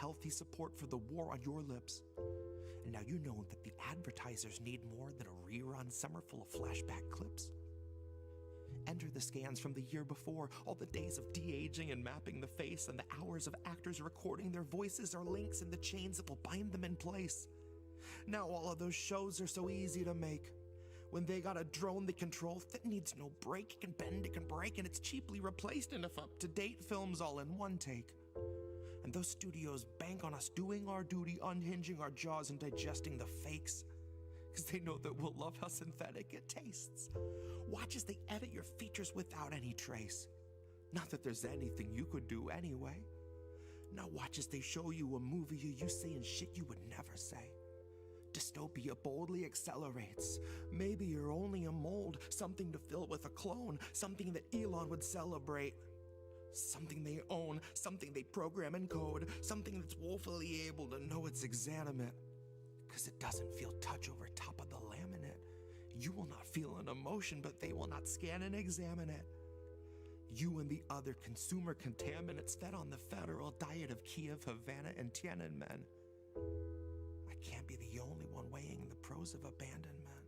healthy support for the war on your lips. And now you know that the advertisers need more than a rerun summer full of flashback clips. Enter the scans from the year before, all the days of de-aging and mapping the face, and the hours of actors recording their voices are links in the chains that will bind them in place. Now all of those shows are so easy to make. When they got a drone they control that needs no break, it can bend, it can break, and it's cheaply replaced enough up-to-date films all in one take. And those studios bank on us doing our duty, unhinging our jaws and digesting the fakes. Because they know that we'll love how synthetic it tastes. Watch as they edit your features without any trace. Not that there's anything you could do anyway. Now watch as they show you a movie you used saying shit you would never say. Dystopia boldly accelerates. Maybe you're only a mold, something to fill with a clone, something that Elon would celebrate. Something they own, something they program and code, something that's woefully able to know its exanimate. Because it doesn't feel touch over top of the laminate. You will not feel an emotion, but they will not scan and examine it. You and the other consumer contaminants fed on the federal diet of Kiev, Havana, and Tiananmen. I can't be the only one weighing the pros of abandonment.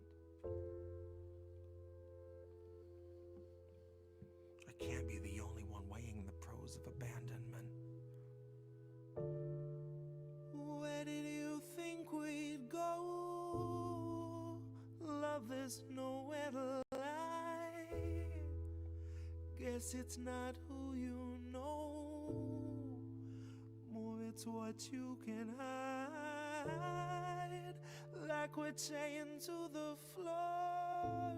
I can't be the only one weighing the pros of abandonment. Where did you think we'd go? Love, there's nowhere to lie. Guess it's not who you know. More it's what you can hide. Like we're chained to the floor.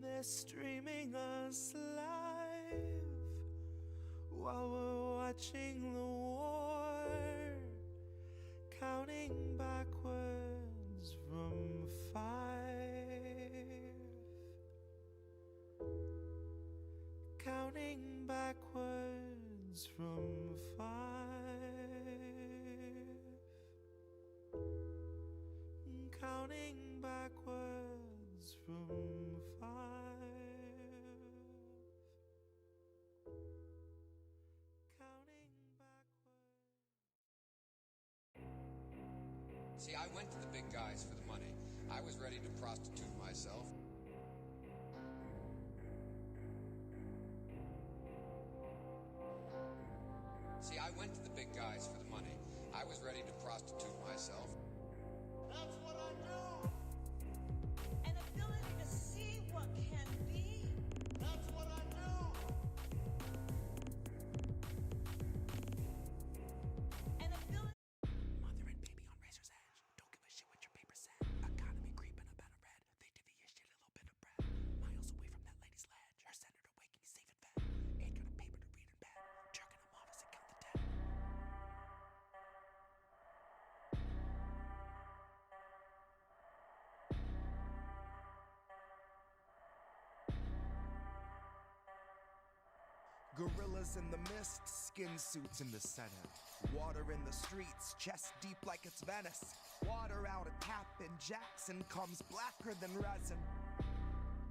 They're streaming us live while we're watching the war, counting backwards from 5, counting backwards from 5, counting backwards from 5. See, I went to the big guys for the money. I was ready to prostitute myself. See, I went to the big guys for the money. I was ready to prostitute myself. That's what I do! An ability to see what can be. That's what I do! An ability. Mother and baby on razor's edge. Don't give a shit what your paper said. Economy creeping up out of red. They divvy your shit a little bit of bread. Miles away from that lady's ledge. Her senator waking, safe and fed. Ain't got a paper to read in bed. Jerking them off as they count the dead. Gorillas in the mist, skin suits in the Senate. Water in the streets, chest deep like it's Venice. Water out a tap in Jackson comes blacker than resin.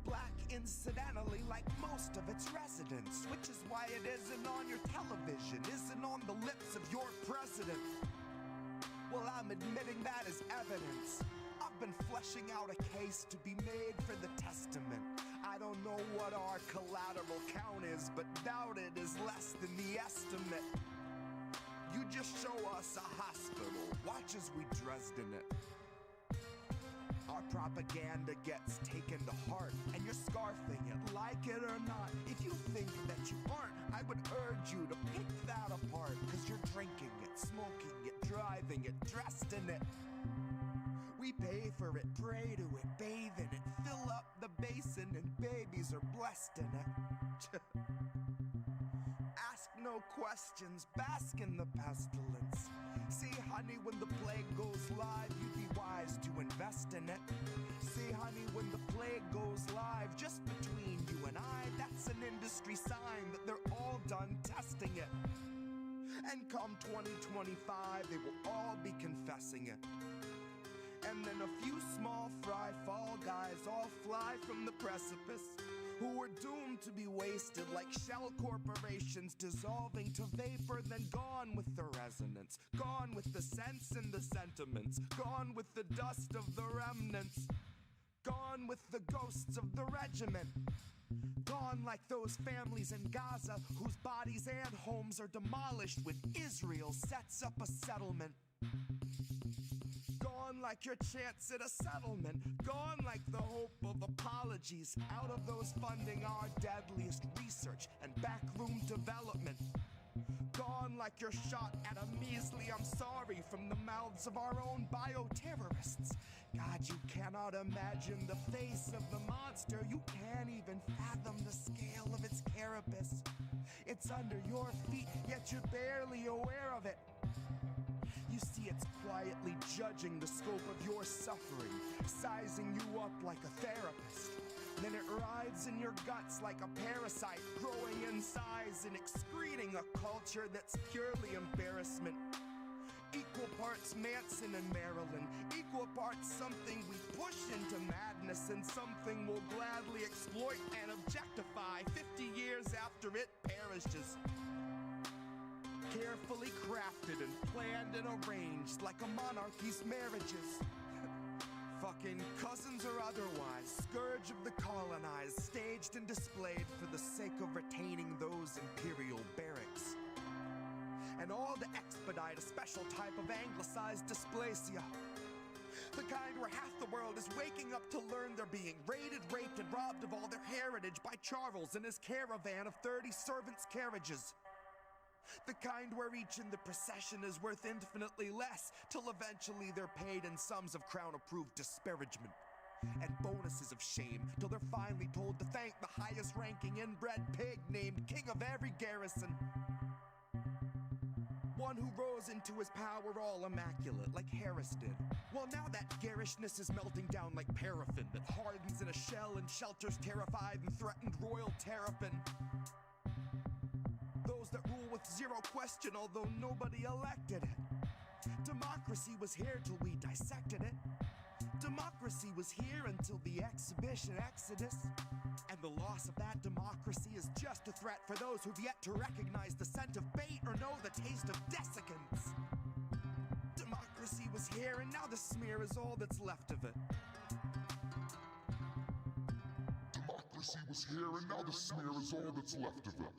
Black incidentally like most of its residents, which is why it isn't on your television, isn't on the lips of your president. Well, I'm admitting that as evidence. I've been fleshing out a case to be made for the testament. I don't know what our collateral count is, but doubt it is less than the estimate. You just show us a hospital, watch as we Dresden it. Our propaganda gets taken to heart, and you're scarfing it, like it or not. If you think that you aren't, I would urge you to pick that apart, cause you're drinking it, smoking it, driving it, dressed in it. We pay for it, pray to it, bathe in it, fill up the basin, and babies are blessed in it. Ask no questions, bask in the pestilence. See, honey, when the plague goes live, you'd be wise to invest in it. See, honey, when the plague goes live, just between you and I, that's an industry sign that they're all done testing it. And come 2025, they will all be confessing it. And then a few small fry fall guys all fly from the precipice, who were doomed to be wasted like shell corporations, dissolving to vapor, then gone with the resonance. settlements, gone with the sense and the sentiments, gone with the dust of the remnants, gone with the ghosts of the regiment, gone like those families in Gaza whose bodies and homes are demolished when Israel sets up a settlement. Gone like your chance at a settlement, gone like the hope of apologies, out of those funding our deadliest research and backroom development. Gone like your shot at a measly I'm sorry from the mouths of our own bioterrorists. God, you cannot imagine the face of the monster. You can't even fathom the scale of its carapace. It's under your feet, yet you're barely aware of it. You see it's quietly judging the scope of your suffering, sizing you up like a therapist. Then it rides in your guts like a parasite, growing in size and excreting a culture that's purely embarrassment. Equal parts Manson and Maryland, equal parts something we push into madness and something we'll gladly exploit and objectify 50 years after it perishes. Carefully crafted and planned and arranged like a monarchy's marriages. Fucking cousins or otherwise, scourge of the colonized, staged and displayed for the sake of retaining those imperial barracks. And all to expedite a special type of anglicized dysplasia. The kind where half the world is waking up to learn they're being raided, raped, and robbed of all their heritage by Charles and his caravan of 30 servants' carriages. The kind where each in the procession is worth infinitely less, till eventually they're paid in sums of crown-approved disparagement and bonuses of shame, till they're finally told to thank the highest-ranking inbred pig named king of every garrison. One who rose into his power all immaculate, like Harris did. Well, now that garishness is melting down like paraffin that hardens in a shell and shelters terrified and threatened royal terrapin. Those that rule with zero question, although nobody elected it. Democracy was here till we dissected it. Democracy was here until the exhibition exodus. And the loss of that democracy is just a threat for those who've yet to recognize the scent of bait or know the taste of desiccants. Democracy was here and now the smear is all that's left of it. Democracy was here and now the smear is all that's left of it.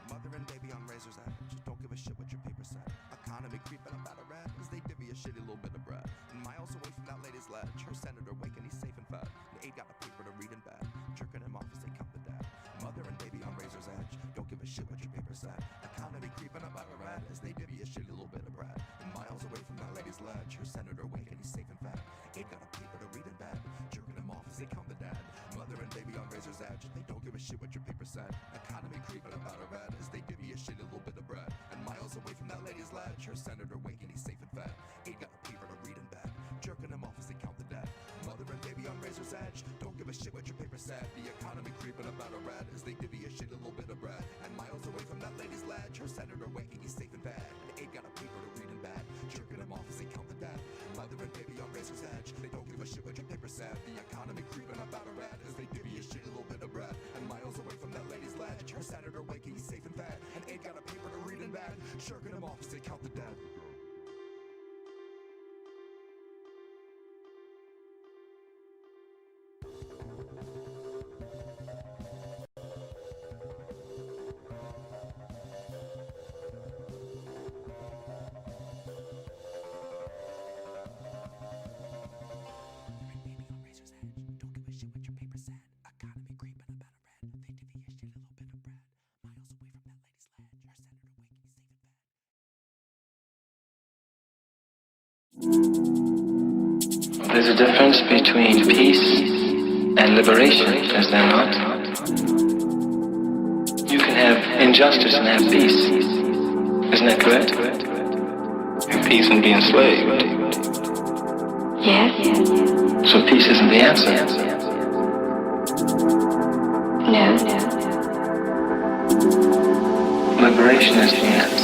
Mother and baby on razor's edge, don't give a shit what your paper said. Economy creeping up out of red as they divvy a shitty little bit of bread. And miles away from that lady's ledge, her senator waking, he's safe and fed. And Abe got a paper to read in bed, jerking him off as they count the dead. Mother and baby on razor's edge, don't give a shit what your paper said. Economy creeping up out of red as they divvy a shitty little bit of bread. And miles away from that lady's ledge, her senator waking, he's safe and fed. Abe got a paper to read in bed, jerking him off as they count the dead. Mother and baby on razor's edge, they don't give a shit what your paper said. Economy creeping up out of red as they divvy a shitty little bit of bread. And miles away from that lady's ledge, her senator waking, he's safe and fed. Abe got a paper to read in bed, jerking him off as they count the dead. Mother and baby on razor's edge, don't give a shit what your paper said. The economy creeping up out of red as they divvy a shitty little bit of bread. And miles away from that lady's ledge, her senator waking, he's safe and fed. And Abe got a paper to read in bed, jerking him off as they count the dead. Mother and baby on razor's edge, they don't give a shit what your paper said. The economy creeping up out of red as they divvy a shitty little bit of bread. And miles away from that lady's ledge, her senator waking, he's safe and fed. And Abe got a paper to read in bed, jerking him off as they count the dead. There's a difference between peace and liberation, is there not? You can have injustice and have peace. Isn't that correct? Have peace and be enslaved. Yes. So peace isn't the answer. No. Liberation is the answer.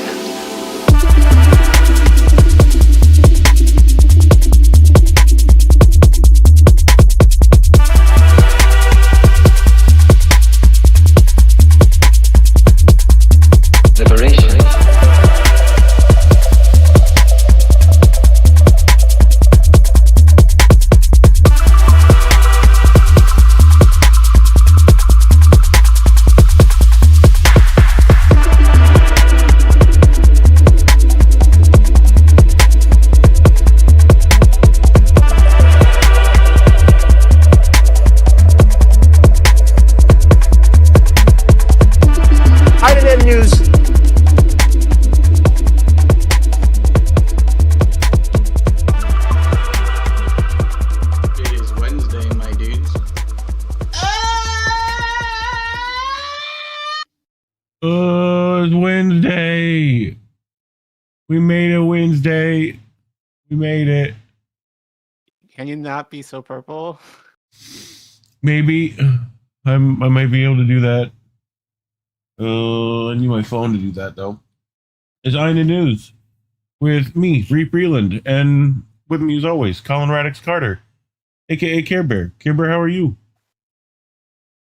We made it Wednesday. We made it. Can you not be so purple? Maybe I might be able to do that. I need my phone to do that though. It's in the news with me, Reef Breland, and with me as always, Collin Radix-Carter, aka Care Bear. Care Bear, how are you?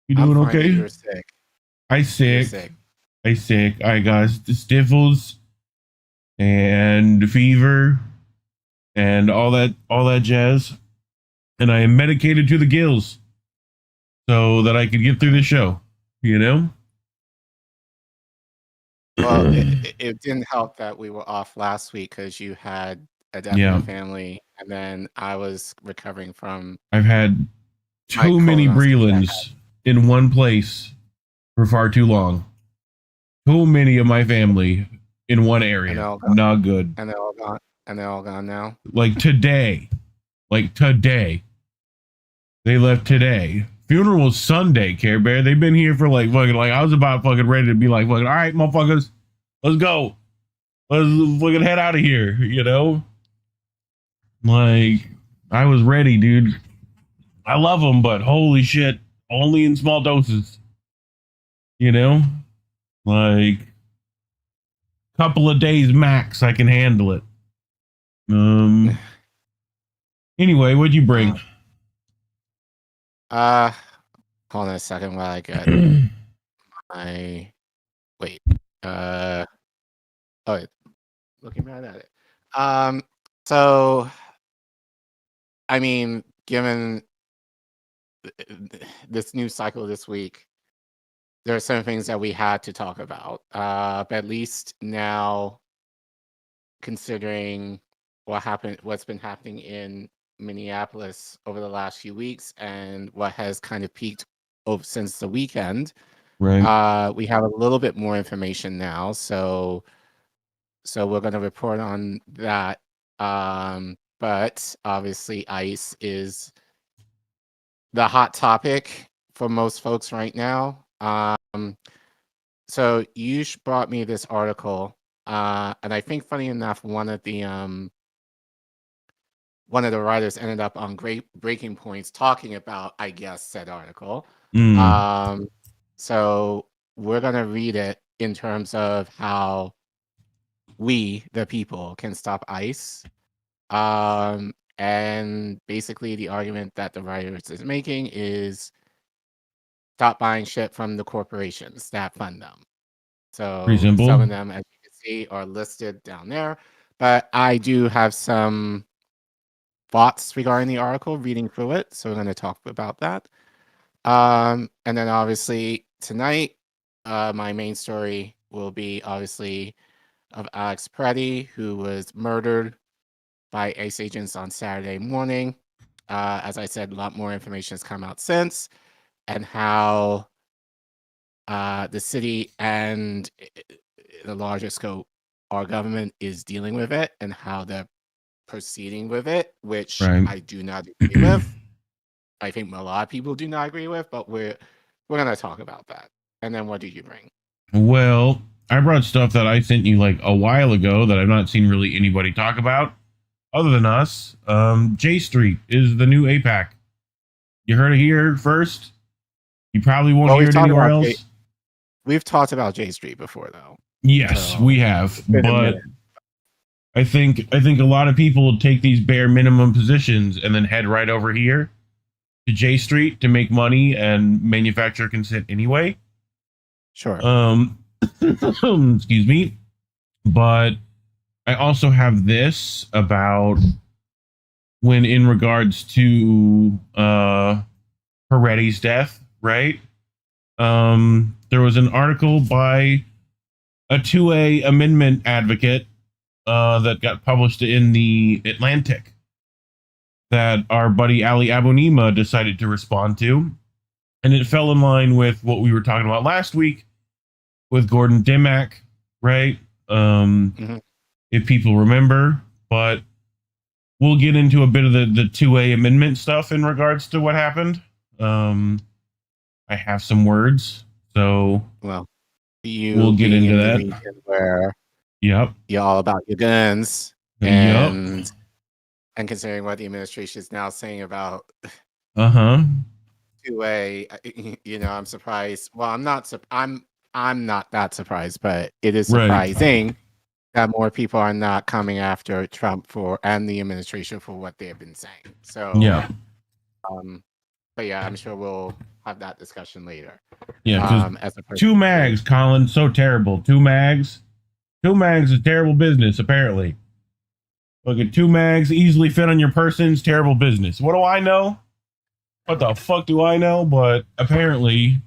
You doing I'm fine, okay? You're sick. I sick. I got the sniffles and fever and all that jazz, and I am medicated to the gills so that I could get through the show. You know. Well, it didn't help that we were off last week because you had a death in your family, and then I was recovering from. I've had too many Brelands in one place for far too long. Too many of my family in one area. Not good. And they're all gone. And they're all gone now. Like today. They left today. Funeral was Sunday, Care Bear. They've been here for like I was about fucking ready to be like fucking, all right, motherfuckers, let's go. Let's fucking head out of here, you know? Like, I was ready, dude. I love them, but holy shit, only in small doses. You know? Like, couple of days max, I can handle it. Anyway, what'd you bring? Hold on a second while I get my looking right at it. So I mean, given this news cycle this week, there are some things that we had to talk about. But at least now, considering what's been happening in Minneapolis over the last few weeks and what has kind of peaked since the weekend, right? We have a little bit more information now, so we're going to report on that. But obviously, ICE is the hot topic for most folks right now. So Yush brought me this article, and I think, funny enough, one of the writers ended up on Great Breaking Points talking about, I guess, said article. So we're going to read it in terms of how we, the people, can stop ICE. And basically the argument that the writers is making is stop buying shit from the corporations that fund them. So some of them, as you can see, are listed down there. But I do have some thoughts regarding the article, reading through it. So we're going to talk about that. And then obviously tonight, my main story will be obviously of Alex Pretti, who was murdered by ICE agents on Saturday morning. As I said, a lot more information has come out since, and how the city and the larger scope, our government is dealing with it, and how they're proceeding with it, which I do not agree with. I think a lot of people do not agree with, but we're going to talk about that. And then what did you bring? Well, I brought stuff that I sent you like a while ago that I've not seen really anybody talk about other than us. J Street is the new AIPAC. You heard it here first. You probably won't hear it anywhere else. We've talked about J Street before, though. Yes, we have. But I think a lot of people will take these bare minimum positions and then head right over here to J Street to make money and manufacture consent anyway. Sure. Excuse me. But I also have this about when in regards to Peretti's death, right? There was an article by a 2A amendment advocate that got published in the Atlantic that our buddy Ali Abunima decided to respond to. And it fell in line with what we were talking about last week with Gordon Dimmack, right? If people remember, but we'll get into a bit of the 2A amendment stuff in regards to what happened. I have some words, so well, we'll get into that. Yep. You're all about your guns. And considering what the administration is now saying about two-way, I'm surprised. Well, I'm not that surprised, but it is surprising that more people are not coming after Trump and the administration for what they have been saying. So but yeah, I'm sure we'll have that discussion later. Yeah, because two mags, Collin, so terrible. Two mags is terrible business, apparently. Look at two mags easily fit on your person's terrible business. What do I know? What the fuck do I know? But apparently,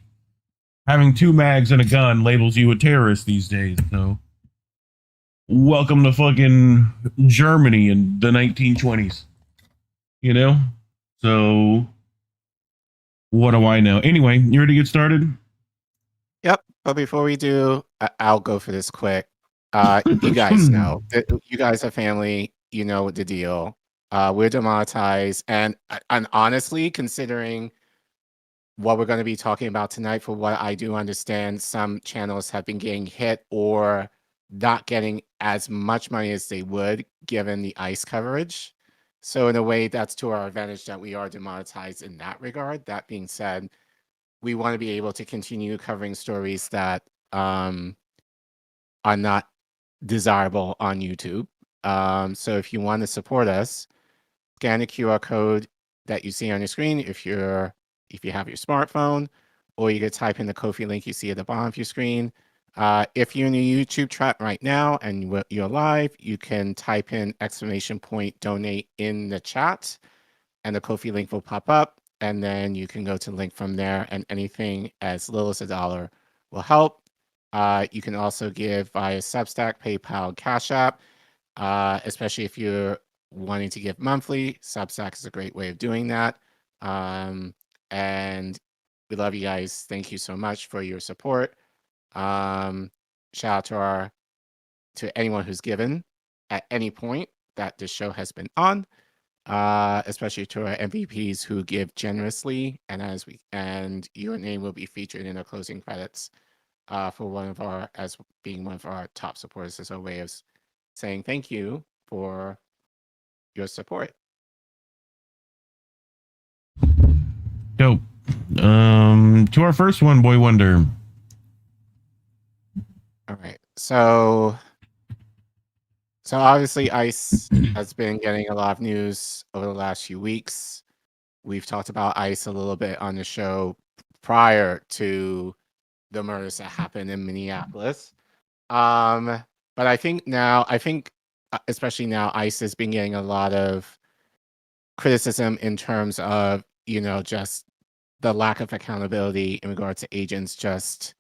having two mags and a gun labels you a terrorist these days. So, welcome to fucking Germany in the 1920s. You know? So, what do I know? Anyway, you ready to get started? Yep. But before we do, I'll go for this quick. You guys know. You guys are family. You know the deal. We're demonetized. And honestly, considering what we're going to be talking about tonight, for what I do understand, some channels have been getting hit or not getting as much money as they would given the ICE coverage. So in a way, that's to our advantage that we are demonetized in that regard. That being said, we want to be able to continue covering stories that are not desirable on YouTube. So if you want to support us, scan the QR code that you see on your screen if you have your smartphone, or you can type in the Ko-fi link you see at the bottom of your screen. If you're in the YouTube chat right now and you're live, you can type in !donate in the chat, and the Ko-fi link will pop up, and then you can go to the link from there, and anything as little as $1 will help. You can also give via Substack, PayPal, Cash App, especially if you're wanting to give monthly. Substack is a great way of doing that. And we love you guys. Thank you so much for your support. Shout out to anyone who's given at any point that this show has been on, especially to our MVPs who give generously, and your name will be featured in our closing credits as being one of our top supporters, as a way of saying thank you for your support. Dope. To our first one, Boy Wonder. All right. So obviously ICE has been getting a lot of news over the last few weeks. We've talked about ICE a little bit on the show prior to the murders that happened in Minneapolis. But I think especially now, ICE has been getting a lot of criticism in terms of, just the lack of accountability in regards to agents just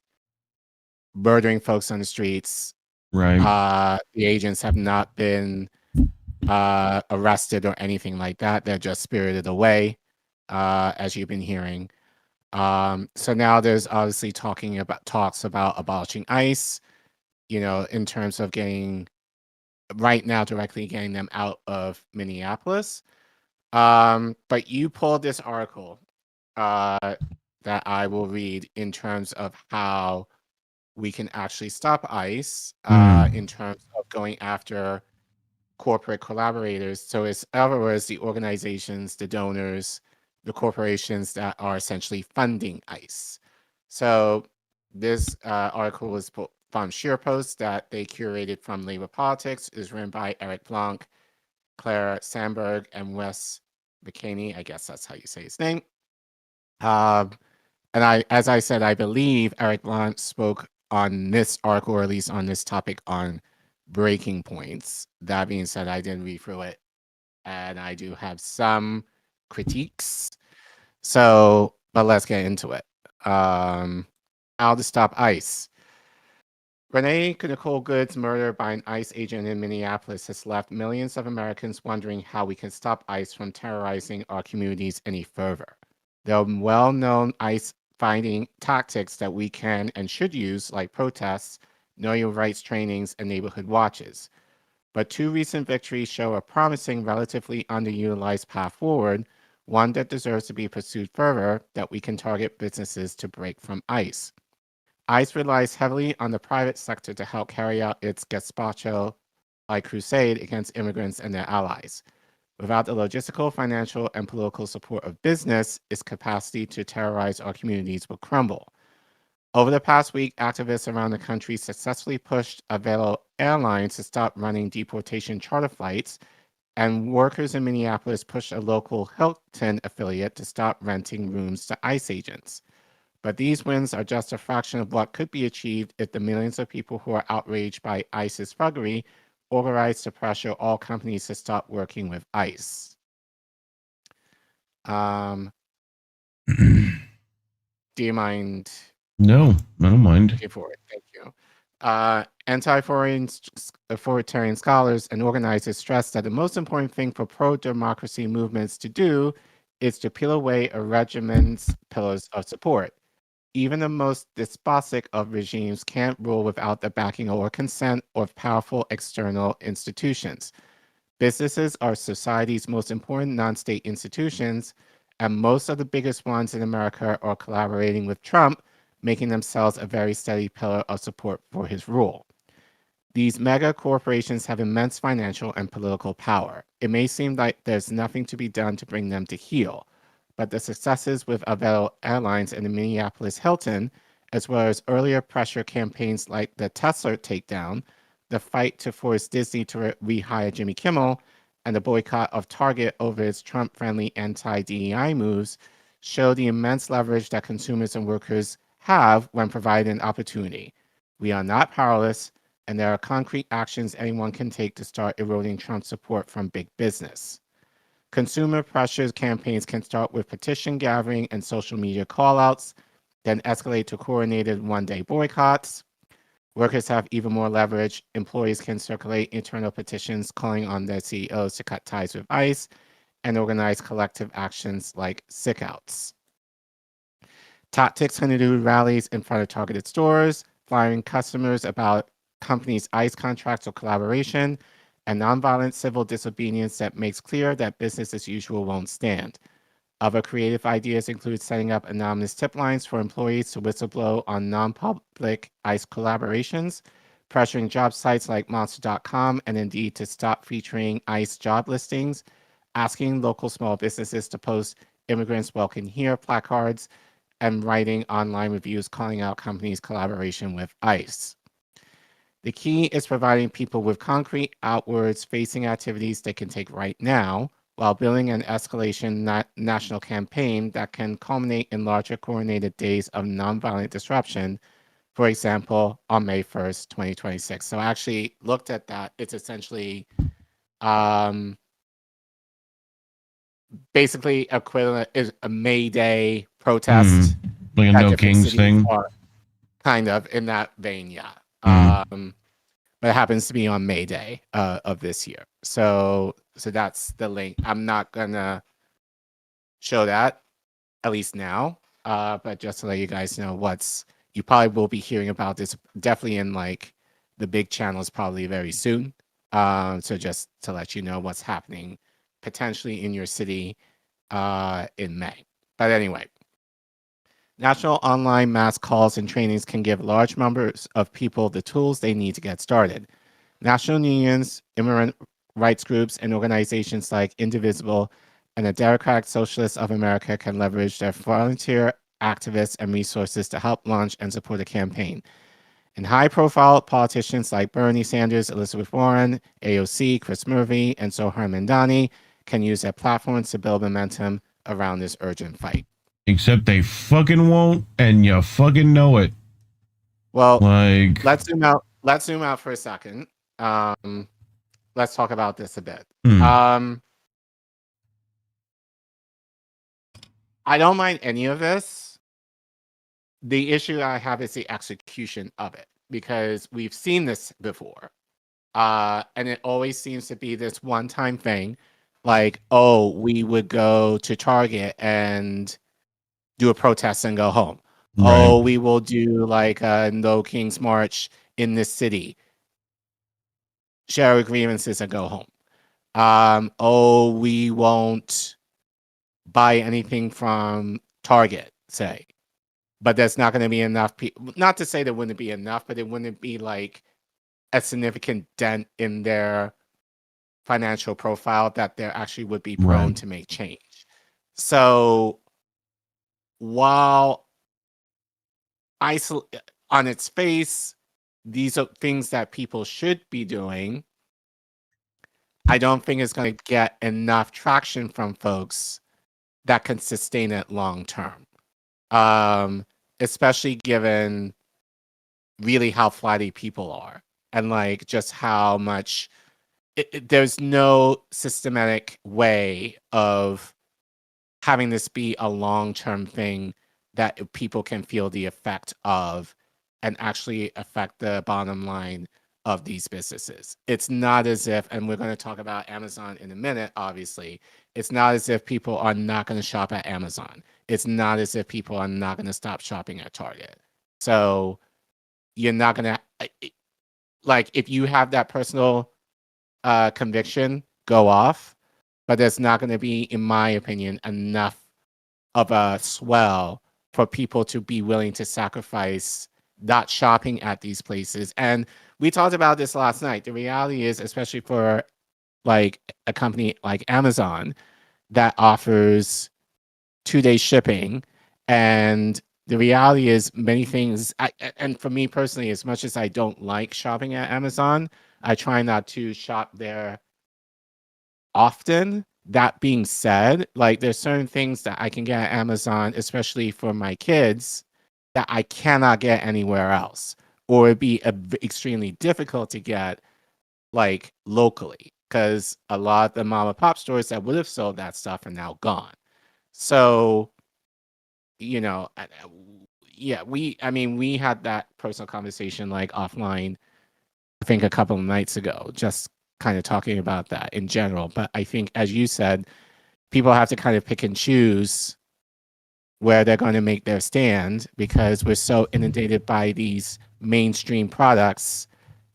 murdering folks on the streets. Right. The agents have not been arrested or anything like that. They're just spirited away, as you've been hearing. So now there's obviously talks about abolishing ICE, in terms of directly getting them out of Minneapolis. But you pulled this article that I will read in terms of how we can actually stop ICE in terms of going after corporate collaborators. So it's, in other words, the organizations, the donors, the corporations that are essentially funding ICE. So this article was from ScheerPost that they curated from Labor Politics. It is written by Eric Blanc, Claire Sandberg, and Wes McEnany. I guess that's how you say his name. And as I said, I believe Eric Blanc spoke on this article, or at least on this topic, on breaking points. That being said, I did read through it, and I do have some critiques. But let's get into it. How to stop ICE. Renee Nicole Good's murder by an ICE agent in Minneapolis has left millions of Americans wondering how we can stop ICE from terrorizing our communities any further. There are well-known ICE finding tactics that we can and should use, like protests, know your rights trainings, and neighborhood watches. But two recent victories show a promising, relatively underutilized path forward, one that deserves to be pursued further, that we can target businesses to break from ICE. ICE relies heavily on the private sector to help carry out its gazpacho-like crusade against immigrants and their allies. Without the logistical, financial, and political support of business, its capacity to terrorize our communities will crumble. Over the past week, activists around the country successfully pushed Avelo Airlines to stop running deportation charter flights, and workers in Minneapolis pushed a local Hilton affiliate to stop renting rooms to ICE agents. But these wins are just a fraction of what could be achieved if the millions of people who are outraged by ICE's thuggery organized to pressure all companies to stop working with ICE. Do you mind? No, I don't mind. Okay, for it. Thank you. Anti-authoritarian scholars and organizers stress that the most important thing for pro-democracy movements to do is to peel away a regime's pillars of support. Even the most despotic of regimes can't rule without the backing or consent of powerful external institutions. Businesses are society's most important non-state institutions, and most of the biggest ones in America are collaborating with Trump, making themselves a very steady pillar of support for his rule. These mega corporations have immense financial and political power. It may seem like there's nothing to be done to bring them to heel, but the successes with Avelo Airlines and the Minneapolis Hilton, as well as earlier pressure campaigns like the Tesla takedown, the fight to force Disney to rehire Jimmy Kimmel, and the boycott of Target over its Trump-friendly anti-DEI moves, show the immense leverage that consumers and workers have when provided an opportunity. We are not powerless, and there are concrete actions anyone can take to start eroding Trump's support from big business. Consumer pressure campaigns can start with petition gathering and social media callouts, then escalate to coordinated one-day boycotts. Workers have even more leverage. Employees can circulate internal petitions calling on their CEOs to cut ties with ICE and organize collective actions like sick-outs. Tactics can include rallies in front of targeted stores, flyering customers about companies' ICE contracts or collaboration, and nonviolent civil disobedience that makes clear that business as usual won't stand. Other creative ideas include setting up anonymous tip lines for employees to whistleblow on non-public ICE collaborations, pressuring job sites like Monster.com and Indeed to stop featuring ICE job listings, asking local small businesses to post immigrants welcome here placards, and writing online reviews calling out companies' collaboration with ICE. The key is providing people with concrete, outwards-facing activities they can take right now, while building an escalation national campaign that can culminate in larger coordinated days of nonviolent disruption, for example, on May 1st, 2026. So I actually looked at that. It's essentially basically equivalent is a May Day protest. Like a No Kings thing. Kind of in that vein, yeah. But it happens to be on May Day of this year. So that's the link. I'm not gonna show that, at least now. But just to let you guys know you probably will be hearing about this definitely in like the big channels probably very soon. So just to let you know what's happening potentially in your city in May. But anyway. National online mass calls and trainings can give large numbers of people the tools they need to get started. National unions, immigrant rights groups, and organizations like Indivisible and the Democratic Socialists of America can leverage their volunteer activists and resources to help launch and support a campaign. And high-profile politicians like Bernie Sanders, Elizabeth Warren, AOC, Chris Murphy, and Zohar Mandani can use their platforms to build momentum around this urgent fight. Except they fucking won't, and you fucking know it. Well, like, let's zoom out. Let's zoom out for a second. Let's talk about this a bit. I don't mind any of this. The issue I have is the execution of it, because we've seen this before. And it always seems to be this one-time thing. Like, oh, we would go to Target and do a protest and go home. Right. Oh, we will do like a No King's March in this city. Share our grievances and go home. Oh, we won't buy anything from Target, say. but there's not going to be enough people. Not to say there wouldn't be enough, but it wouldn't be like a significant dent in their financial profile that there actually would be prone to make change. So while on its face, these are things that people should be doing, I don't think it's going to get enough traction from folks that can sustain it long term. Especially given really how flighty people are and like just how much there's no systematic way of having this be a long-term thing that people can feel the effect of and actually affect the bottom line of these businesses. It's not as if, and we're going to talk about Amazon in a minute, obviously, it's not as if people are not going to shop at Amazon. It's not as if people are not going to stop shopping at Target. So you're not going to, like, if you have that personal conviction, go off. But there's not going to be, in my opinion, enough of a swell for people to be willing to sacrifice not shopping at these places. And we talked about this last night. The reality is, especially for like a company like Amazon that offers 2-day shipping, and the reality is many things, and for me personally, as much as I don't like shopping at Amazon, I try not to shop there often. That being said, like there's certain things that I can get at Amazon, especially for my kids, that I cannot get anywhere else, or it'd be extremely difficult to get like locally, because a lot of the mom and pop stores that would have sold that stuff are now gone. So, you know, yeah, we had that personal conversation like offline, I think a couple of nights ago, just kind of talking about that in general. But I think, as you said, people have to kind of pick and choose where they're going to make their stand, because we're so inundated by these mainstream products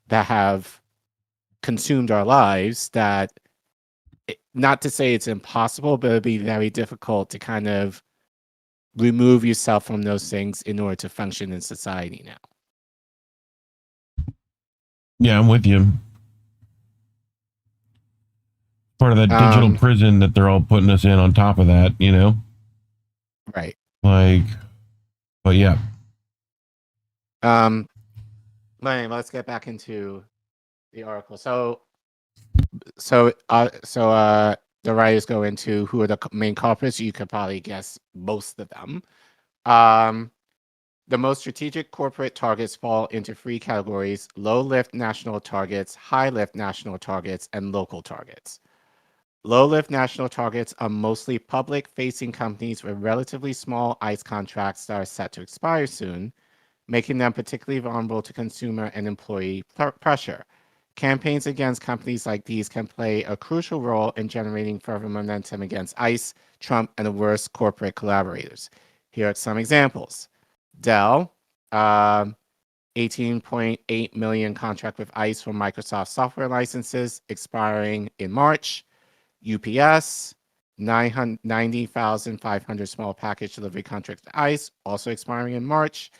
that have consumed our lives that, not to say it's impossible, but it'd be very difficult to kind of remove yourself from those things in order to function in society now. Yeah, I'm with you. Part of that digital prison that they're all putting us in on top of that, you know? Right. Like, but yeah. Anyway, let's get back into the article. So the writers go into who are the main culprits. You could probably guess most of them. The most strategic corporate targets fall into 3 categories: low-lift national targets, high-lift national targets, and local targets. Low-lift national targets are mostly public-facing companies with relatively small ICE contracts that are set to expire soon, making them particularly vulnerable to consumer and employee pressure. Campaigns against companies like these can play a crucial role in generating further momentum against ICE, Trump, and the worst corporate collaborators. Here are some examples. Dell, $18.8 million contract with ICE for Microsoft software licenses expiring in March. UPS, 90,500 small package delivery contract with ICE, also expiring in March.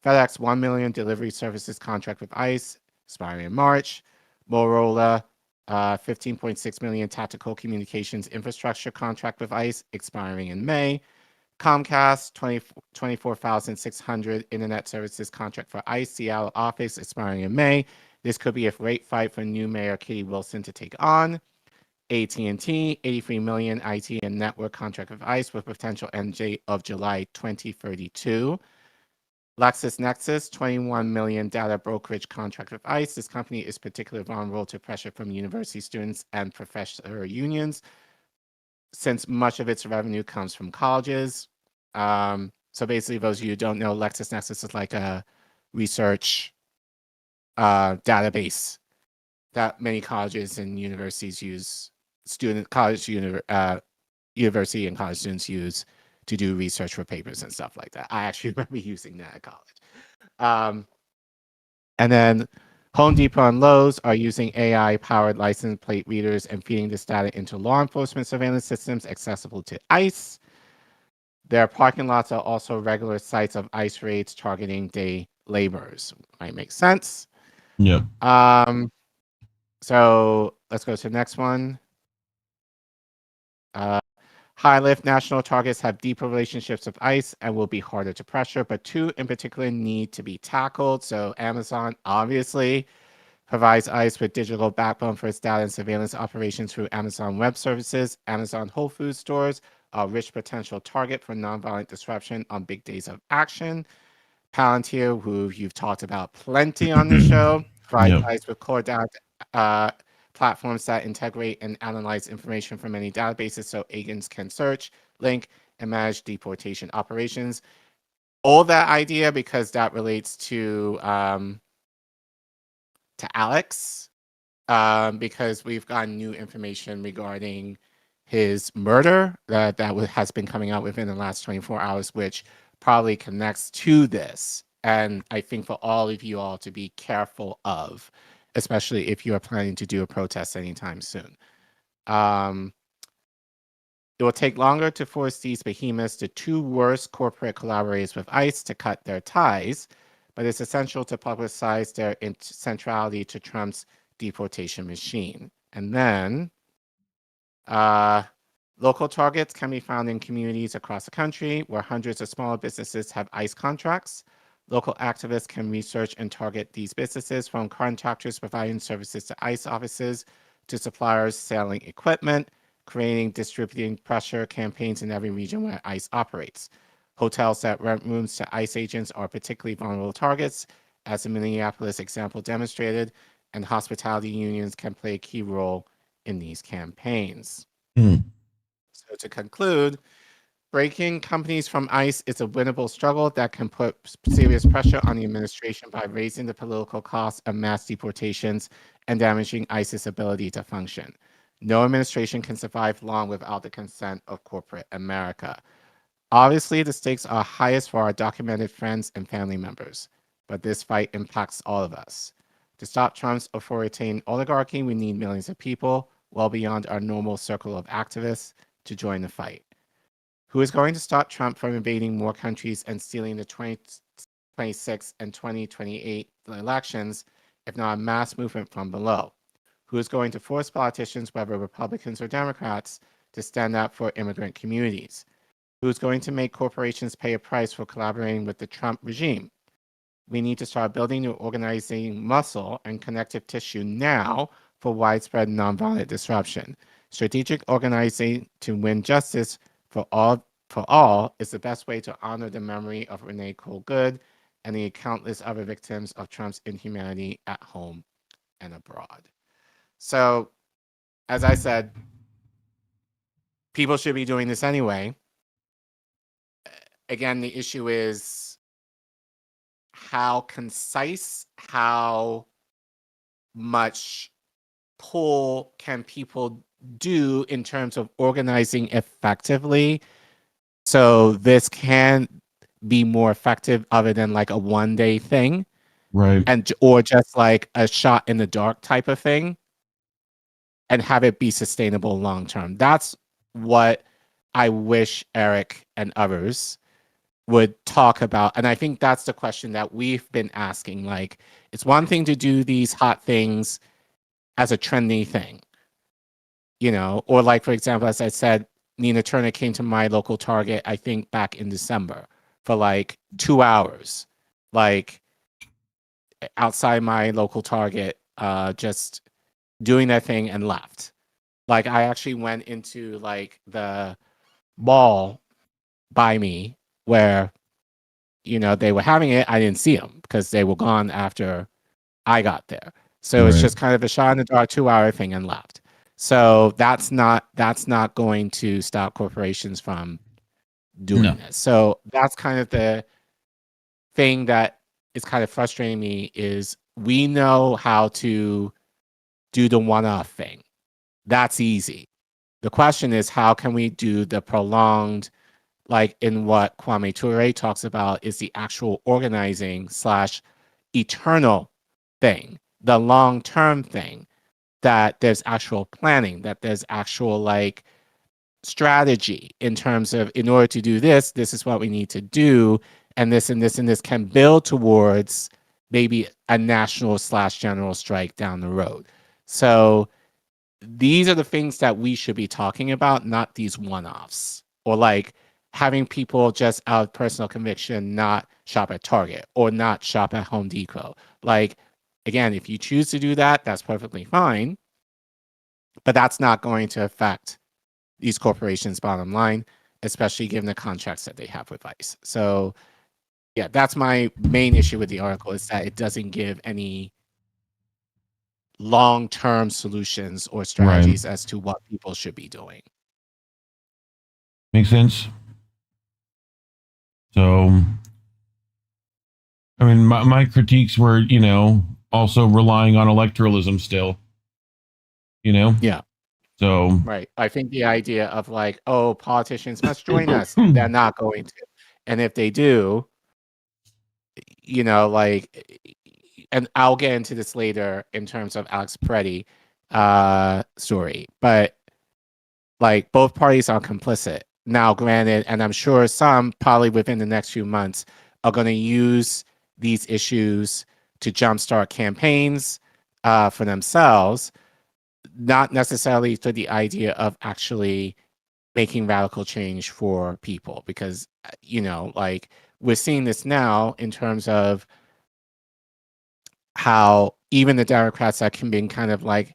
FedEx, $1 million delivery services contract with ICE, expiring in March. Motorola, $15.6 million tactical communications infrastructure contract with ICE, expiring in May. Comcast, 24,600 internet services contract for ICE Seattle office, expiring in May. This could be a great fight for new mayor Katie Wilson to take on. AT&T, $83 million IT and network contract with ICE with potential end date of July 2032. LexisNexis, $21 million data brokerage contract with ICE. This company is particularly vulnerable to pressure from university students and professor unions, since much of its revenue comes from colleges. So basically, those of you who don't know, LexisNexis is like a research database that many colleges and universities use, university and college students use to do research for papers and stuff like that. I actually remember using that at college. And then Home Depot and Lowe's are using AI-powered license plate readers and feeding this data into law enforcement surveillance systems accessible to ICE. Their parking lots are also regular sites of ICE raids targeting day laborers. Might make sense. Yep. So let's go to the next one. High-lift national targets have deeper relationships with ICE and will be harder to pressure, but two in particular need to be tackled. So Amazon obviously provides ICE with digital backbone for its data and surveillance operations through Amazon Web Services. Amazon Whole Foods stores are a rich potential target for nonviolent disruption on big days of action. Palantir, who you've talked about plenty on the show, provides ICE with core data platforms that integrate and analyze information from many databases so agents can search, link, and manage deportation operations. All that idea, because that relates to Alex, because we've gotten new information regarding his murder that has been coming out within the last 24 hours, which probably connects to this. And I think for all of you all to be careful of, especially if you are planning to do a protest anytime soon. It will take longer to force these behemoths, the two worst corporate collaborators with ICE, to cut their ties, but it's essential to publicize their centrality to Trump's deportation machine. And then local targets can be found in communities across the country where hundreds of smaller businesses have ICE contracts. Local activists can research and target these businesses, from contractors providing services to ICE offices to suppliers selling equipment, creating distributing pressure campaigns in every region where ICE operates. Hotels that rent rooms to ICE agents are particularly vulnerable targets, as the Minneapolis example demonstrated, and hospitality unions can play a key role in these campaigns. So to conclude, breaking companies from ICE is a winnable struggle that can put serious pressure on the administration by raising the political costs of mass deportations and damaging ICE's ability to function. No administration can survive long without the consent of corporate America. Obviously, the stakes are highest for our documented friends and family members, but this fight impacts all of us. To stop Trump's authoritarian oligarchy, we need millions of people, well beyond our normal circle of activists, to join the fight. Who is going to stop Trump from invading more countries and stealing the 2026 and 2028 elections, if not a mass movement from below? Who is going to force politicians, whether Republicans or Democrats, to stand up for immigrant communities? Who is going to make corporations pay a price for collaborating with the Trump regime? We need to start building new organizing muscle and connective tissue now for widespread nonviolent disruption. Strategic organizing to win justice for all is the best way to honor the memory of Renee Colgood and the countless other victims of Trump's inhumanity at home and abroad. So, as I said, people should be doing this anyway. Again, the issue is how concise, how much pull can people do in terms of organizing effectively, so this can be more effective other than like a one-day thing, right? And or just like a shot in the dark type of thing, and have it be sustainable long term. That's what I wish Eric and others would talk about. And I think that's the question that we've been asking. Like, it's one thing to do these hot things as a trendy thing, you know, or like, for example, as I said, Nina Turner came to my local Target, I think back in December, for like 2 hours, like outside my local Target, just doing that thing and left. Like, I actually went into like the mall by me where, you know, they were having it. I didn't see them because they were gone after I got there. So it's just kind of a shot in the dark 2 hour thing and left. So that's not going to stop corporations from doing this. So that's kind of the thing that is kind of frustrating me, is we know how to do the one-off thing. That's easy. The question is, how can we do the prolonged, like in what Kwame Ture talks about, is the actual organizing / eternal thing, the long-term thing, that there's actual planning, that there's actual like strategy in terms of, in order to do this, this is what we need to do, and this and this and this can build towards maybe a national/general strike down the road. So these are the things that we should be talking about, not these one-offs, or like having people just out of personal conviction not shop at Target or not shop at Home Depot. Like, again, if you choose to do that, that's perfectly fine, but that's not going to affect these corporations' bottom line, especially given the contracts that they have with Weiss. So yeah, that's my main issue with the article, is that it doesn't give any long-term solutions or strategies as to what people should be doing. Makes sense. So, I mean, my critiques were, you know, also relying on electoralism still, you know? Yeah. So, right. I think the idea of like, oh, politicians must join us, they're not going to. And if they do, you know, like, and I'll get into this later in terms of Alex Pretti story, but like both parties are complicit. Now, granted, and I'm sure some probably within the next few months are going to use these issues to jumpstart campaigns for themselves, not necessarily for the idea of actually making radical change for people, because, you know, like we're seeing this now in terms of how even the Democrats that can be kind of like,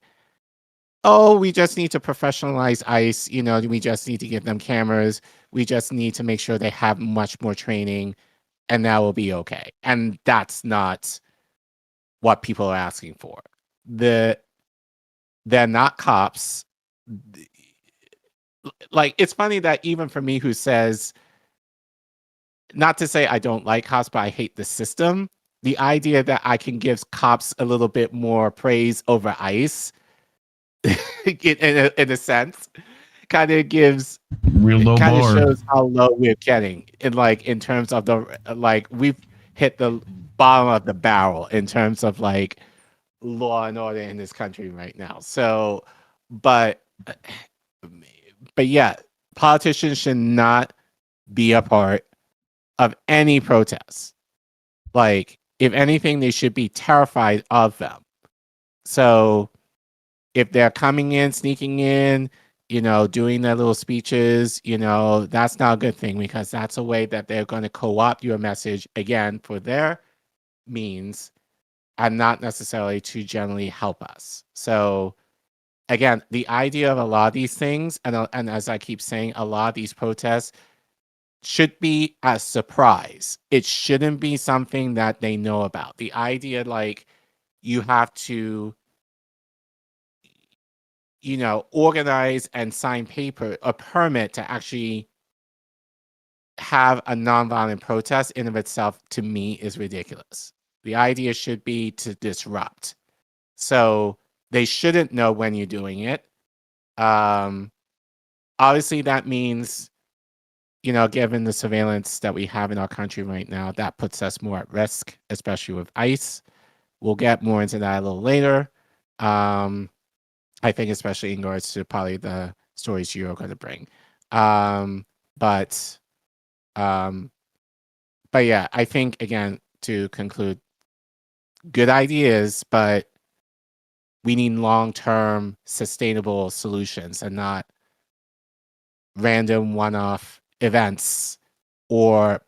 oh, we just need to professionalize ICE, you know, we just need to give them cameras, we just need to make sure they have much more training, and that will be okay. And that's not what people are asking for. They're not cops. Like, it's funny that even for me, who says, not to say I don't like cops, but I hate the system, the idea that I can give cops a little bit more praise over ICE, in a sense, kind of gives real low kind of bar. shows how low we're getting in terms of the, like, we've hit the bottom of the barrel in terms of like law and order in this country right now. So, but yeah, politicians should not be a part of any protests. Like, if anything, they should be terrified of them. So if they're coming in, sneaking in, you know, doing their little speeches, you know, that's not a good thing, because that's a way that they're going to co-opt your message again for their means and not necessarily to generally help us. So again, the idea of a lot of these things, and as I keep saying, a lot of these protests should be a surprise. It shouldn't be something that they know about. The idea, like, you have to, you know, organize and sign a permit to actually have a nonviolent protest in of itself, to me, is ridiculous. The idea should be to disrupt. So they shouldn't know when you're doing it. Obviously, that means, you know, given the surveillance that we have in our country right now, that puts us more at risk, especially with ICE. We'll get more into that a little later. I think especially in regards to probably the stories you're going to bring. But yeah, I think, again, to conclude, good ideas, but we need long-term sustainable solutions and not random one-off events or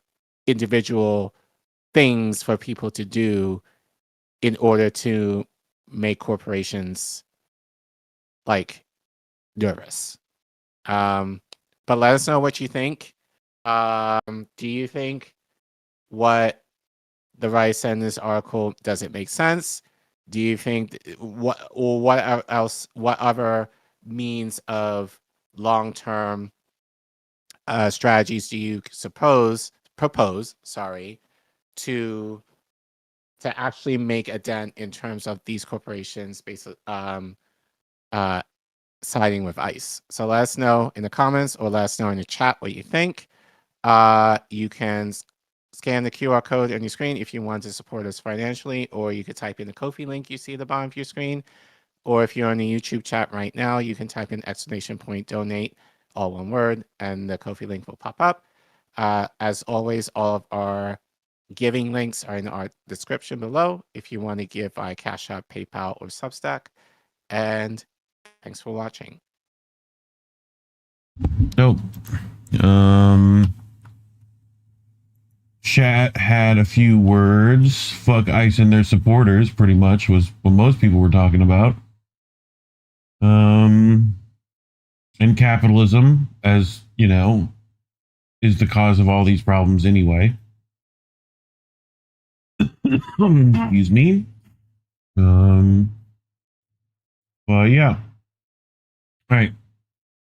individual things for people to do in order to make corporations like nervous. But let us know what you think. Do you think what the writer said in this article, does it make sense? Do you think what other means of long-term strategies do you propose to actually make a dent in terms of these corporations basically siding with ICE? So let us know in the comments, or let us know in the chat what you think. You can scan the QR code on your screen if you want to support us financially, or you could type in the Ko-fi link you see at the bottom of your screen. Or if you're on the YouTube chat right now, you can type in !donate all one word, and the Ko-fi link will pop up. As always, all of our giving links are in our description below if you want to give via Cash App, PayPal, or Substack. And thanks for watching. Dope. Chat had a few words. Fuck ICE and their supporters, pretty much, was what most people were talking about. And capitalism, as you know, is the cause of all these problems anyway. Excuse me. But yeah. All right.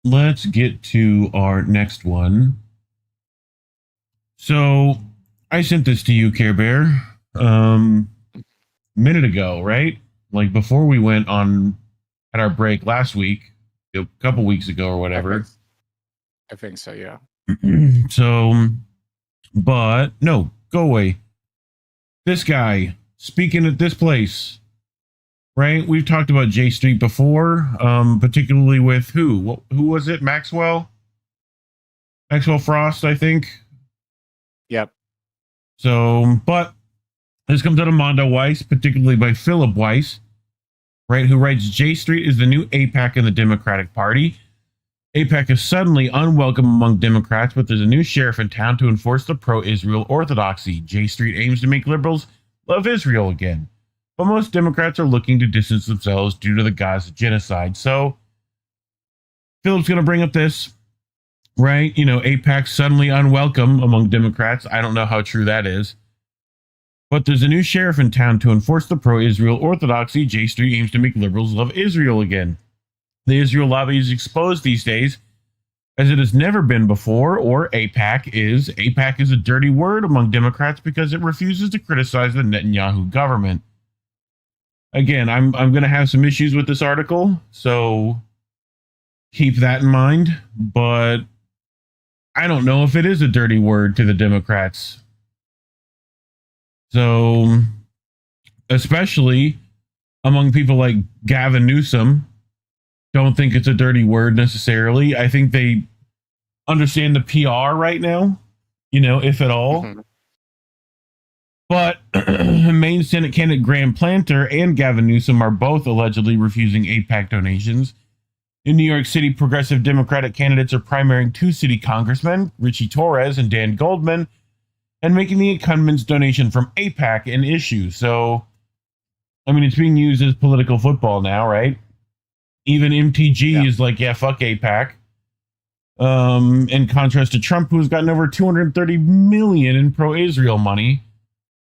Let's get to our next one. So I sent this to you, Care Bear, a minute ago, right? Like before we went on at our break last week, a couple weeks ago or whatever. I think so, yeah. So, but no, go away. This guy speaking at this place, right? We've talked about J Street before, particularly with who? Who was it? Maxwell Frost, I think. Yep. So, but this comes out of Mondoweiss, particularly by Philip Weiss, right? Who writes, J Street is the new AIPAC in the Democratic Party. AIPAC is suddenly unwelcome among Democrats, but there's a new sheriff in town to enforce the pro-Israel orthodoxy. J Street aims to make liberals love Israel again. But most Democrats are looking to distance themselves due to the Gaza genocide. So, Philip's going to bring up this, right? You know, AIPAC suddenly unwelcome among Democrats. I don't know how true that is. But there's a new sheriff in town to enforce the pro-Israel orthodoxy. J Street aims to make liberals love Israel again. The Israel lobby is exposed these days as it has never been before, or AIPAC is. AIPAC is a dirty word among Democrats because it refuses to criticize the Netanyahu government. Again, I'm going to have some issues with this article, so keep that in mind. But I don't know if it is a dirty word to the Democrats. So, especially among people like Gavin Newsom, don't think it's a dirty word necessarily. I think they understand the PR right now, you know, if at all. Mm-hmm. But Maine Senate candidate Graham Planter and Gavin Newsom are both allegedly refusing AIPAC donations. In New York City, progressive Democratic candidates are primarying two city congressmen, Richie Torres and Dan Goldman, and making the incumbent's donation from AIPAC an issue. So, I mean, it's being used as political football now, right? Even MTG is like, yeah, fuck AIPAC. In contrast to Trump, who's gotten over $230 million in pro-Israel money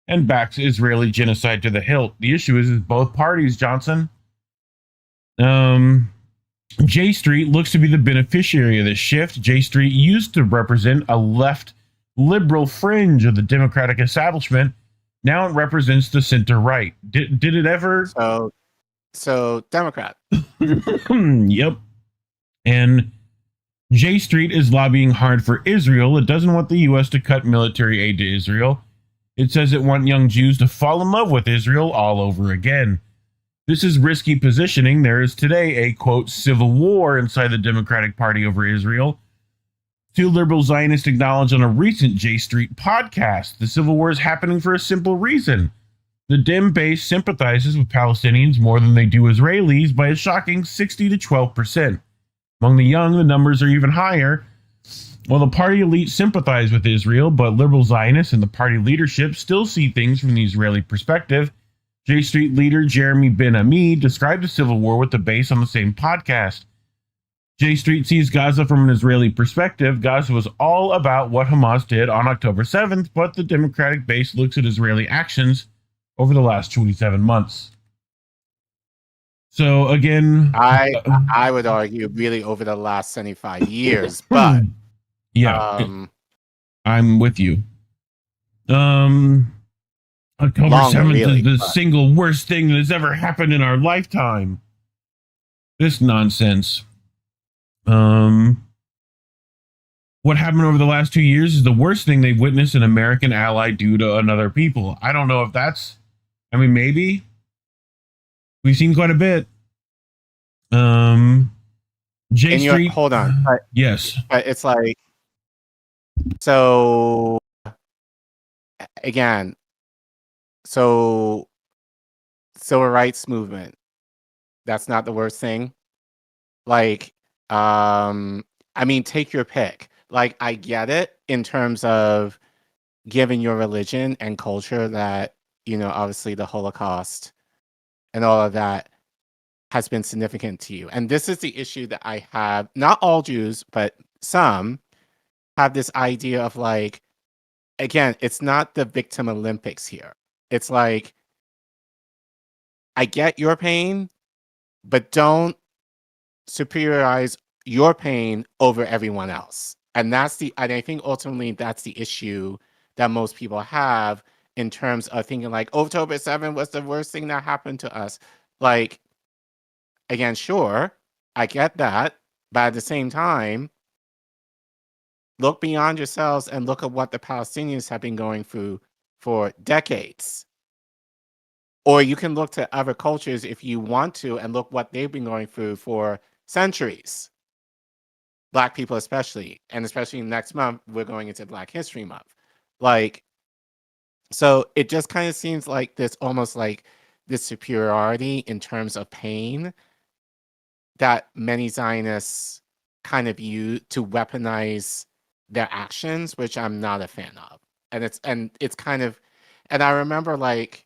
and backs Israeli genocide to the hilt. The issue is both parties, Johnson. J Street looks to be the beneficiary of this shift. J Street used to represent a left liberal fringe of the Democratic establishment. Now it represents the center-right. Did it ever? So Democrat. Yep. And J Street is lobbying hard for Israel. It doesn't want the U.S. to cut military aid to Israel. It says it wants young Jews to fall in love with Israel all over again. This is risky positioning. There is today a, quote, civil war inside the Democratic Party over Israel. Two liberal Zionists acknowledged on a recent J Street podcast. The civil war is happening for a simple reason. The Dem base sympathizes with Palestinians more than they do Israelis by a shocking 60 to 12%. Among the young, the numbers are even higher. While the party elite sympathize with Israel, but liberal Zionists and the party leadership still see things from the Israeli perspective. J Street leader Jeremy Ben-Ami described the civil war with the base on the same podcast. J Street sees Gaza from an Israeli perspective. Gaza was all about what Hamas did on October 7th, but the Democratic base looks at Israeli actions over the last 27 months. So again, I would argue really over the last 75 years, but yeah, I'm with you. October 7th is the single worst thing that has ever happened in our lifetime. This nonsense. What happened over the last 2 years is the worst thing they've witnessed an American ally do to another people. I don't know if that's, I mean, maybe. We've seen quite a bit. J Street. Hold on. Yes. But it's like, so again, so civil rights movement, that's not the worst thing. Like, I mean, take your pick. Like, I get it in terms of given your religion and culture that, you know, obviously the Holocaust and all of that has been significant to you. And this is the issue that I have. Not all Jews, but some have this idea of like, again, it's not the victim Olympics here. It's like, I get your pain, but don't superiorize your pain over everyone else. And I think ultimately that's the issue that most people have in terms of thinking like October 7th was the worst thing that happened to us. Like, again, sure, I get that. But at the same time, look beyond yourselves and look at what the Palestinians have been going through for decades. Or you can look to other cultures if you want to and look what they've been going through for centuries. Black people especially. And especially next month, we're going into Black History Month. Like, so it just kind of seems like this almost like this superiority in terms of pain that many Zionists kind of use to weaponize their actions, which I'm not a fan of. And it's kind of, and I remember like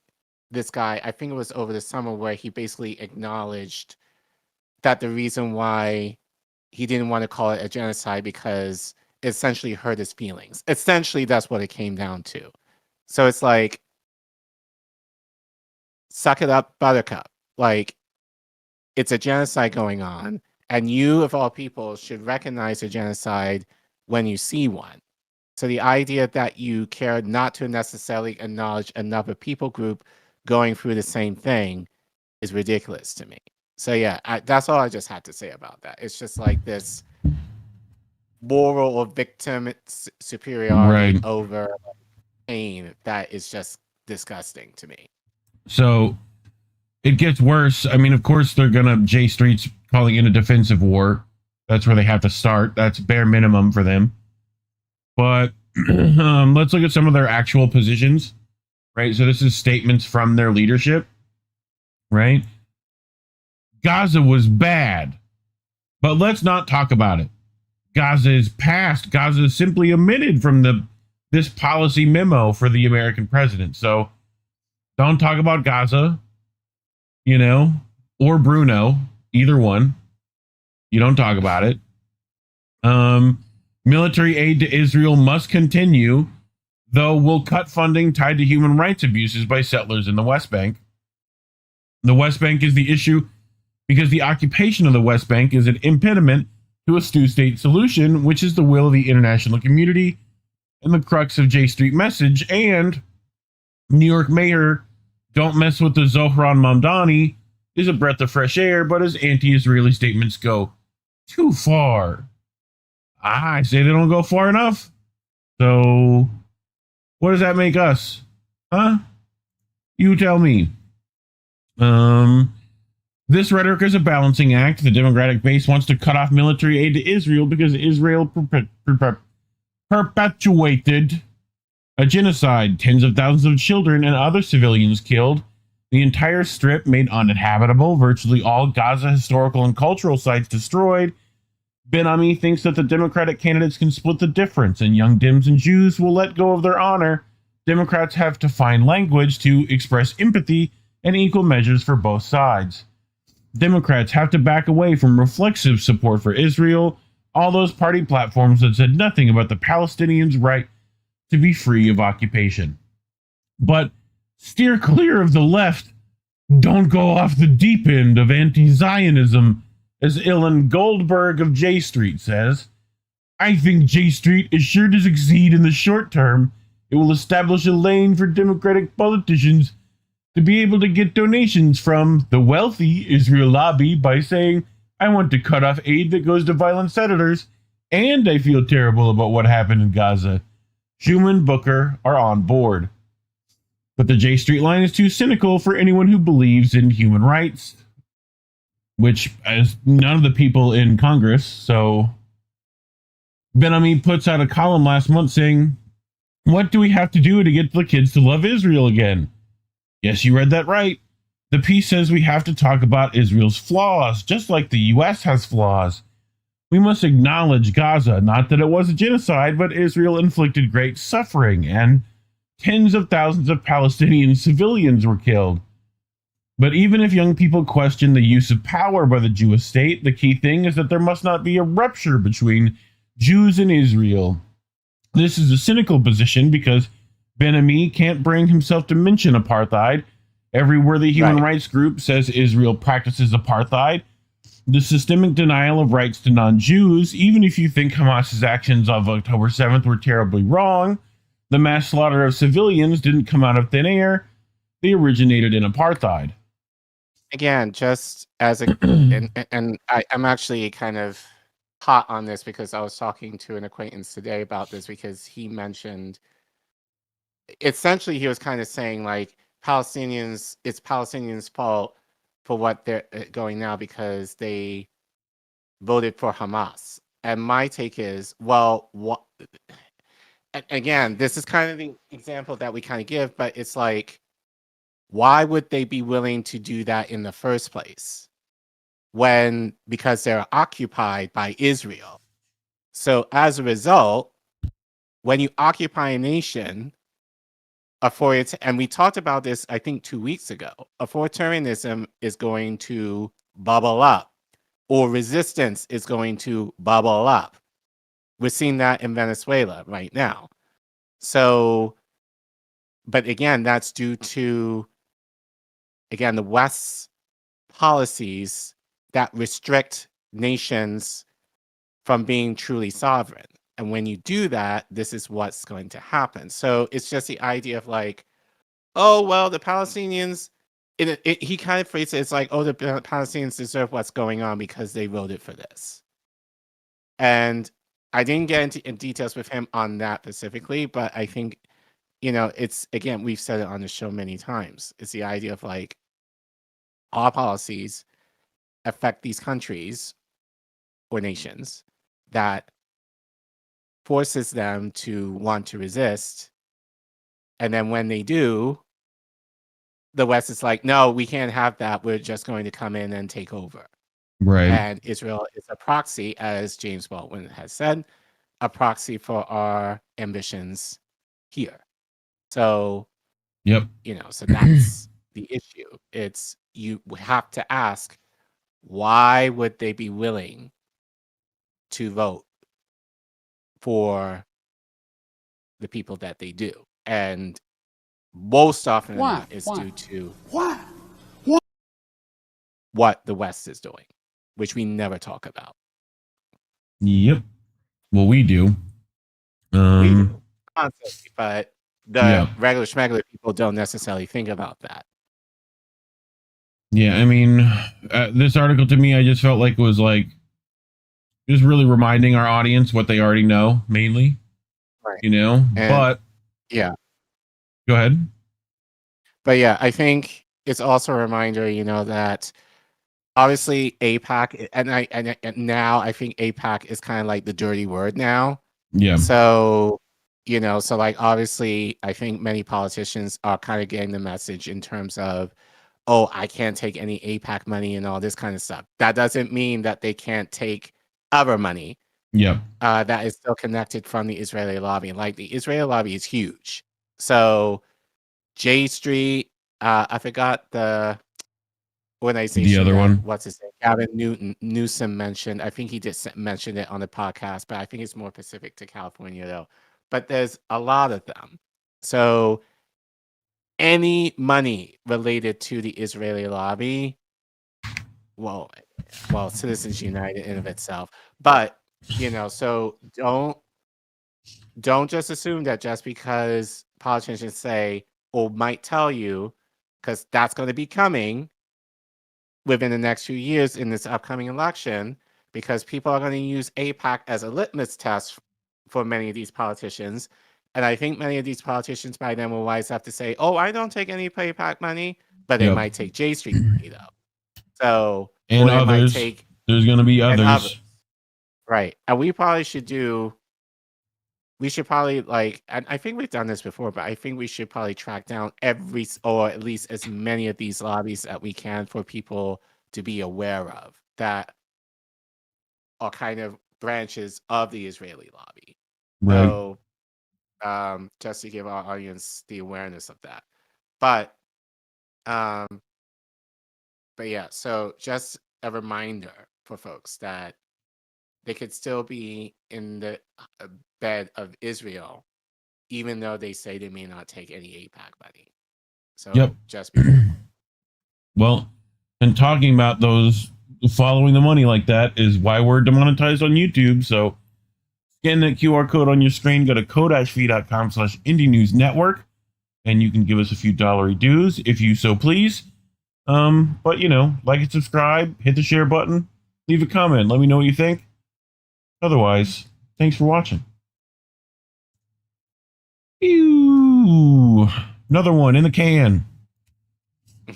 this guy, I think it was over the summer, where he basically acknowledged that the reason why he didn't want to call it a genocide because it essentially hurt his feelings. Essentially, that's what it came down to. So it's like, suck it up, buttercup. Like, it's a genocide going on, and you, of all people, should recognize a genocide when you see one. So the idea that you care not to necessarily acknowledge another people group going through the same thing is ridiculous to me. So yeah, that's all I just had to say about that. It's just like this moral or victim superiority over pain that is just disgusting to me. So it gets worse. I mean, of course, J Street's calling it a defensive war. That's where they have to start. That's bare minimum for them. But let's look at some of their actual positions, right? So this is statements from their leadership, right? Gaza was bad, but let's not talk about it. Gaza is past. Gaza is simply omitted from this policy memo for the American president. So don't talk about Gaza, you know, or Bruno, either one. You don't talk about it. Military aid to Israel must continue, though we'll cut funding tied to human rights abuses by settlers in the West Bank. The West Bank is the issue because the occupation of the West Bank is an impediment to a two-state solution, which is the will of the international community and the crux of J Street message. And New York Mayor, don't mess with the Zohran Mamdani, is a breath of fresh air, but his anti-Israeli statements go too far. I say they don't go far enough. So what does that make us? Huh? You tell me. This rhetoric is a balancing act. The Democratic base wants to cut off military aid to Israel because Israel perpetuated a genocide, tens of thousands of children and other civilians killed, the entire strip made uninhabitable, virtually all Gaza historical and cultural sites destroyed. Ben Ami thinks that the Democratic candidates can split the difference, and young Dems and Jews will let go of their honor. Democrats have to find language to express empathy and equal measures for both sides. Democrats have to back away from reflexive support for Israel, all those party platforms that said nothing about the Palestinians' right to be free of occupation. But steer clear of the left. Don't go off the deep end of anti-Zionism, as Ilan Goldberg of J Street says. I think J Street is sure to succeed in the short term. It will establish a lane for Democratic politicians to be able to get donations from the wealthy Israel lobby by saying, I want to cut off aid that goes to violent senators, and I feel terrible about what happened in Gaza. Schumann, Booker are on board. But the J Street line is too cynical for anyone who believes in human rights. which as none of the people in Congress. So Ben-Ami puts out a column last month saying, what do we have to do to get the kids to love Israel again? Yes, you read that right. The piece says we have to talk about Israel's flaws, just like the U.S. has flaws. We must acknowledge Gaza, not that it was a genocide, but Israel inflicted great suffering, and tens of thousands of Palestinian civilians were killed. But even if young people question the use of power by the Jewish state, the key thing is that there must not be a rupture between Jews and Israel. This is a cynical position because Ben-Ami can't bring himself to mention apartheid. Every worthy human rights group says Israel practices apartheid. The systemic denial of rights to non-Jews, even if you think Hamas's actions of October 7th were terribly wrong, the mass slaughter of civilians didn't come out of thin air. They originated in apartheid. Again, just as a, I'm actually kind of hot on this because I was talking to an acquaintance today about this because he mentioned, essentially he was kind of saying like it's Palestinians' fault for what they're going now because they voted for Hamas. And my take is, well, what? Again, this is kind of the example that we kind of give, but it's like, why would they be willing to do that in the first place? Because they're occupied by Israel. So as a result, when you occupy a nation, and we talked about this, I think 2 weeks ago, authoritarianism is going to bubble up, or resistance is going to bubble up. We're seeing that in Venezuela right now. So, but again, that's due to, again, the West's policies that restrict nations from being truly sovereign. And when you do that, this is what's going to happen. So it's just the idea of like, oh, well, the Palestinians, he kind of phrased it, it's like, oh, the Palestinians deserve what's going on because they voted for this. And I didn't get into details with him on that specifically, but I think, it's, again, we've said it on the show many times. It's the idea of like, our policies affect these countries or nations that forces them to want to resist. And then when they do, the West is like, no, we can't have that. We're just going to come in and take over. Right. And Israel is a proxy, as James Baldwin has said, a proxy for our ambitions here. So, yep. So that's the issue. It's, you have to ask, why would they be willing to vote for the people that they do? And most often than not, it's due to what the West is doing, which we never talk about. Yep. Well, we do. We do constantly, but the regular schmegular people don't necessarily think about that. Yeah, I mean, this article to me, I just felt like it was like just really reminding our audience what they already know, mainly. Right. But yeah. Go ahead. But yeah, I think it's also a reminder, that obviously AIPAC, and now I think AIPAC is kind of like the dirty word now. Yeah. So, so like obviously I think many politicians are kind of getting the message in terms of, oh, I can't take any AIPAC money and all this kind of stuff. That doesn't mean that they can't take other money. Yeah. That is still connected from the Israeli lobby. Like the Israeli lobby is huge. So J Street, I forgot the organization. The other one. What's his name? Gavin Newsom mentioned. I think he just mentioned it on the podcast, but I think it's more specific to California though. But there's a lot of them. So any money related to the Israeli lobby, well, Citizens United in of itself, but so don't just assume that just because politicians say or might tell you, because that's going to be coming within the next few years in this upcoming election, because people are going to use AIPAC as a litmus test for many of these politicians. And I think many of these politicians by then will wise up to say, oh, I don't take any AIPAC money, but they might take J Street money though. So and or it might others. take There's going to be and others. Right. And we probably should like, and I think we've done this before, but I think we should probably track down or at least as many of these lobbies that we can for people to be aware of that are kind of branches of the Israeli lobby. Right. So just to give our audience the awareness of that. But yeah, so just a reminder for folks that they could still be in the bed of Israel, even though they say they may not take any AIPAC money. So just be careful. Well, and talking about those following the money like that is why we're demonetized on YouTube. So scan that QR code on your screen, go to ko-fi.com/Indie News Network, and you can give us a few dollary dues if you so please. But like and subscribe, hit the share button, leave a comment, let me know what you think. Otherwise, thanks for watching. Ew, another one in the can.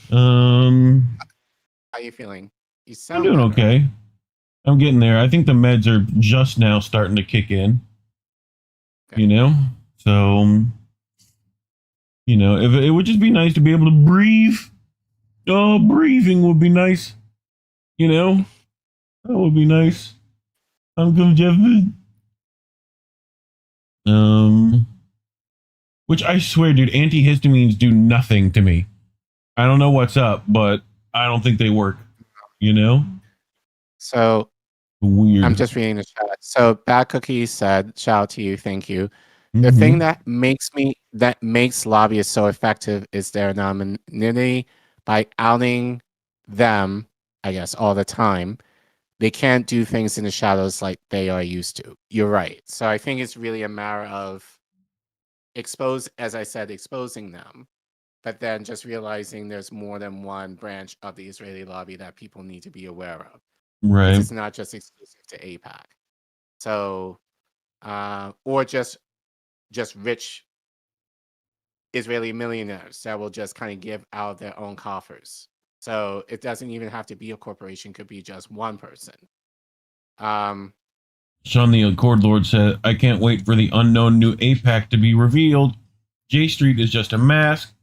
How you feeling? You sound I'm doing better. okay. I'm getting there. I think the meds are just now starting to kick in. Okay. So if it would just be nice to be able to breathe. Oh, breathing would be nice. That would be nice. I'm going Jeff. Which I swear, dude, antihistamines do nothing to me. I don't know what's up, but I don't think they work. So weird. I'm just reading the chat. So Bad Cookie said, shout out to you, thank you. The thing that makes lobbyists so effective is their anonymity. By outing them, I guess, all the time, they can't do things in the shadows like they are used to. You're right. So I think it's really a matter of exposing them, but then just realizing there's more than one branch of the Israeli lobby that people need to be aware of. Right. It's not just exclusive to AIPAC. So, or just rich Israeli millionaires that will just kind of give out their own coffers. So it doesn't even have to be a corporation; it could be just one person. Sean the Accord Lord said, "I can't wait for the unknown new AIPAC to be revealed. J Street is just a mask.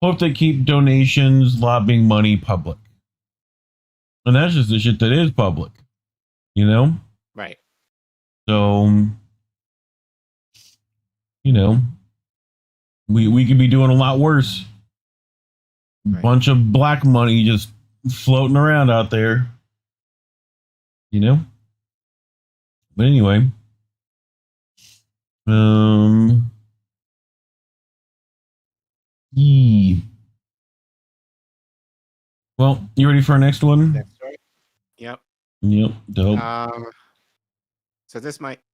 Hope they keep donations, lobbying money public." And that's just the shit that is public, Right. So, we could be doing a lot worse. Right. Bunch of black money just floating around out there. But anyway. Well, you ready for our next one? Next story. Yep. Dope. So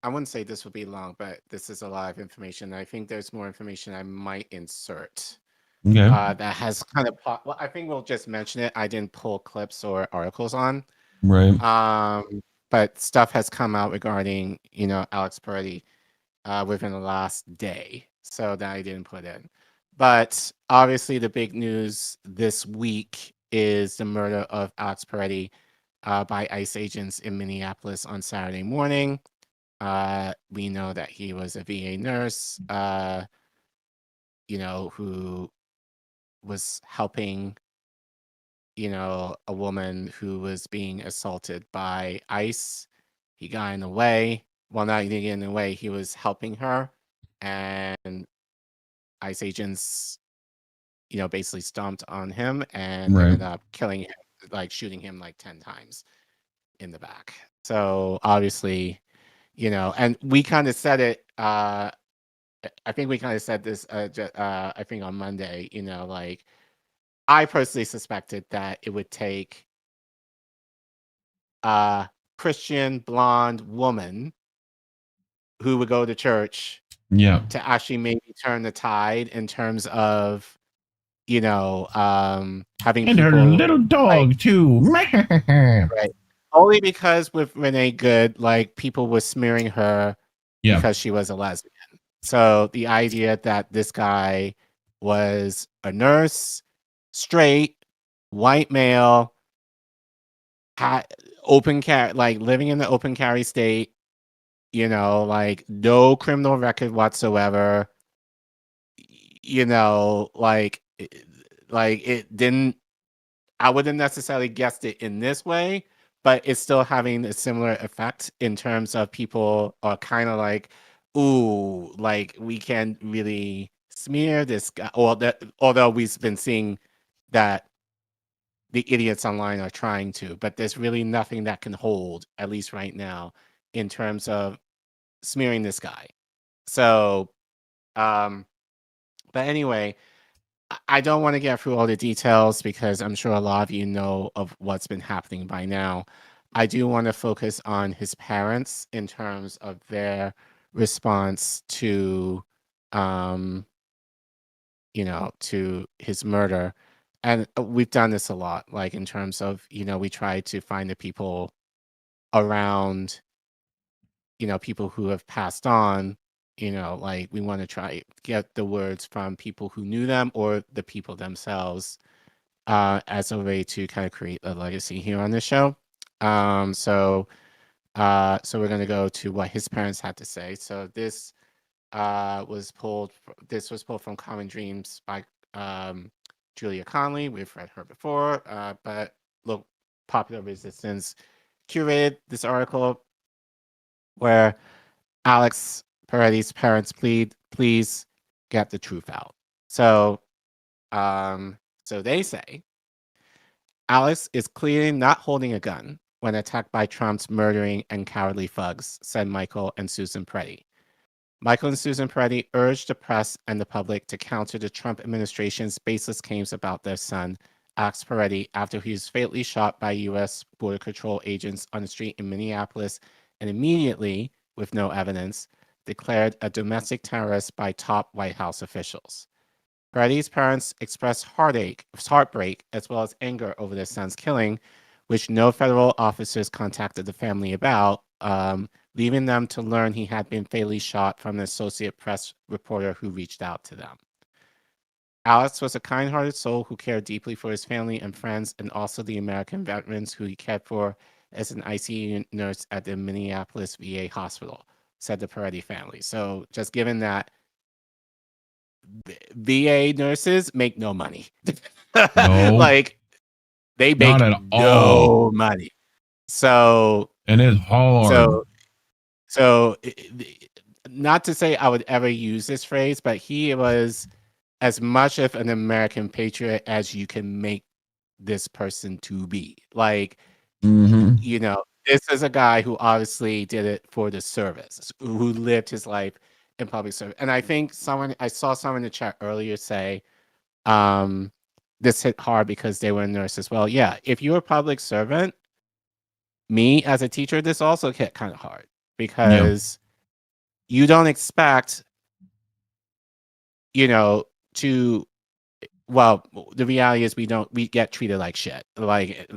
I wouldn't say this would be long, but this is a lot of information. I think there's more information I might insert. Okay. That has kind of well, I think we'll just mention it. I didn't pull clips or articles on. Right. But stuff has come out regarding, Alex Pretti within the last day. So that I didn't put in. But obviously the big news this week is the murder of Alex Pretti by ICE agents in Minneapolis on Saturday morning. We know that he was a VA nurse, who was helping, a woman who was being assaulted by ICE. He got in the way. Well, not he didn't get in the way. He was helping her, and ICE agents, basically stomped on him and ended up killing him, like shooting him like 10 times in the back. So obviously, and we kind of said it. I think we kind of said this. I think on Monday. Like I personally suspected that it would take a Christian blonde woman who would go to church, to actually maybe turn the tide in terms of, having and her little dog too. Right. Only because with Renee Good, like people were smearing her because she was a lesbian. So the idea that this guy was a nurse, straight, white male, open carry, like living in the open carry state, like no criminal record whatsoever, like it didn't, I wouldn't necessarily guessed it in this way, but it's still having a similar effect in terms of people are kind of like, ooh, like we can really smear this guy, although we've been seeing that the idiots online are trying to, but there's really nothing that can hold, at least right now, in terms of smearing this guy. So, but anyway, I don't want to get through all the details because I'm sure a lot of you know of what's been happening by now. I do want to focus on his parents in terms of their response to, to his murder. And we've done this a lot, like in terms of, we try to find the people around, people who have passed on, like we want to try get the words from people who knew them or the people themselves as a way to kind of create a legacy here on this show. So we're going to go to what his parents had to say. So this was pulled from Common Dreams by Julia Conley. We've read her before, but look, Popular Resistance curated this article where Alex Peretti's parents please get the truth out. So they say Alex is clearly not holding a gun when attacked by Trump's murdering and cowardly thugs, said Michael and Susan Pretti. Michael and Susan Pretti urged the press and the public to counter the Trump administration's baseless claims about their son, Alex Peretti, after he was fatally shot by U.S. Border Patrol agents on the street in Minneapolis and immediately, with no evidence, declared a domestic terrorist by top White House officials. Peretti's parents expressed heartbreak, as well as anger over their son's killing, which no federal officers contacted the family about, leaving them to learn he had been fatally shot from an Associated Press reporter who reached out to them. Alex was a kind-hearted soul who cared deeply for his family and friends and also the American veterans who he cared for as an ICU nurse at the Minneapolis VA hospital, said the Peretti family. So just given that VA nurses make no money. No. Like they make Not at no all. money. So and it's hard. So not to say I would ever use this phrase, but he was as much of an American patriot as you can make this person to be. Like, this is a guy who obviously did it for the service, who lived his life in public service. And I think I saw someone in the chat earlier say, this hit hard because they were a nurse as well. Yeah, if you're a public servant, me as a teacher, this also hit kind of hard because you don't expect, well, the reality is we get treated like shit, like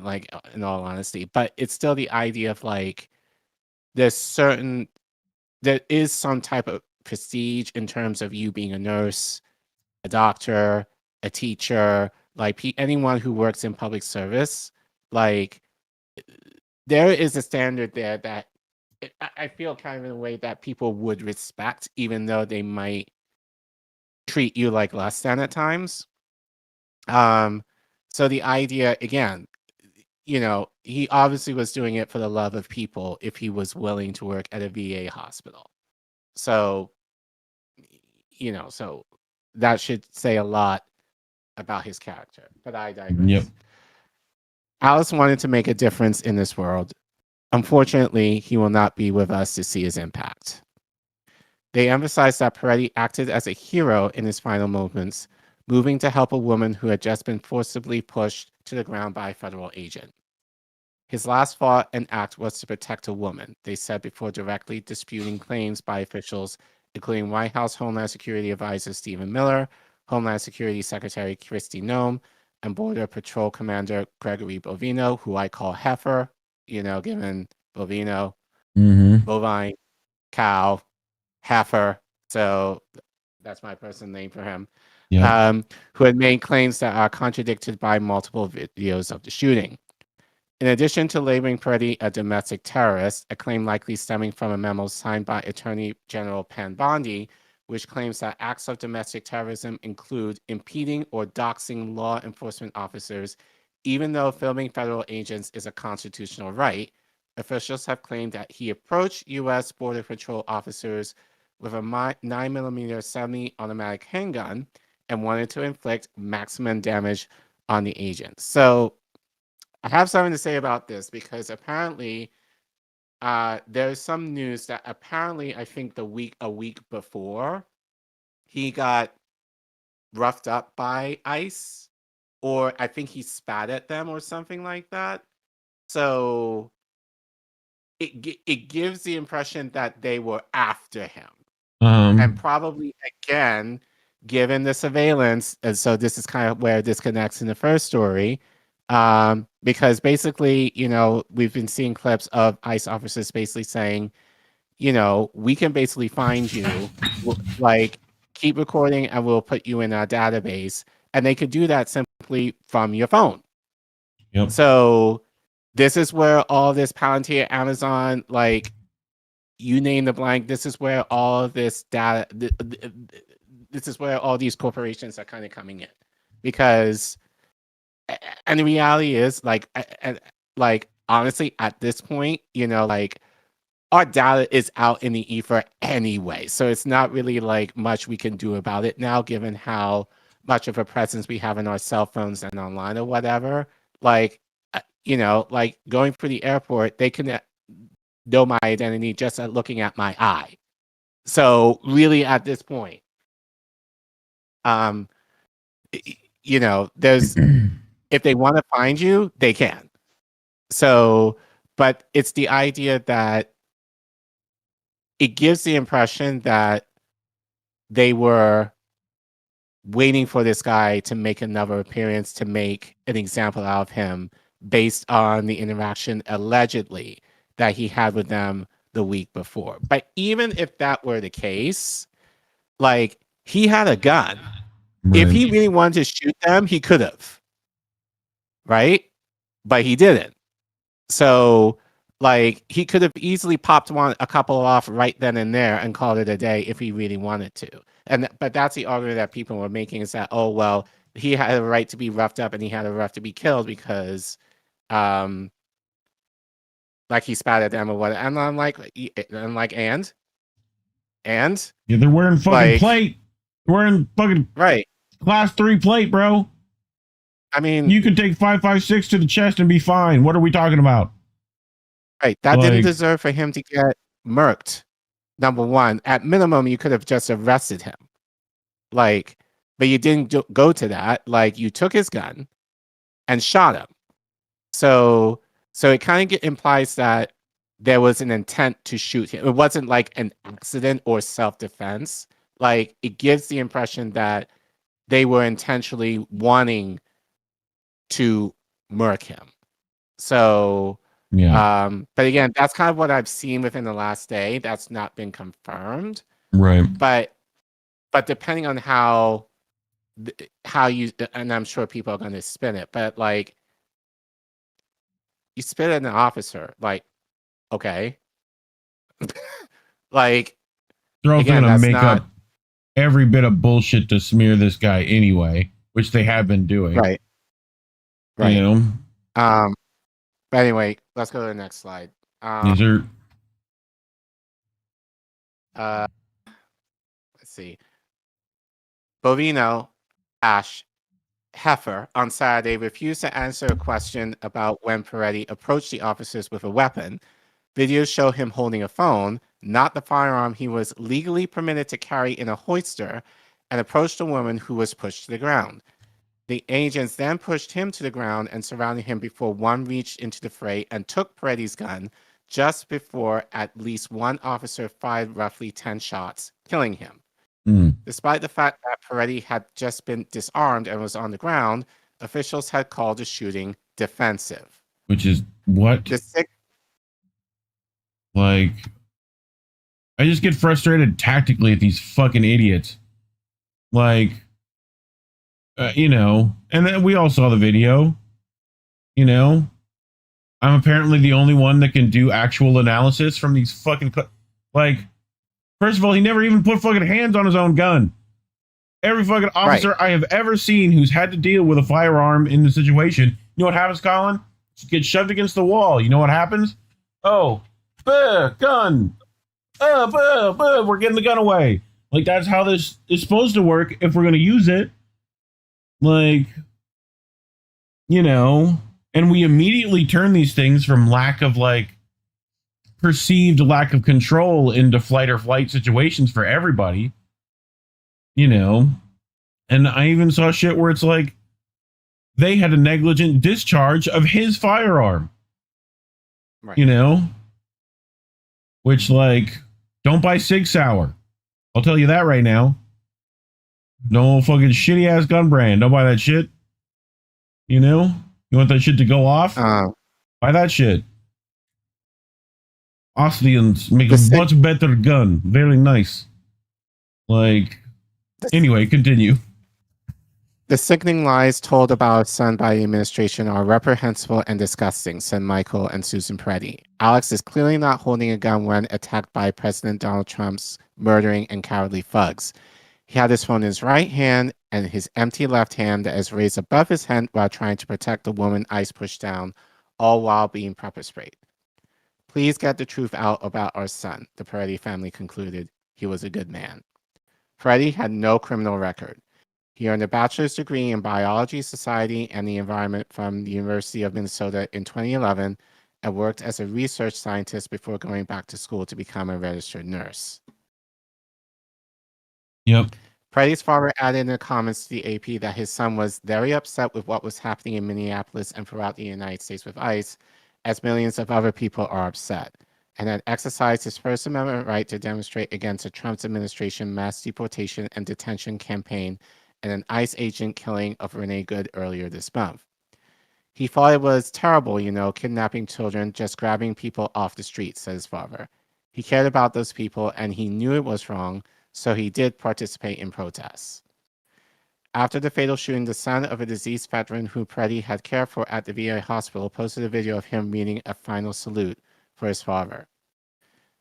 in all honesty, but it's still the idea of like, there is some type of prestige in terms of you being a nurse, a doctor, a teacher, like anyone who works in public service, like there is a standard there that I feel kind of in a way that people would respect, even though they might treat you like less than at times. So the idea, again, he obviously was doing it for the love of people if he was willing to work at a VA hospital. So, so that should say a lot about his character, but I digress. Alice wanted to make a difference in this world. Unfortunately, he will not be with us to see his impact. They emphasized that Peretti acted as a hero in his final moments, moving to help a woman who had just been forcibly pushed to the ground by a federal agent. His last thought and act was to protect a woman, they said before directly disputing claims by officials, including White House Homeland Security Advisor Stephen Miller, Homeland Security Secretary Kristi Noem, and Border Patrol Commander Gregory Bovino, who I call Heifer, given Bovino, bovine, cow, heifer. So that's my personal name for him. Who had made claims that are contradicted by multiple videos of the shooting. In addition to labeling Pretti a domestic terrorist, a claim likely stemming from a memo signed by Attorney General Pam Bondi, which claims that acts of domestic terrorism include impeding or doxing law enforcement officers, even though filming federal agents is a constitutional right. Officials have claimed that he approached U.S. Border Patrol officers with a 9mm semi-automatic handgun and wanted to inflict maximum damage on the agents. So I have something to say about this because apparently there's some news that apparently I think a week before he got roughed up by ICE, or I think he spat at them or something like that. So it gives the impression that they were after him. And probably, again, given the surveillance, and so this is kind of where this connects in the first story, because basically, we've been seeing clips of ICE officers basically saying, we can basically find you, like, keep recording and we'll put you in our database. And they could do that simply from your phone. Yep. So this is where all this Palantir, Amazon, like, you name the blank, this is where all this data, this is where all these corporations are kind of coming in. Because, and the reality is, like, honestly, at this point, like, our data is out in the ether anyway. So it's not really, like, much we can do about it now, given how much of a presence we have in our cell phones and online or whatever. Like, like going through the airport, they can know my identity just at looking at my eye. So really at this point, there's, if they want to find you, they can. So, but it's the idea that it gives the impression that they were waiting for this guy to make another appearance, to make an example out of him based on the interaction allegedly that he had with them the week before. But even if that were the case, like, he had a gun. Right. If he really wanted to shoot them, he could have. Right? But he didn't. So, like, he could have easily popped a couple off right then and there and called it a day if he really wanted to. But that's the argument that people were making, is that, oh, well, he had a right to be roughed up and he had a right to be killed because, like, he spat at them or what. And I'm like, and? Yeah, they're wearing fucking plate. They're wearing fucking class 3 plate, bro. I mean, you can take 5.56 to the chest and be fine. What are we talking about? Right. That didn't deserve for him to get murked. Number one, at minimum, you could have just arrested him. Like, but you didn't go to that. Like, you took his gun and shot him. So it kind of implies that there was an intent to shoot him. It wasn't like an accident or self-defense. Like, it gives the impression that they were intentionally wanting to murk him. So, yeah. But again, that's kind of what I've seen within the last day. That's not been confirmed. Right. But depending on how you, and I'm sure people are going to spin it, but like, you spit at an officer, like, okay. Like, they're also going to make up every bit of bullshit to smear this guy anyway, which they have been doing. Right. Right. You know? But anyway, let's go to the next slide. These are. Let's see. Bovino Ash Heifer on Saturday refused to answer a question about when Pretti approached the officers with a weapon. Videos show him holding a phone, not the firearm he was legally permitted to carry in a hoister, and approached a woman who was pushed to the ground. The agents then pushed him to the ground and surrounded him before one reached into the fray and took Pretti's gun just before at least one officer fired roughly 10 shots, killing him. Despite the fact that Pretti had just been disarmed and was on the ground, officials had called the shooting defensive. Which is what? Like, I just get frustrated tactically at these fucking idiots. Like, and then we all saw the video, I'm apparently the only one that can do actual analysis from these fucking... Like, first of all, he never even put fucking hands on his own gun. Every fucking officer I have ever seen who's had to deal with a firearm in the situation, you know what happens, Colin? Get shoved against the wall. You know what happens? Oh, gun. We're getting the gun away. Like, that's how this is supposed to work if we're going to use it. Like, you know, and we immediately turn these things from lack of, like, perceived lack of control into fight or flight situations for everybody. You know, and I even saw shit where it's like they had a negligent discharge of his firearm. Right. You know, which, like, don't buy Sig Sauer. I'll tell you that right now. No fucking shitty ass gun brand. Don't buy that shit. You know, you want that shit to go off? Buy that shit. Austrians make a much better gun. Very nice. Like, anyway, continue. The sickening lies told about our son by the administration are reprehensible and disgusting, said Michael and Susan Pretti. Alex is clearly not holding a gun when attacked by President Donald Trump's murdering and cowardly thugs. He had his phone in his right hand and his empty left hand that is raised above his head while trying to protect the woman ICE pushed down, all while being pepper sprayed. Please get the truth out about our son, the Pretti family concluded. He was a good man. Pretti had no criminal record. He earned a bachelor's degree in biology, society, and the environment from the University of Minnesota in 2011 and worked as a research scientist before going back to school to become a registered nurse. Yep. Pretti's father added in the comments to the AP that his son was very upset with what was happening in Minneapolis and throughout the United States with ICE, as millions of other people are upset, and had exercised his First Amendment right to demonstrate against the Trump administration mass deportation and detention campaign and an ICE agent killing of Renee Good earlier this month. He thought it was terrible, you know, kidnapping children, just grabbing people off the street, said his father. He cared about those people and he knew it was wrong, so he did participate in protests. After the fatal shooting, the son of a deceased veteran who Pretti had cared for at the VA hospital posted a video of him reading a final salute for his father.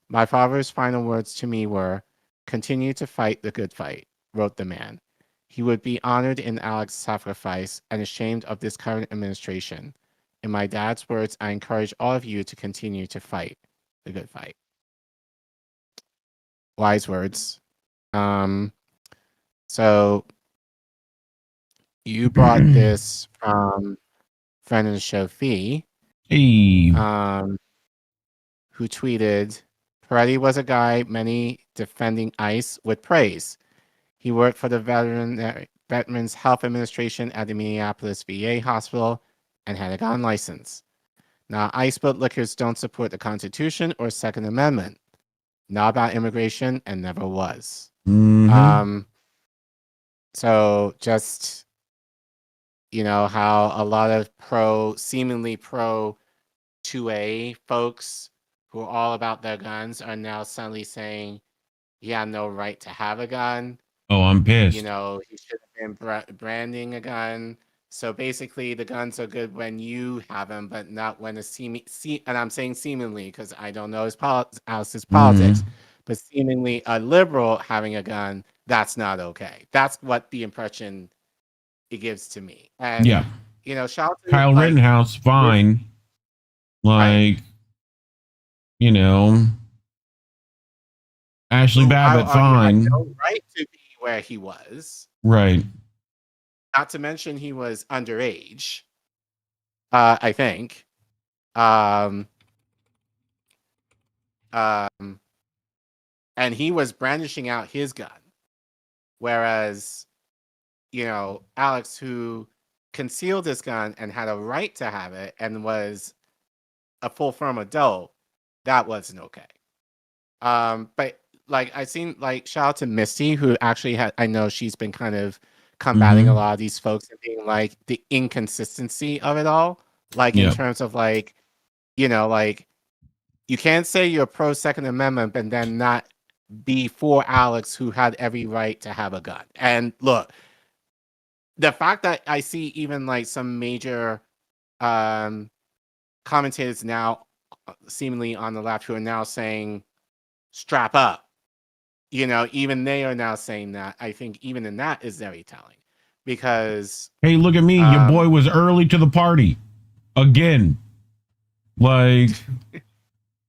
My father's final words to me were, "Continue to fight the good fight," wrote the man. He would be honored in Alex's sacrifice and ashamed of this current administration. In my dad's words, I encourage all of you to continue to fight the good fight. Wise words. So you brought this from friend of the show, Fee, Hey. who tweeted, Pretti was a guy many defending ICE would praise. He worked for the Veterans Health Administration at the Minneapolis VA hospital and had a gun license. Now, ICE bootlickers don't support the Constitution or Second Amendment. Not about immigration and never was. Mm-hmm. So just, you know, how a lot of seemingly pro 2A folks who are all about their guns are now suddenly saying, he had no right to have a gun. Oh, I'm pissed. You know, he should have been branding a gun. So basically, the guns are good when you have them, but not when and I'm saying seemingly because I don't know his politics, but seemingly a liberal having a gun, that's not okay. That's what the impression it gives to me. And, yeah, you know, shout out to Kyle Rittenhouse, fine. Like, you know, Ashley Babbitt, fine. Had no right to be where he was. Right. Not to mention he was underage, I think. And he was brandishing out his gun. Whereas, you know, Alex, who concealed his gun and had a right to have it and was a full-firm adult, that wasn't okay. But like I seen, like, shout out to Misty, who actually I know she's been kind of combating a lot of these folks and being like the inconsistency of it all. Like in terms of like, you know, like you can't say you're pro Second Amendment, but then not be for Alex, who had every right to have a gun. And look, the fact that I see even like some major commentators now seemingly on the left who are now saying strap up. Even they are now saying that. I think even in that is very telling because hey, look at me. Your boy was early to the party again. Like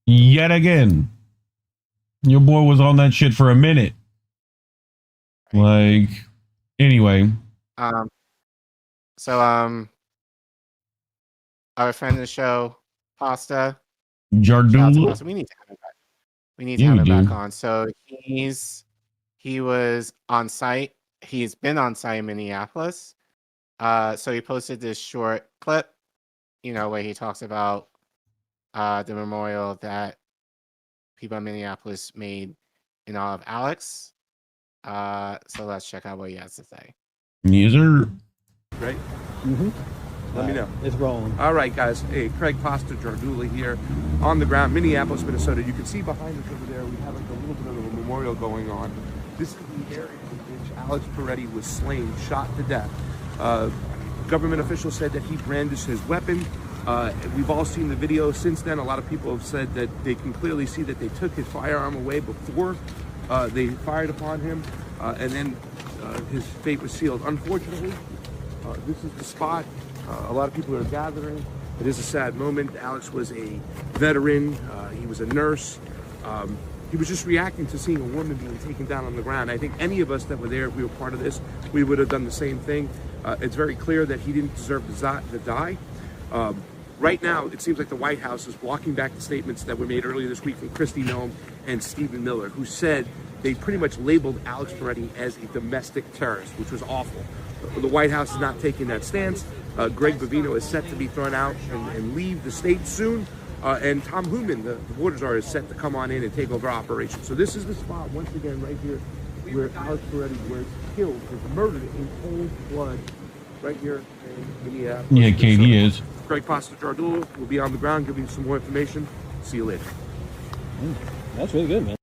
yet again. Your boy was on that shit for a minute. Like anyway. So our friend of the show, Pasta. Jardula. We need to have him back. We need to have him back on. So he was on site. He's been on site in Minneapolis. So he posted this short clip, where he talks about the memorial that people in Minneapolis made in honor of Alex. So let's check out what he has to say. Yes, sir. Right? Mm-hmm. Let me know. It's rolling. All right, guys. Hey, Craig Pasta Jardula here on the ground, Minneapolis, Minnesota. You can see behind us over there, we have like a little bit of a memorial going on. This is the area in which Alex Pretti was slain, shot to death. Government officials said that he brandished his weapon. We've all seen the video since then. A lot of people have said that they can clearly see that they took his firearm away before they fired upon him, and then his fate was sealed. Unfortunately, this is the spot. A lot of people are gathering. It is a sad moment. Alex was a veteran. He was a nurse. He was just reacting to seeing a woman being taken down on the ground. I think any of us that were there, if we were part of this, we would have done the same thing. It's very clear that he didn't deserve to die. Right now, it seems like the White House is walking back the statements that were made earlier this week from Kristi Noem and Stephen Miller, who said they pretty much labeled Alex Pretti as a domestic terrorist, which was awful. The White House is not taking that stance. Greg Bovino is set to be thrown out and leave the state soon. And Tom Hooman, the border czar, is set to come on in and take over operations. So this is the spot, once again, right here, where Alex Pretti was killed, was murdered in cold blood, right here in Minneapolis. Yeah, Kate, he is. Craig Pasta Jardula will be on the ground, giving you some more information. See you later. That's really good, man.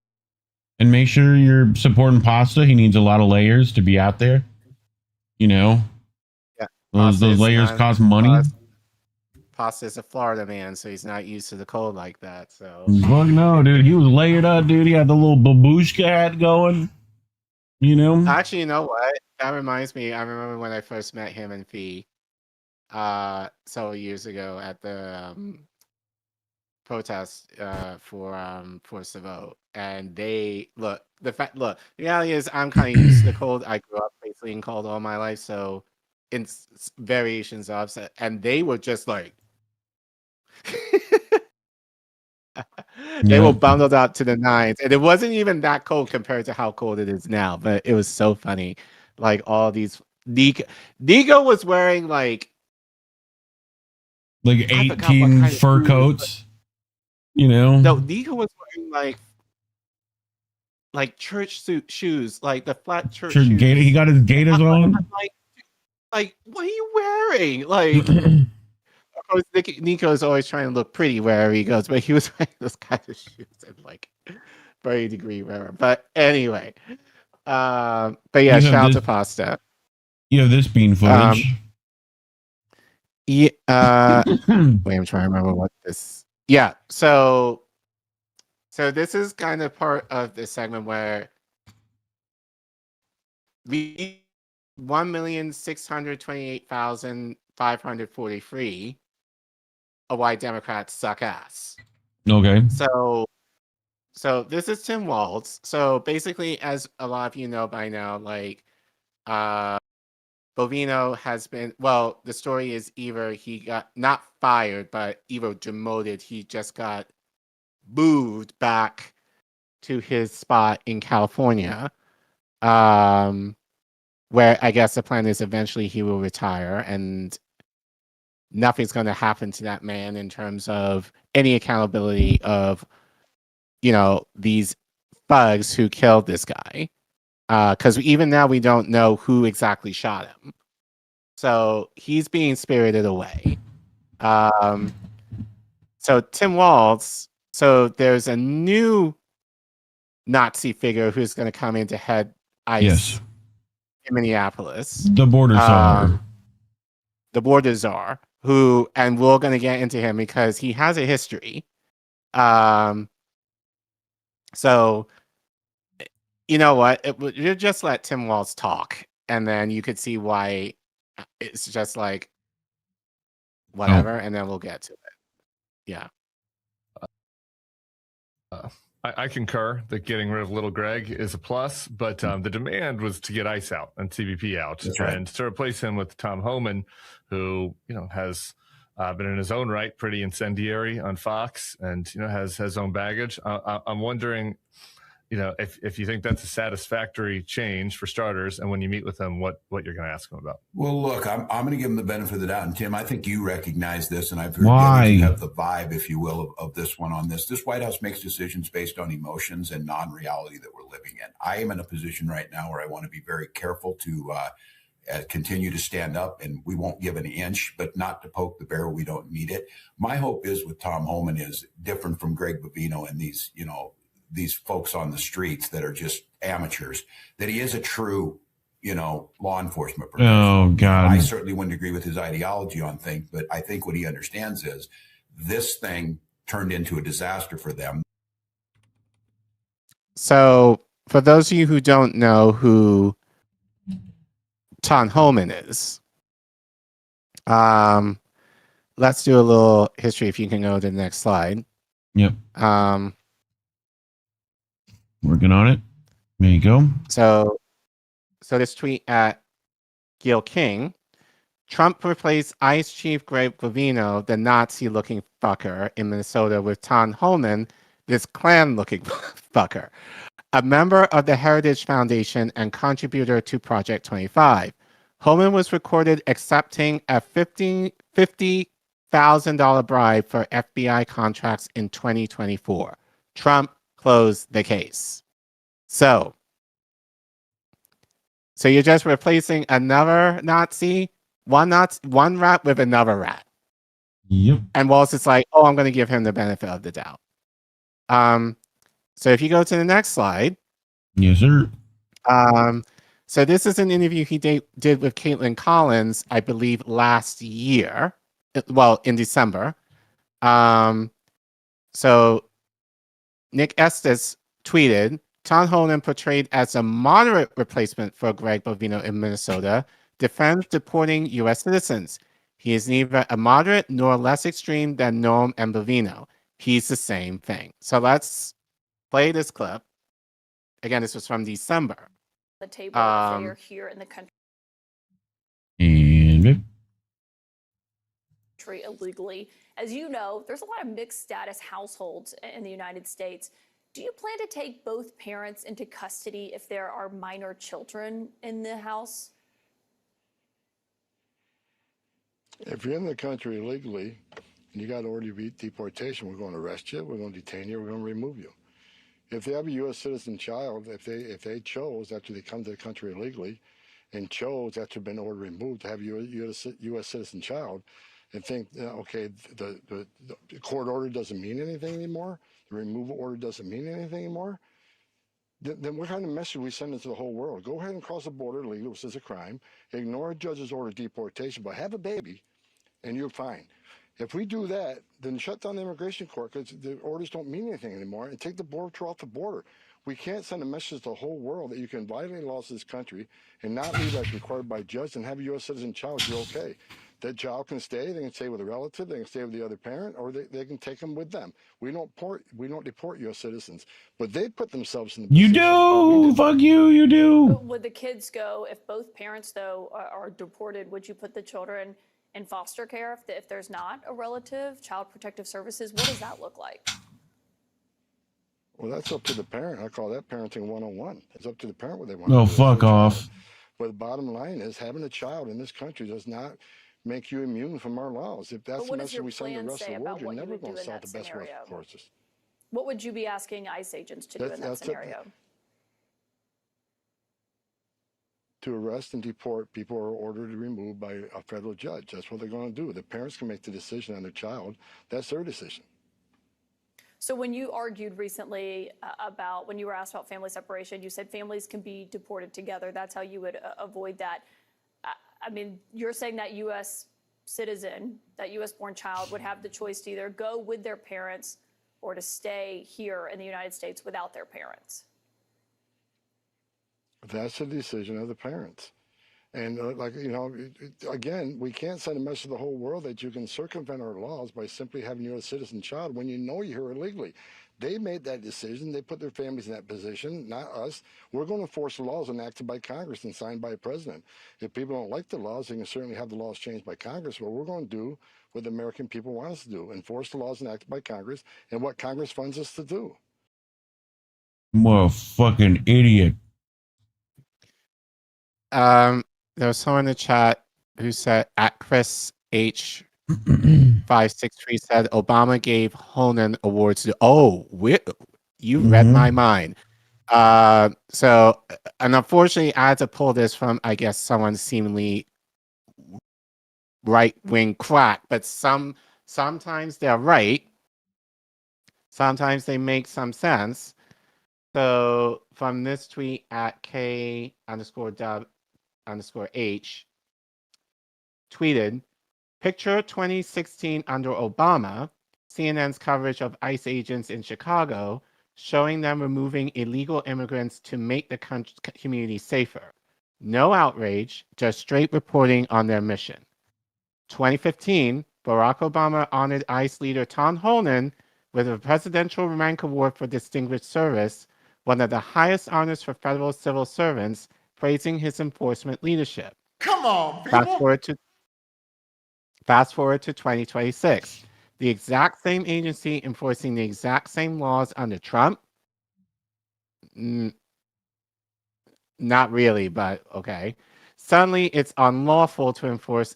And make sure you're supporting Pasta. He needs a lot of layers to be out there. Yeah. Those layers cost money. Pasta is a Florida man, so he's not used to the cold like that. So fuck no, dude. He was layered up, dude. He had the little babushka hat going. Actually, you know what? That reminds me. I remember when I first met him and Fee, several years ago at the protest for Savo, and the reality is I'm kind of used to the cold. I grew up basically in cold all my life, so in variations of it, and they were just like they were bundled out to the nines, and it wasn't even that cold compared to how cold it is now, but it was so funny. Like all these Nico was wearing like 18 fur coats, No, Nico was wearing like church suit shoes, like the flat church shoes. Gator, he got his gaiters on. Like, what are you wearing? Like, of course, Nico is always trying to look pretty wherever he goes, but he was wearing those kind of shoes and like 30-degree weather. But anyway, but yeah, shout out to Pasta. You have this bean footage. Wait, I'm trying to remember what this. Yeah, so this is kind of part of the segment where we 1,628,543 of white Democrats suck ass. Okay. So this is Tim Walz. So basically, as a lot of you know by now, like Bovino has been, well, the story is either he got not fired, but either demoted. He just got moved back to his spot in California, where I guess the plan is eventually he will retire, and nothing's going to happen to that man in terms of any accountability of, these thugs who killed this guy. Because even now we don't know who exactly shot him. So he's being spirited away. So Tim Walz, so there's a new Nazi figure who's going to come in to head ICE in Minneapolis. The border czar. The border czar, and we're going to get into him because he has a history. So, you know what? You just let Tim Walz talk, and then you could see why it's just like whatever, and then we'll get to it. Yeah. I concur that getting rid of little Greg is a plus, but the demand was to get Ice out and TBP out, and to replace him with Tom Homan, who has been in his own right pretty incendiary on Fox, and has his own baggage. I'm wondering, if you think that's a satisfactory change for starters, and when you meet with him, what you're going to ask him about. Well, look, I'm going to give him the benefit of the doubt. And Tim, I think you recognize this, and I've heard you have the vibe, if you will, of this one on this. This White House makes decisions based on emotions and non-reality that we're living in. I am in a position right now where I want to be very careful to continue to stand up, and we won't give an inch, but not to poke the bear. We don't need it. My hope is with Tom Homan is different from Greg Bovino and these folks on the streets that are just amateurs, that he is a true, law enforcement professional. Oh, God. I certainly wouldn't agree with his ideology on things, but I think what he understands is this thing turned into a disaster for them. So for those of you who don't know who Tom Homan is, let's do a little history if you can go to the next slide. Yep. Working on it. There you go. So this tweet at Gil King: Trump replaced ICE Chief Greg Bovino, the Nazi-looking fucker in Minnesota, with Tom Homan, this Klan-looking fucker, a member of the Heritage Foundation and contributor to Project 25. Homan was recorded accepting a $50,000 bribe for FBI contracts in 2024. Trump closed the case. So you're just replacing another Nazi, one rat with another rat. Yep. And Walz is like, oh, I'm going to give him the benefit of the doubt. So if you go to the next slide. Yes, sir. So this is an interview he did with Caitlin Collins, I believe, last year. Well, in December. So Nick Estes tweeted, Tom Homan, portrayed as a moderate replacement for Greg Bovino in Minnesota, defends deporting U.S. citizens. He is neither a moderate nor less extreme than Noam and Bovino. He's the same thing. So let's play this clip. Again, this was from December. The table if they are here in the country illegally. As you know, there's a lot of mixed status households in the United States. Do you plan to take both parents into custody if there are minor children in the house? If you're in the country illegally and you got an order of deportation, we're going to arrest you, we're going to detain you, we're going to remove you. If they have a U.S. citizen child, if they chose after they come to the country illegally and chose after been ordered removed to have a U.S. citizen child, and think, okay, the court order doesn't mean anything anymore, the removal order doesn't mean anything anymore, then what kind of message we send into the whole world? Go ahead and cross the border illegally, which is a crime, ignore a judge's order of deportation, but have a baby, and you're fine. If we do that, then shut down the immigration court because the orders don't mean anything anymore, and take the border patrol off the border. We can't send a message to the whole world that you can violate laws of this country and not leave as required by judge and have a U.S. citizen child, you're okay. That child can stay, they can stay with a relative, they can stay with the other parent, or they can take them with them. We don't deport U.S. citizens, but they put themselves in the position. You do! Fuck you, you do! Would the kids go, if both parents, though, are deported, would you put the children in foster care if there's not a relative? Child Protective Services, what does that look like? Well, that's up to the parent. I call that parenting 101. It's up to the parent what they want to do. Oh, fuck off. But the bottom line is having a child in this country does not make you immune from our laws. If that's the message we send to the rest of the world, you're never going to solve the best wealth courses. What would you be asking ICE agents to do in that scenario? To arrest and deport people who are ordered to remove by a federal judge. That's what they're going to do. The parents can make the decision on their child. That's their decision. So when you argued recently about, when you were asked about family separation, you said families can be deported together. That's how you would avoid that. I mean, you're saying that U.S. citizen, that U.S.-born child, would have the choice to either go with their parents or to stay here in the United States without their parents? That's the decision of the parents. And again, we can't send a message to the whole world that you can circumvent our laws by simply having your citizen child when you know you're here illegally. They made that decision. They put their families in that position, not us. We're going to enforce the laws enacted by Congress and signed by a president. If people don't like the laws, they can certainly have the laws changed by Congress. But we're going to do what the American people want us to do, enforce the laws enacted by Congress and what Congress funds us to do. What a fucking idiot. There was someone in the chat who said, at Chris H 563 said Obama gave Honan awards to. You read my mind. So, and unfortunately, I had to pull this from, I guess, someone seemingly right-wing crack. But sometimes they're right. Sometimes they make some sense. So, from this tweet at K_dub_H tweeted, picture 2016 under Obama, CNN's coverage of ICE agents in Chicago showing them removing illegal immigrants to make the community safer. No outrage, just straight reporting on their mission. 2015, Barack Obama honored ICE leader Tom Honan with a Presidential Rank Award for Distinguished Service, one of the highest honors for federal civil servants, praising his enforcement leadership. Come on, people. Fast forward to 2026. The exact same agency enforcing the exact same laws under Trump. Not really, but okay. Suddenly, it's unlawful to enforce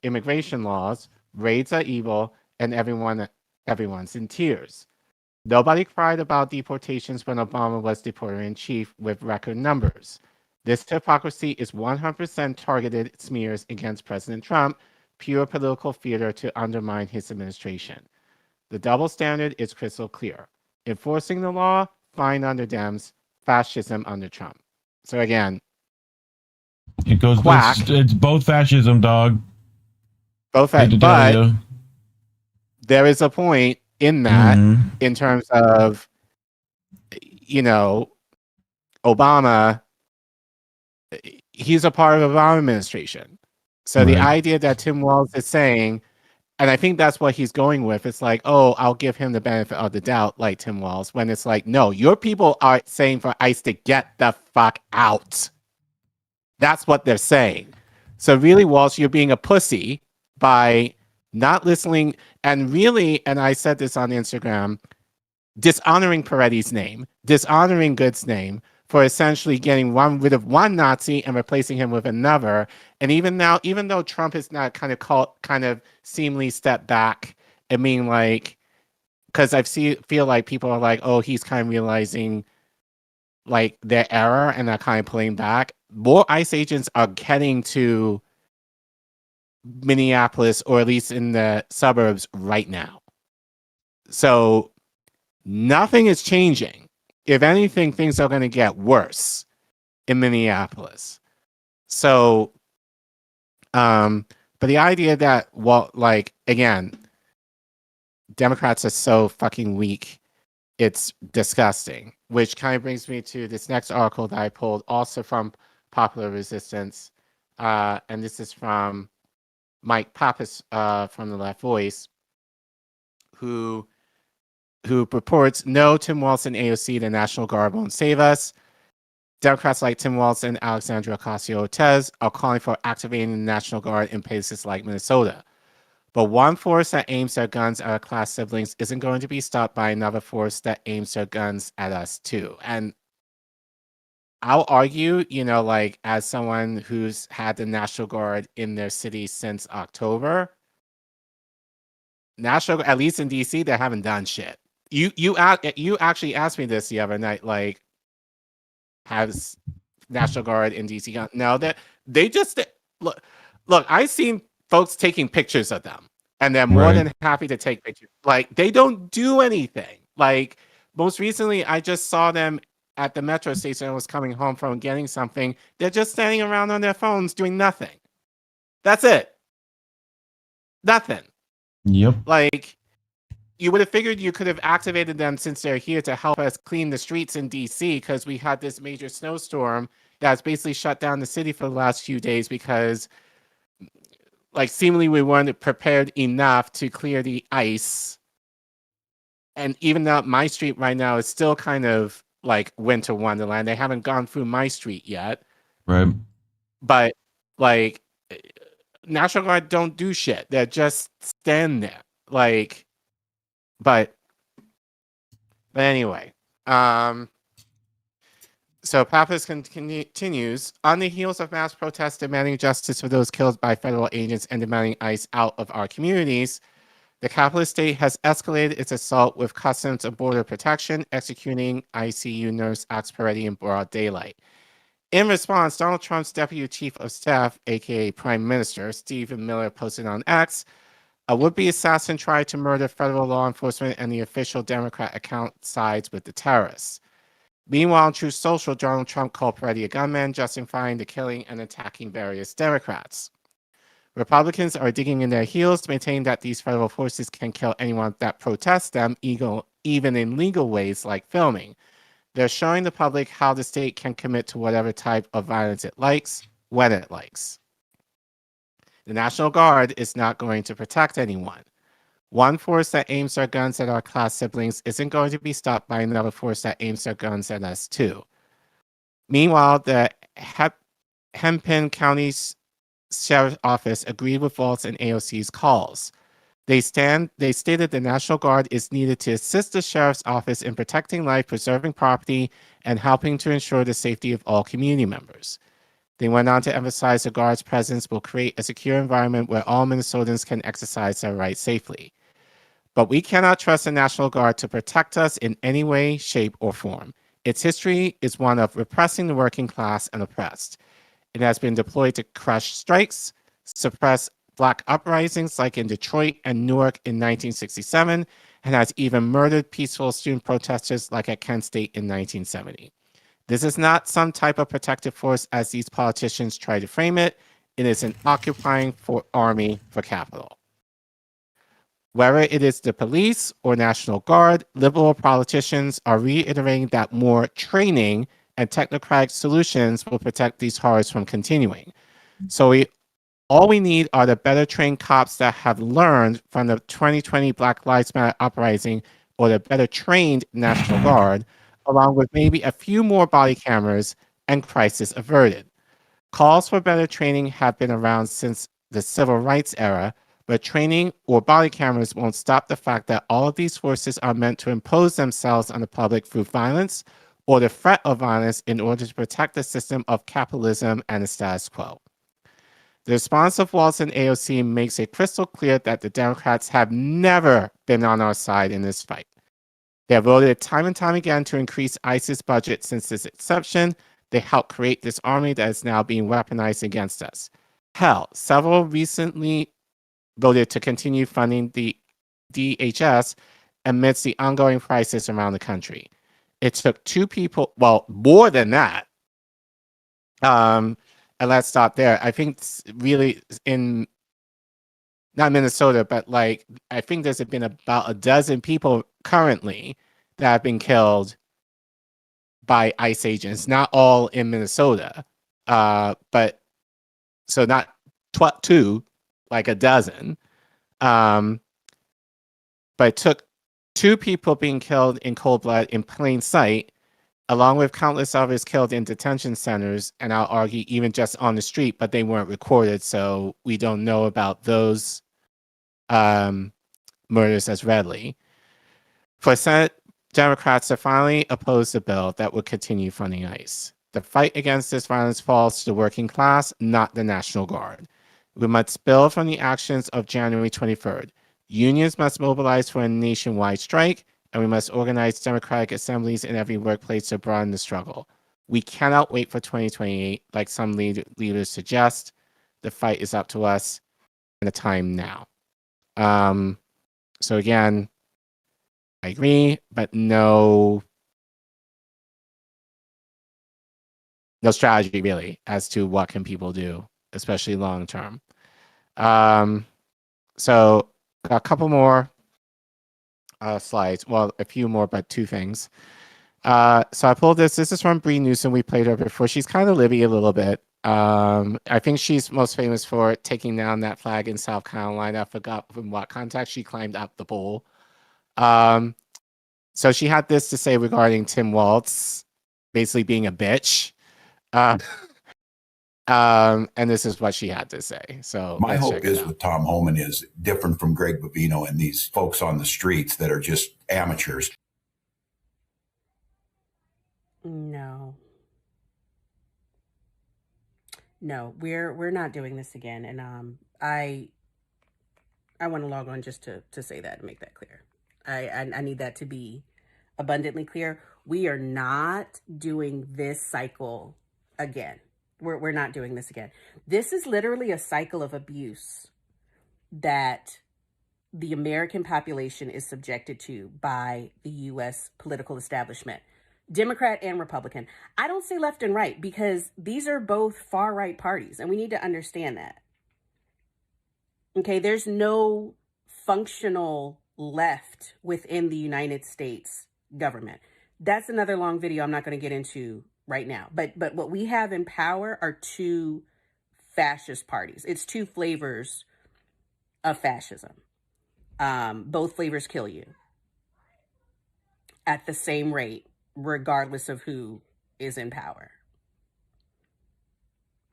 immigration laws. Raids are evil, and everyone's in tears. Nobody cried about deportations when Obama was deporter-in-chief with record numbers. This hypocrisy is 100% targeted smears against President Trump, pure political theater to undermine his administration. The double standard is crystal clear. Enforcing the law, fine under Dems, fascism under Trump. So again, it goes. It's both fascism, dog. But there is a point in that, in terms of, Obama. He's a part of the Obama administration. So the idea that Tim Walz is saying, and I think that's what he's going with, it's like, I'll give him the benefit of the doubt, like Tim Walz, when it's like, no, your people are saying for ICE to get the fuck out. That's what they're saying. So really, Walz, you're being a pussy by not listening, and really, and I said this on Instagram, dishonoring Peretti's name, dishonoring Good's name, for essentially getting rid of one Nazi and replacing him with another. And even now, even though Trump has not kind of seemingly stepped back, I mean, like, because feel like people are like, he's kind of realizing like their error and they're kind of pulling back. More ICE agents are heading to Minneapolis, or at least in the suburbs right now. So nothing is changing. If anything, things are going to get worse in Minneapolis. So, but the idea that, again, Democrats are so fucking weak, it's disgusting. Which kind of brings me to this next article that I pulled, also from Popular Resistance. And this is from Mike Pappas from the Left Voice, who purports, no, Tim Walz and AOC, the National Guard won't save us. Democrats like Tim Walz and Alexandria Ocasio-Cortez are calling for activating the National Guard in places like Minnesota. But one force that aims their guns at our class siblings isn't going to be stopped by another force that aims their guns at us too. And I'll argue, as someone who's had the National Guard in their city since October, at least in DC, they haven't done shit. You actually asked me this the other night, like, has National Guard in DC gone? No, they just look. I've seen folks taking pictures of them, and they're more than happy to take pictures. Like, they don't do anything. Like, most recently, I just saw them at the metro station. I was coming home from getting something. They're just standing around on their phones doing nothing. That's it. Nothing. Yep. Like, you would have figured you could have activated them since they're here to help us clean the streets in DC, because we had this major snowstorm that's basically shut down the city for the last few days because, like, seemingly we weren't prepared enough to clear the ice. And even though my street right now is still kind of like winter wonderland, they haven't gone through my street yet. Right. But, like, National Guard don't do shit. They're just stand there. Like, but anyway, so Pappas continues. On the heels of mass protests demanding justice for those killed by federal agents and demanding ICE out of our communities, the capitalist state has escalated its assault with Customs and Border Protection, executing ICU nurse Ax Peretti in broad daylight. In response, Donald Trump's Deputy Chief of Staff, aka Prime Minister, Stephen Miller, posted on X, a would-be assassin tried to murder federal law enforcement, and the official Democrat account sides with the terrorists. Meanwhile, on Truth Social, Donald Trump called Peretti a gunman, justifying the killing and attacking various Democrats. Republicans are digging in their heels to maintain that these federal forces can kill anyone that protests them, even in legal ways like filming. They're showing the public how the state can commit to whatever type of violence it likes, when it likes. The National Guard is not going to protect anyone. One force that aims their guns at our class siblings isn't going to be stopped by another force that aims their guns at us too. Meanwhile, the Hennepin County's Sheriff's Office agreed with Waltz and AOC's calls. They stated the National Guard is needed to assist the Sheriff's Office in protecting life, preserving property, and helping to ensure the safety of all community members. They went on to emphasize the Guard's presence will create a secure environment where all Minnesotans can exercise their rights safely. But we cannot trust the National Guard to protect us in any way, shape, or form. Its history is one of repressing the working class and oppressed. It has been deployed to crush strikes, suppress Black uprisings like in Detroit and Newark in 1967, and has even murdered peaceful student protesters like at Kent State in 1970. This is not some type of protective force as these politicians try to frame it. It is an occupying army for capital. Whether it is the police or National Guard, liberal politicians are reiterating that more training and technocratic solutions will protect these horrors from continuing. So all we need are the better trained cops that have learned from the 2020 Black Lives Matter uprising, or the better trained National Guard, along with maybe a few more body cameras, and crisis averted. Calls for better training have been around since the civil rights era, but training or body cameras won't stop the fact that all of these forces are meant to impose themselves on the public through violence or the threat of violence in order to protect the system of capitalism and the status quo. The response of Waltz and AOC makes it crystal clear that the Democrats have never been on our side in this fight. They have voted time and time again to increase ICE's budget since its inception. They helped create this army that is now being weaponized against us. Hell, several recently voted to continue funding the DHS amidst the ongoing crisis around the country. It took two people, well, more than that. And let's stop there. I think really in, not Minnesota, but like, I think there's been about a dozen people currently that have been killed by ICE agents, not all in Minnesota, but so not two, like a dozen. But it took two people being killed in cold blood in plain sight, along with countless others killed in detention centers, and I'll argue even just on the street, but they weren't recorded, so we don't know about those murders as readily. For Senate Democrats to finally oppose the bill that would continue funding ICE. The fight against this violence falls to the working class, not the National Guard. We must build from the actions of January 23rd. Unions must mobilize for a nationwide strike, and we must organize democratic assemblies in every workplace to broaden the struggle. We cannot wait for 2028, like some leaders suggest. The fight is up to us, and the time now. So again, I agree, but no strategy really as to what can people do, especially long term. So a couple more slides. Well, a few more, but two things. So I pulled this. This is from Bree Newsom. We played her before. She's kind of Libby a little bit. I think she's most famous for taking down that flag in South Carolina. I forgot from what context she climbed up the pole. So she had this to say regarding Tim Walz basically being a bitch. And this is what she had to say. So my hope is with Tom Homan is different from Greg Bovino and these folks on the streets that are just amateurs. No, we're not doing this again. And I want to log on just to say that and make that clear. I need that to be abundantly clear. We are not doing this cycle again. We're not doing this again. This is literally a cycle of abuse that the American population is subjected to by the U.S. political establishment, Democrat and Republican. I don't say left and right because these are both far right parties, and we need to understand that. Okay, there's no functional left within the United States government. That's another long video I'm not going to get into right now. But what we have in power are two fascist parties. It's two flavors of fascism. Both flavors kill you at the same rate, regardless of who is in power.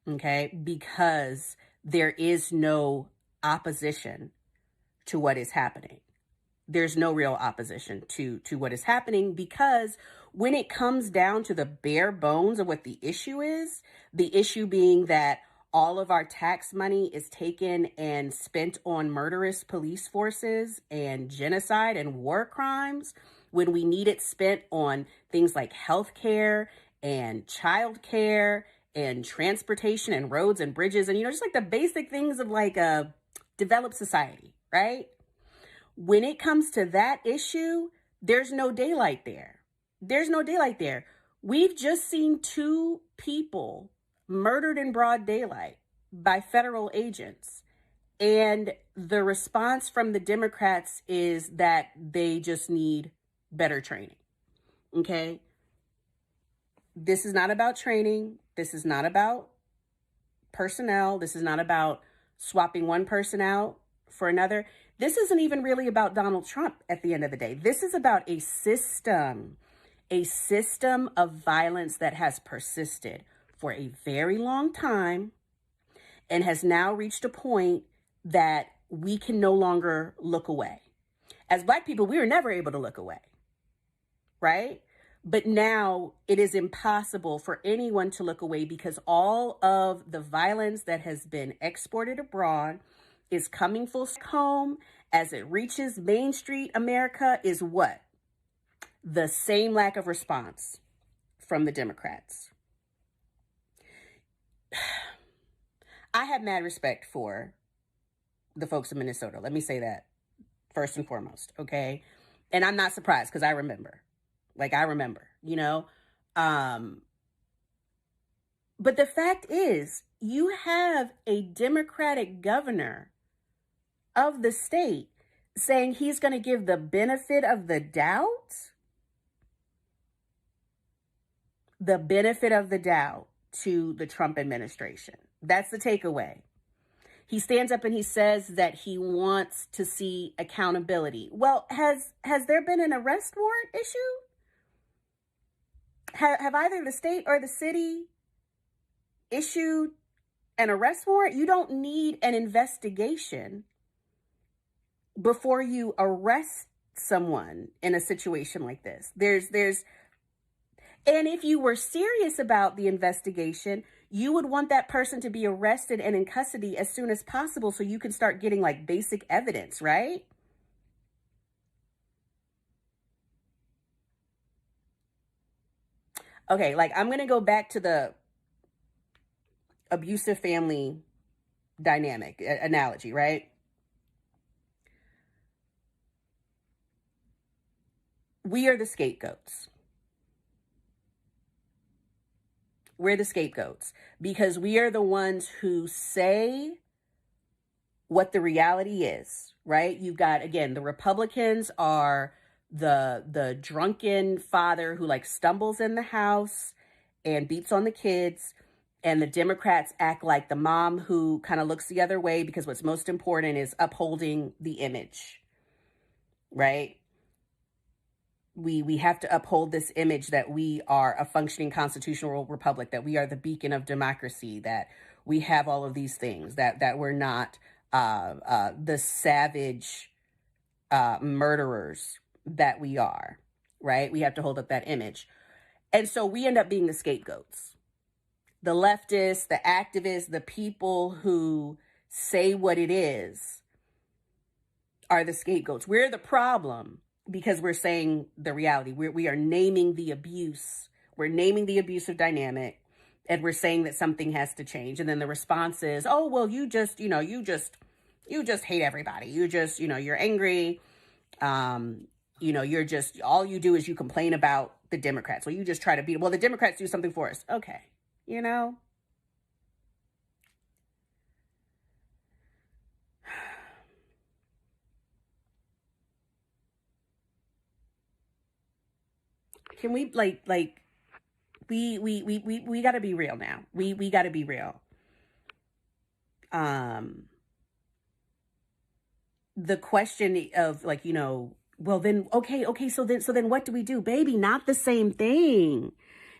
Okay? Because there is no opposition to what is happening. There's no real opposition to what is happening because when it comes down to the bare bones of what the issue is, the issue being that all of our tax money is taken and spent on murderous police forces and genocide and war crimes, when we need it spent on things like healthcare and childcare and transportation and roads and bridges and, just like the basic things of like a developed society, right? When it comes to that issue, there's no daylight there. There's no daylight there. We've just seen two people murdered in broad daylight by federal agents. And the response from the Democrats is that they just need better training. Okay? This is not about training. This is not about personnel. This is not about swapping one person out for another. This isn't even really about Donald Trump at the end of the day. This is about a system of violence that has persisted for a very long time and has now reached a point that we can no longer look away. As Black people, we were never able to look away, right? But now it is impossible for anyone to look away because all of the violence that has been exported abroad is coming full home as it reaches Main Street America is what? The same lack of response from the Democrats. I have mad respect for the folks in Minnesota. Let me say that first and foremost, okay? And I'm not surprised because I remember. But the fact is, you have a Democratic governor of the state saying he's going to give the benefit of the doubt. The benefit of the doubt to the Trump administration. That's the takeaway. He stands up and he says that he wants to see accountability. Well, has there been an arrest warrant issued? Have either the state or the city issued an arrest warrant? You don't need an investigation before you arrest someone in a situation like this. And if you were serious about the investigation, you would want that person to be arrested and in custody as soon as possible so you can start getting like basic evidence, right? Okay, I'm going to go back to the abusive family dynamic analogy, right? We are the scapegoats. We're the scapegoats because we are the ones who say what the reality is, right? You've got, again, the Republicans are the drunken father who like stumbles in the house and beats on the kids. And the Democrats act like the mom who kind of looks the other way because what's most important is upholding the image, right? We have to uphold this image that we are a functioning constitutional republic, that we are the beacon of democracy, that we have all of these things, that we're not the savage murderers that we are, right? We have to hold up that image. And so we end up being the scapegoats. The leftists, the activists, the people who say what it is are the scapegoats. We're the problem because we're saying the reality. We are naming the abuse. We're naming the abusive dynamic, and we're saying that something has to change. And then the response is, oh, well, you just hate everybody. You're angry. You're just, all you do is you complain about the Democrats. Well, you just try to beat, well, the Democrats do something for us. Okay. Can we we got to be real now. We got to be real. The question of well then, okay, so then what do we do? Baby, not the same thing.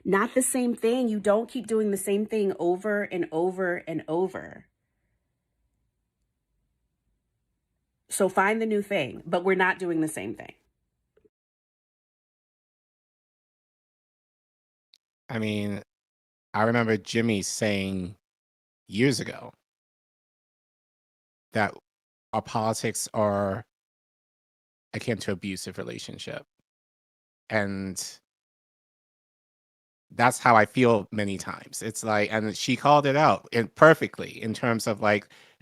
Not the same thing. You don't keep doing the same thing over and over and over. So find the new thing, but we're not doing the same thing. I mean, I remember Jimmy saying years ago that our politics are akin to abusive relationship. And that's how I feel many times. It's like, and she called it out perfectly in terms of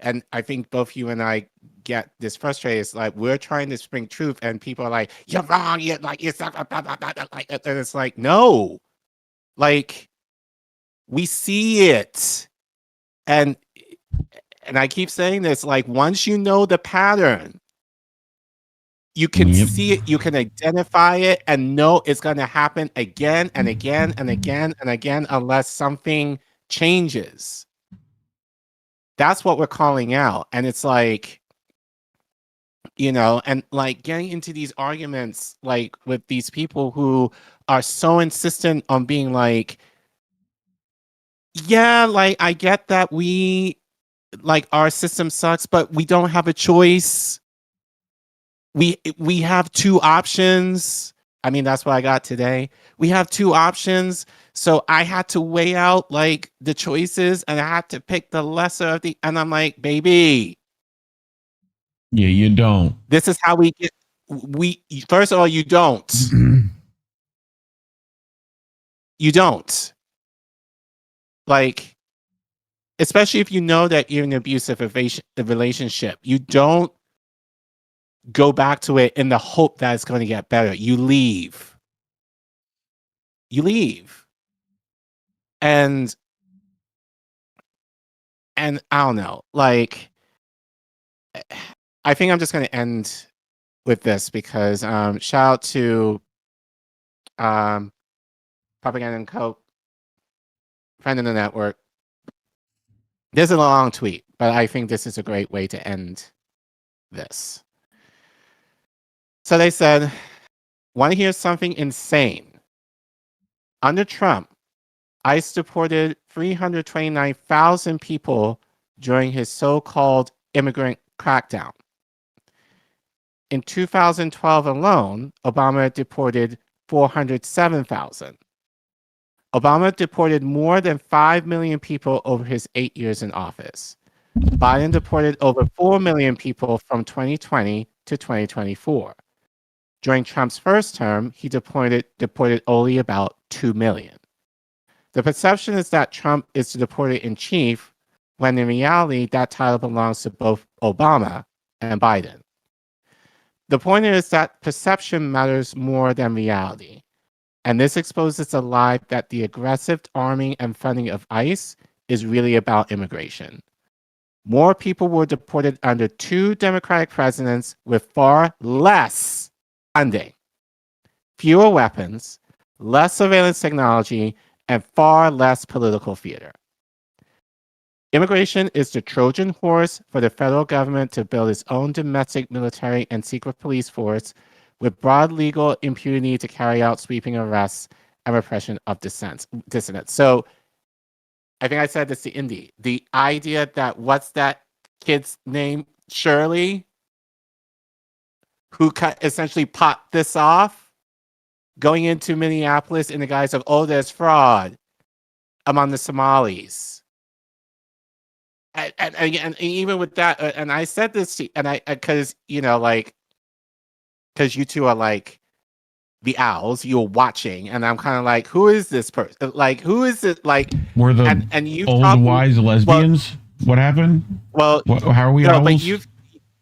and I think both you and I get this frustrated. It's like, we're trying to spring truth and people are like, you're wrong. You're it's not, and it's like, no, we see it. And I keep saying this, once you know the pattern, you can see it, you can identify it and know it's going to happen again and again and again and again unless something changes. That's what we're calling out. And it's and getting into these arguments with these people who are so insistent on being I get that we our system sucks, but we don't have a choice. We have two options. I mean, that's what I got today. We have two options. So I had to weigh out the choices and I had to pick the lesser of the, and I'm like, baby. Yeah, you don't. This is how first of all, you don't. You don't. Especially if you know that you're in an abusive relationship, you don't go back to it in the hope that it's going to get better. You leave. And I don't know, I think I'm just going to end with this because shout out to Propaganda and Co, friend of the network. This is a long tweet, but I think this is a great way to end this. So they said, want to hear something insane? Under Trump, ICE deported 329,000 people during his so-called immigrant crackdown. In 2012 alone, Obama deported 407,000. Obama deported more than 5 million people over his 8 years in office. Biden deported over 4 million people from 2020 to 2024. During Trump's first term, he deported only about 2 million. The perception is that Trump is the deporter in chief, when in reality, that title belongs to both Obama and Biden. The point is that perception matters more than reality. And this exposes a lie that the aggressive arming and funding of ICE is really about immigration. More people were deported under 2 Democratic presidents with far less funding, fewer weapons, less surveillance technology, and far less political theater. Immigration is the Trojan horse for the federal government to build its own domestic military and secret police force with broad legal impunity to carry out sweeping arrests and repression of dissidents. So I think I said this to Indy. The idea that what's that kid's name? Shirley, who essentially popped this off going into Minneapolis in the guise of, oh, there's fraud among the Somalis. And even with that, and I said this to, and because, you know, like, because you two are like the owls, you're watching, and I'm kind of like, who is this person? Like, who is it? Like, we're the and you old wise lesbians. What happened? Well, how are we owls?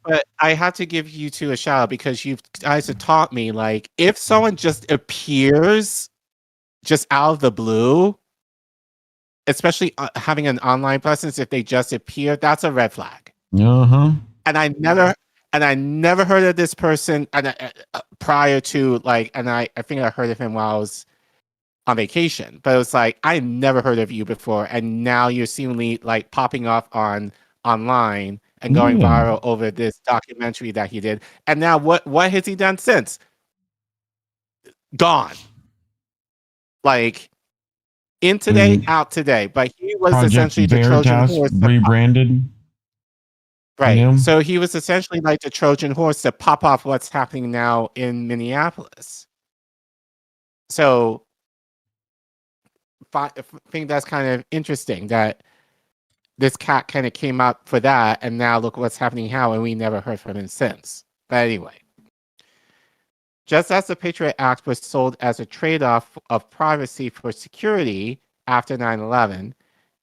But I have to give you two a shout out because you guys have taught me, like, if someone just appears just out of the blue, especially having an online presence, if they just appear, that's a red flag. Uh-huh. And I never heard of this person prior to, like, and I think I heard of him while I was on vacation, but it was like, I never heard of you before, and now you're seemingly like popping off online and going viral over this documentary that he did. And now what has he done since? Gone. Like, in today, out today. But he was Project essentially the Trojan horse. Rebranded. Right. So he was essentially like the Trojan horse to pop off what's happening now in Minneapolis. So I think that's kind of interesting that this cat kind of came up for that, and now look what's happening now, and we never heard from him since. But anyway, just as the Patriot Act was sold as a trade-off of privacy for security after 9/11,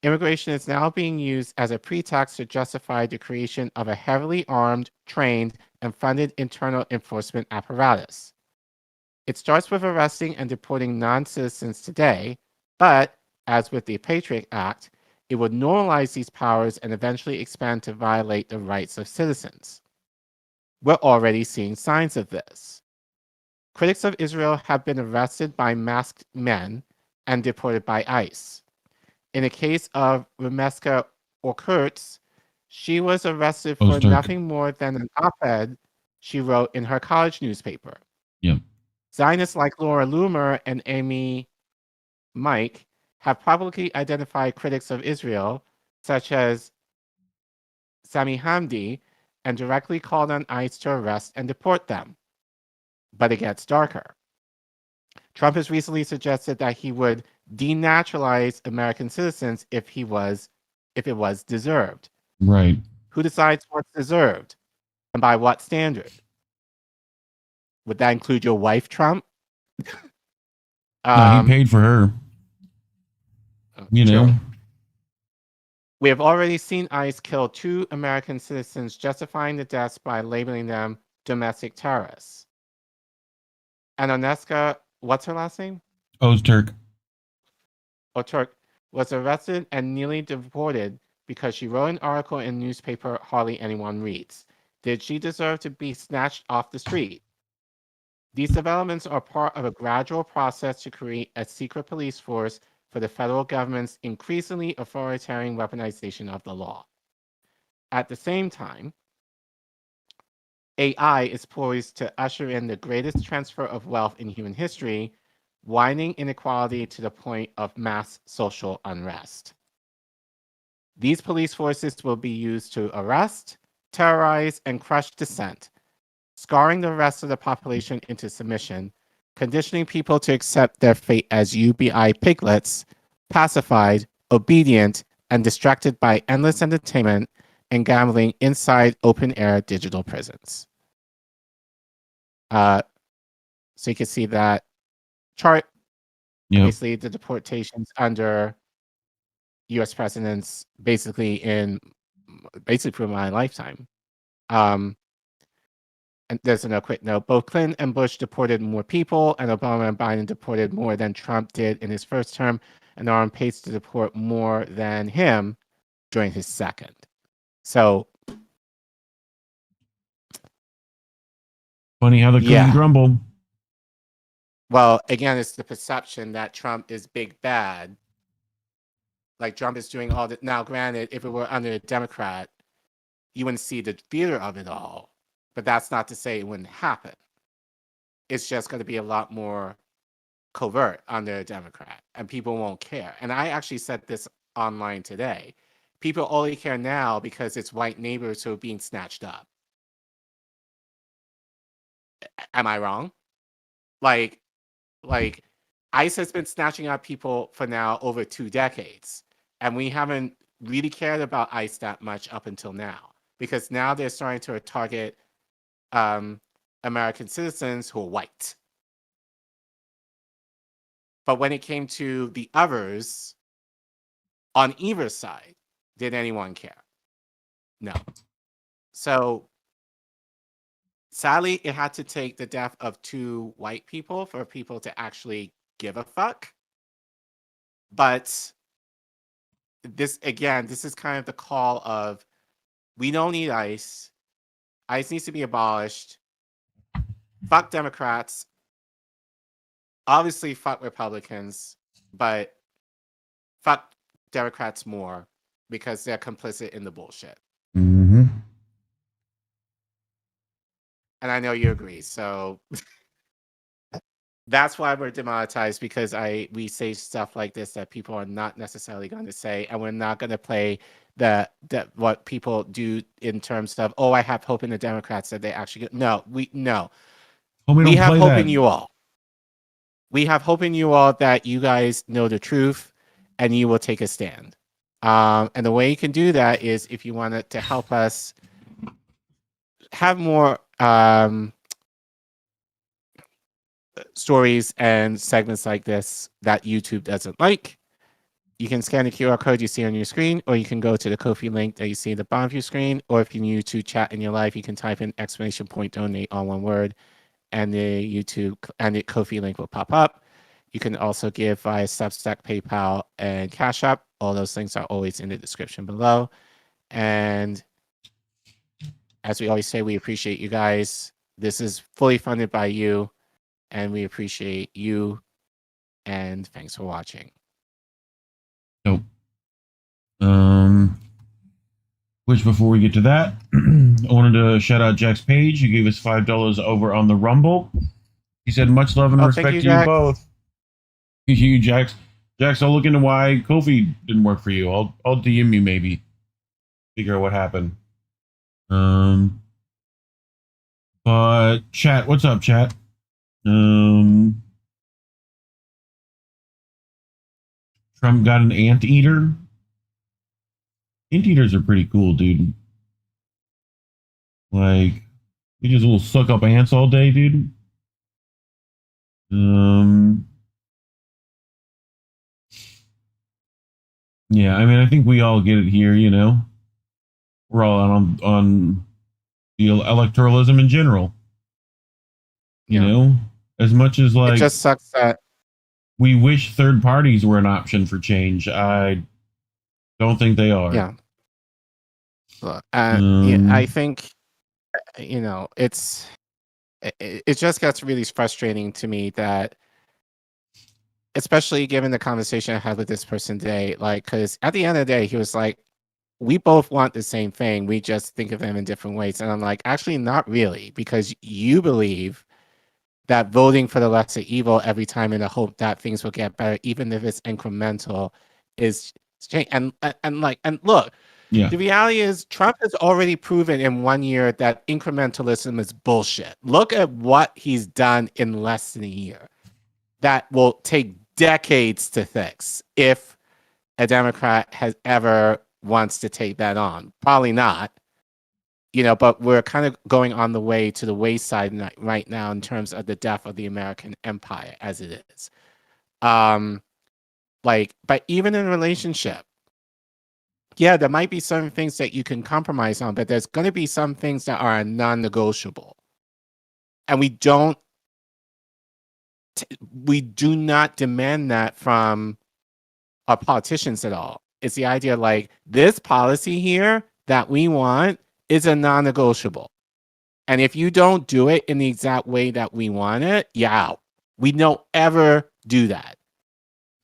immigration is now being used as a pretext to justify the creation of a heavily armed, trained, and funded internal enforcement apparatus. It starts with arresting and deporting non-citizens today, but, as with the Patriot Act, it would normalize these powers and eventually expand to violate the rights of citizens. We're already seeing signs of this. Critics of Israel have been arrested by masked men and deported by ICE. In the case of Remeska Orkurtz, she was arrested for nothing more than an op-ed she wrote in her college newspaper. Yep. Zionists like Laura Loomer and Amy Mike have publicly identified critics of Israel, such as Sami Hamdi, and directly called on ICE to arrest and deport them. But it gets darker. Trump has recently suggested that he would denaturalize American citizens if it was deserved. Right. Who decides what's deserved, and by what standard? Would that include your wife, Trump? No, he paid for her. You know. We have already seen ICE kill 2 American citizens, justifying the deaths by labeling them domestic terrorists. And Oneska, what's her last name? Ozturk. Oturk was arrested and nearly deported because she wrote an article in a newspaper hardly anyone reads. Did she deserve to be snatched off the street? These developments are part of a gradual process to create a secret police force for the federal government's increasingly authoritarian weaponization of the law. At the same time, AI is poised to usher in the greatest transfer of wealth in human history, widening inequality to the point of mass social unrest. These police forces will be used to arrest, terrorize, and crush dissent, scarring the rest of the population into submission, conditioning people to accept their fate as UBI piglets, pacified, obedient, and distracted by endless entertainment and gambling inside open-air digital prisons. So you can see that chart. Yep. Obviously, the deportations under U.S. presidents basically for my lifetime. And there's a quick note. Both Clinton and Bush deported more people, and Obama and Biden deported more than Trump did in his first term, and are on pace to deport more than him during his second. So funny how the cookie crumble. Well, again, it's the perception that Trump is big bad. Like Trump is doing all that. Now, granted, if it were under a Democrat, you wouldn't see the theater of it all. But that's not to say it wouldn't happen. It's just going to be a lot more covert under a Democrat, and people won't care. And I actually said this online today. People only care now because it's white neighbors who are being snatched up. Am I wrong? Like ICE has been snatching up people for now over 2 decades, and we haven't really cared about ICE that much up until now, because now they're starting to target American citizens who are white. But when it came to the others on either side, did anyone care? No. So sadly, it had to take the death of 2 white people for people to actually give a fuck. But this is kind of the call of, we don't need ICE. ICE needs to be abolished. Fuck Democrats. Obviously, fuck Republicans, but fuck Democrats more because they're complicit in the bullshit. Mm-hmm. And I know you agree. So that's why we're demonetized, because we say stuff like this that people are not necessarily going to say, and we're not going to play that what people do in terms of, oh, I have hope in the Democrats that they actually no. We have hope in you all. We have hope in you all that you guys know the truth and you will take a stand. And the way you can do that is if you wanted to help us have more stories and segments like this that YouTube doesn't like, you can scan the QR code you see on your screen, or you can go to the Ko-fi link that you see at the bottom of your screen, or if you need to chat in your life, you can type in !donate all one word, and the YouTube and the Ko-fi link will pop up. You can also give via Substack, PayPal, and Cash App. All those links are always in the description below. And as we always say, we appreciate you guys. This is fully funded by you, and we appreciate you. And thanks for watching. Nope. Which before we get to that, I wanted to shout out Jack's page. He gave us $5 over on the Rumble. He said, much love and respect to you both. Thank you, Jax. Jax, I'll look into why Ko-fi didn't work for you. I'll DM you maybe. Figure out what happened. But chat, what's up, chat? Trump got an anteater. Anteaters are pretty cool, dude. Like, you just will suck up ants all day, dude. Yeah, I mean, I think we all get it here, you know. We're all on the electoralism in general. You know, as much as like, it just sucks that we wish third parties were an option for change. I don't think they are. Yeah. I think, you know, it just gets really frustrating to me that, especially given the conversation I had with this person today, like, because at the end of the day, he was like, we both want the same thing. We just think of them in different ways. And I'm like, actually, not really, because you believe that voting for the lesser evil every time in the hope that things will get better, even if it's incremental, is change. And look, the reality is Trump has already proven in 1 year that incrementalism is bullshit. Look at what he's done in less than a year. That will take decades to fix if a Democrat has ever wants to take that on. Probably not. You know, but we're kind of going on the way to the wayside right now in terms of the death of the American empire as it is. But even in a relationship, yeah, there might be certain things that you can compromise on, but there's going to be some things that are non-negotiable. And we do not demand that from our politicians at all. It's the idea like, this policy here that we want is a non-negotiable. And if you don't do it in the exact way that we want it, you're out. We don't ever do that,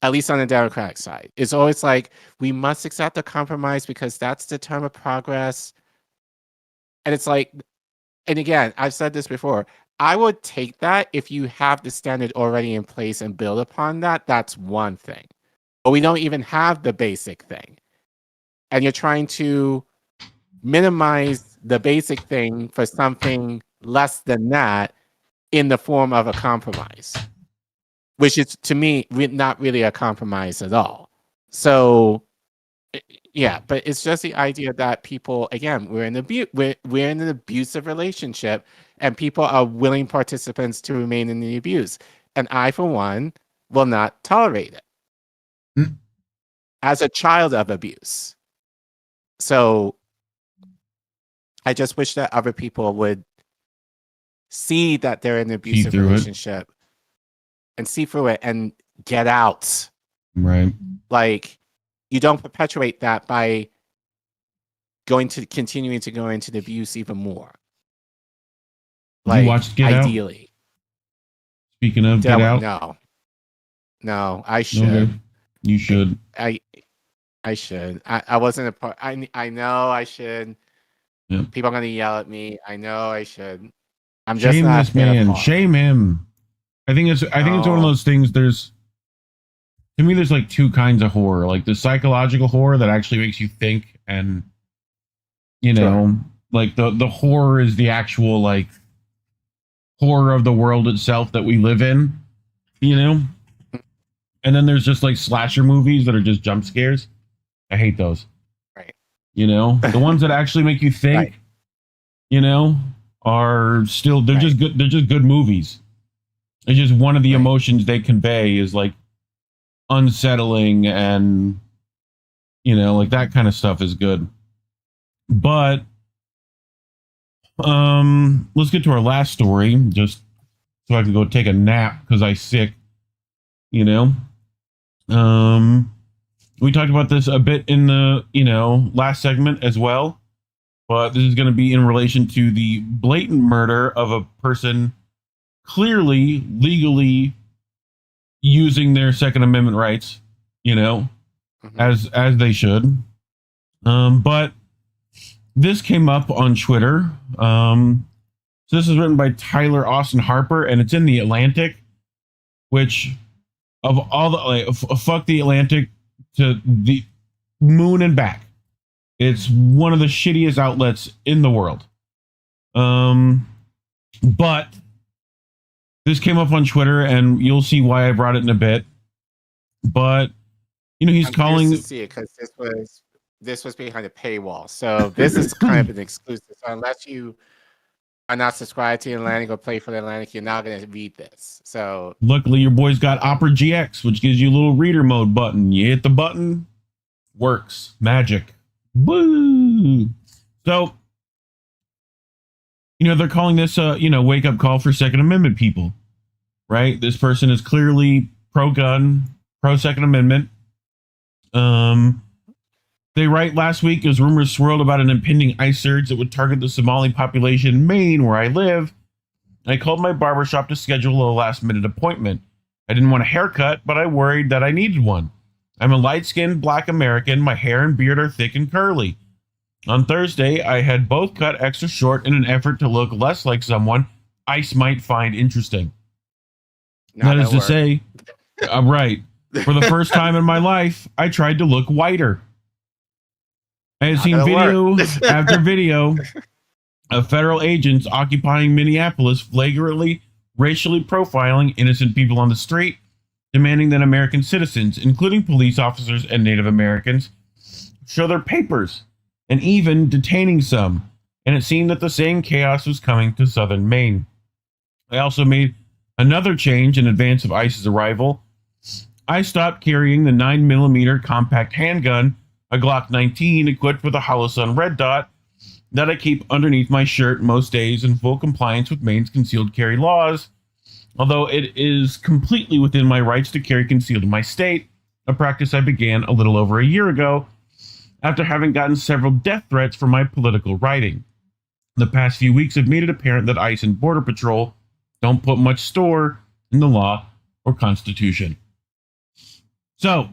at least on the Democratic side. It's always like, we must accept the compromise because that's the term of progress. And it's like, and again, I've said this before, I would take that if you have the standard already in place and build upon that. That's one thing. But we don't even have the basic thing. And you're trying to minimize the basic thing for something less than that in the form of a compromise, which is, to me, not really a compromise at all. So, yeah, but it's just the idea that people, again, we're in an abusive relationship, and people are willing participants to remain in the abuse. And I, for one, will not tolerate it as a child of abuse. So I just wish that other people would see that they're in an abusive relationship and see through it and get out. Right. Like, you don't perpetuate that by continuing to go into the abuse even more. Like, you watched Get ideally. Out? Speaking of Get Out? No, I should. Okay. You should. I should. I wasn't a part. I know I should. Yeah. People are going to yell at me. I know I should. I'm Shame just not this man. Shame him. I think it's one of those things. To me, there's like two kinds of horror, like the psychological horror that actually makes you think, and like the horror is the actual like horror of the world itself that we live in, and then there's just like slasher movies that are just jump scares. I hate those. Right. The ones that actually make you think, are still, they're just good. They're just good movies. It's just one of the emotions they convey is like unsettling, and like that kind of stuff is good. But let's get to our last story, just so I can go take a nap because I'm sick. We talked about this a bit in the last segment as well, but this is going to be in relation to the blatant murder of a person clearly legally using their Second Amendment rights, as they should. But this came up on Twitter. So this is written by Tyler Austin Harper, and it's in the Atlantic, which of all the fuck the Atlantic to the moon and back. It's one of the shittiest outlets in the world. But this came up on Twitter, and you'll see why I brought it in a bit. But he's calling to see it because this was behind a paywall, so this is kind of an exclusive. So unless you are not subscribed to the Atlantic or play for the Atlantic, you're not going to read this. So luckily, your boy's got Opera GX, which gives you a little reader mode button. You hit the button, works, magic. Woo! So they're calling this a wake up call for Second Amendment people, right? This person is clearly pro-gun, pro-Second Amendment. They write, last week as rumors swirled about an impending ICE surge that would target the Somali population in Maine, where I live, I called my barbershop to schedule a last-minute appointment. I didn't want a haircut, but I worried that I needed one. I'm a light-skinned Black American. My hair and beard are thick and curly. On Thursday, I had both cut extra short in an effort to look less like someone ICE might find interesting. That is to say, right, for the first time in my life, I tried to look whiter. I had seen video after video of federal agents occupying Minneapolis, flagrantly racially profiling innocent people on the street, demanding that American citizens, including police officers and Native Americans, show their papers, and even detaining some. And it seemed that the same chaos was coming to southern Maine. I also made another change in advance of ICE's arrival. I stopped carrying the 9mm compact handgun, a Glock 19 equipped with a Holosun red dot, that I keep underneath my shirt most days in full compliance with Maine's concealed carry laws, although it is completely within my rights to carry concealed in my state, a practice I began a little over a year ago, after having gotten several death threats for my political writing. The past few weeks have made it apparent that ICE and Border Patrol don't put much store in the law or Constitution. So,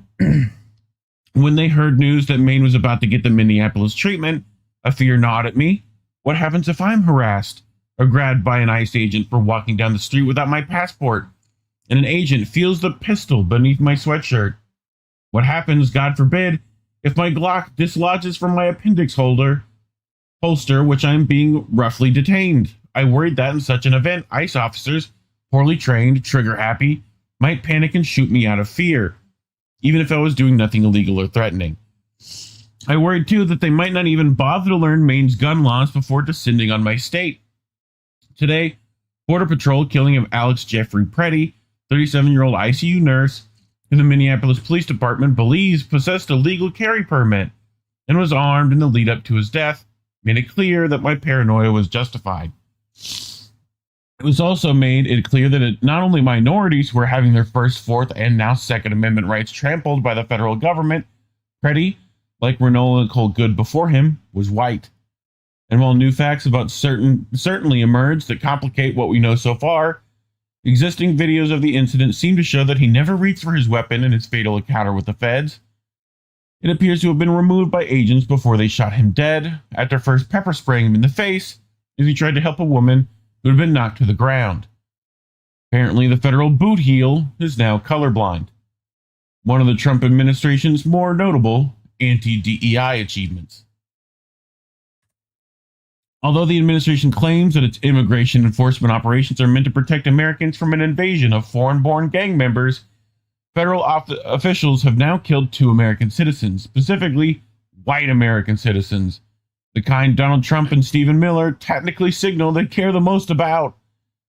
when they heard news that Maine was about to get the Minneapolis treatment, a fear gnawed at me. What happens if I'm harassed or grabbed by an ICE agent for walking down the street without my passport, and an agent feels the pistol beneath my sweatshirt? What happens, God forbid, if my Glock dislodges from my appendix holster, which I'm being roughly detained? I worried that in such an event, ICE officers, poorly trained, trigger-happy, might panic and shoot me out of fear, even if I was doing nothing illegal or threatening. I worried, too, that they might not even bother to learn Maine's gun laws before descending on my state. Today, Border Patrol killing of Alex Jeffrey Pretti, 37-year-old ICU nurse, who the Minneapolis Police Department believes possessed a legal carry permit and was armed in the lead-up to his death, made it clear that my paranoia was justified. It was also made it clear that not only minorities were having their First, Fourth, and now Second Amendment rights trampled by the federal government. Pretti, like Renault Nicole Good before him, was white. And while new facts about certainly emerged that complicate what we know so far, existing videos of the incident seem to show that he never reached for his weapon in his fatal encounter with the feds. It appears to have been removed by agents before they shot him dead, after first pepper spraying him in the face as he tried to help a woman who had been knocked to the ground. Apparently, the federal boot heel is now colorblind, one of the Trump administration's more notable anti-DEI achievements. Although the administration claims that its immigration enforcement operations are meant to protect Americans from an invasion of foreign-born gang members, federal officials have now killed 2 American citizens, specifically white American citizens, the kind Donald Trump and Stephen Miller technically signal they care the most about.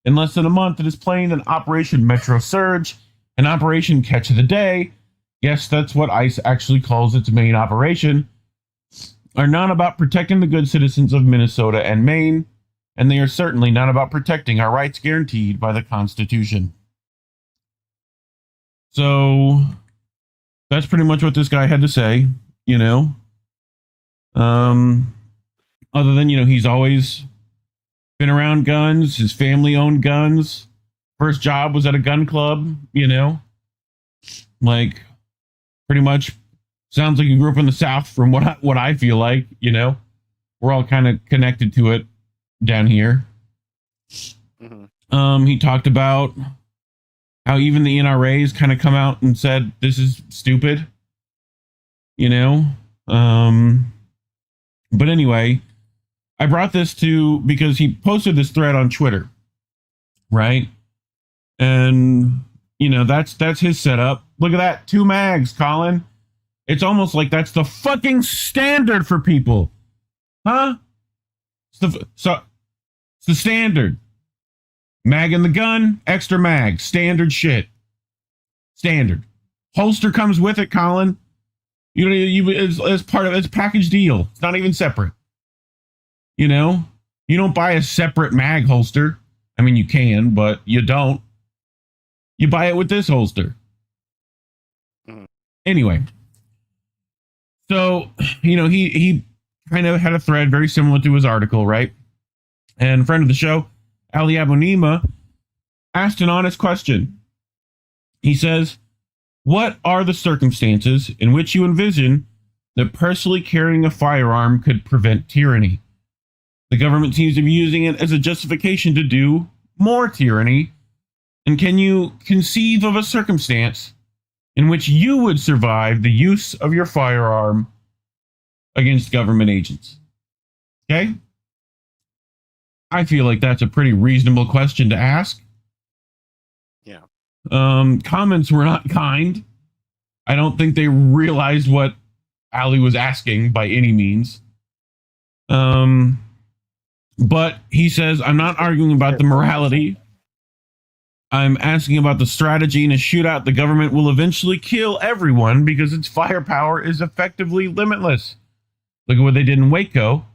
In less than a month, it is plain that Operation Metro Surge and Operation Catch of the Day, yes, that's what ICE actually calls its main operation, are not about protecting the good citizens of Minnesota and Maine, and they are certainly not about protecting our rights guaranteed by the Constitution. So, that's pretty much what this guy had to say, you know. Other than, he's always been around guns, his family owned guns, first job was at a gun club, like, pretty much sounds like he grew up in the South from what I feel like, we're all kind of connected to it down here. Mm-hmm. He talked about how even the NRAs kind of come out and said, this is stupid, but anyway, I brought this because he posted this thread on Twitter, right? And, that's his setup. Look at that. 2 mags, Collin. It's almost like that's the fucking standard for people. Huh? It's the standard. Mag in the gun, extra mag. Standard shit. Standard. Holster comes with it, Collin. It's part of it's a package deal. It's not even separate. You don't buy a separate mag holster. I mean, you can, but you don't. You buy it with this holster. Anyway. So, he kind of had a thread very similar to his article, right? And friend of the show, Ali Abonima, asked an honest question. He says, what are the circumstances in which you envision that personally carrying a firearm could prevent tyranny? The government seems to be using it as a justification to do more tyranny. And can you conceive of a circumstance in which you would survive the use of your firearm against government agents? Okay? I feel like that's a pretty reasonable question to ask. Yeah. Comments were not kind. I don't think they realized what Ali was asking by any means. But he says, I'm not arguing about the morality. I'm asking about the strategy. In a shootout, the government will eventually kill everyone because its firepower is effectively limitless. Look at what they did in Waco.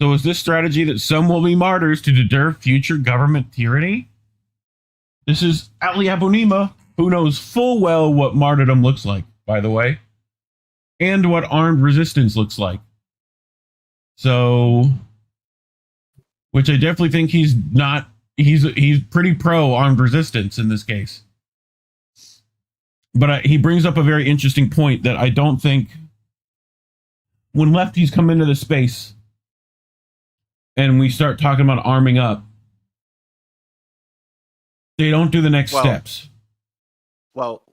So is this strategy that some will be martyrs to deter future government tyranny? This is Ali Abonima, who knows full well what martyrdom looks like, by the way. and what armed resistance looks like. So, which I definitely think he's pretty pro armed resistance in this case. But he brings up a very interesting point that I don't think, when lefties come into the space and we start talking about arming up, they don't do the next steps. Well,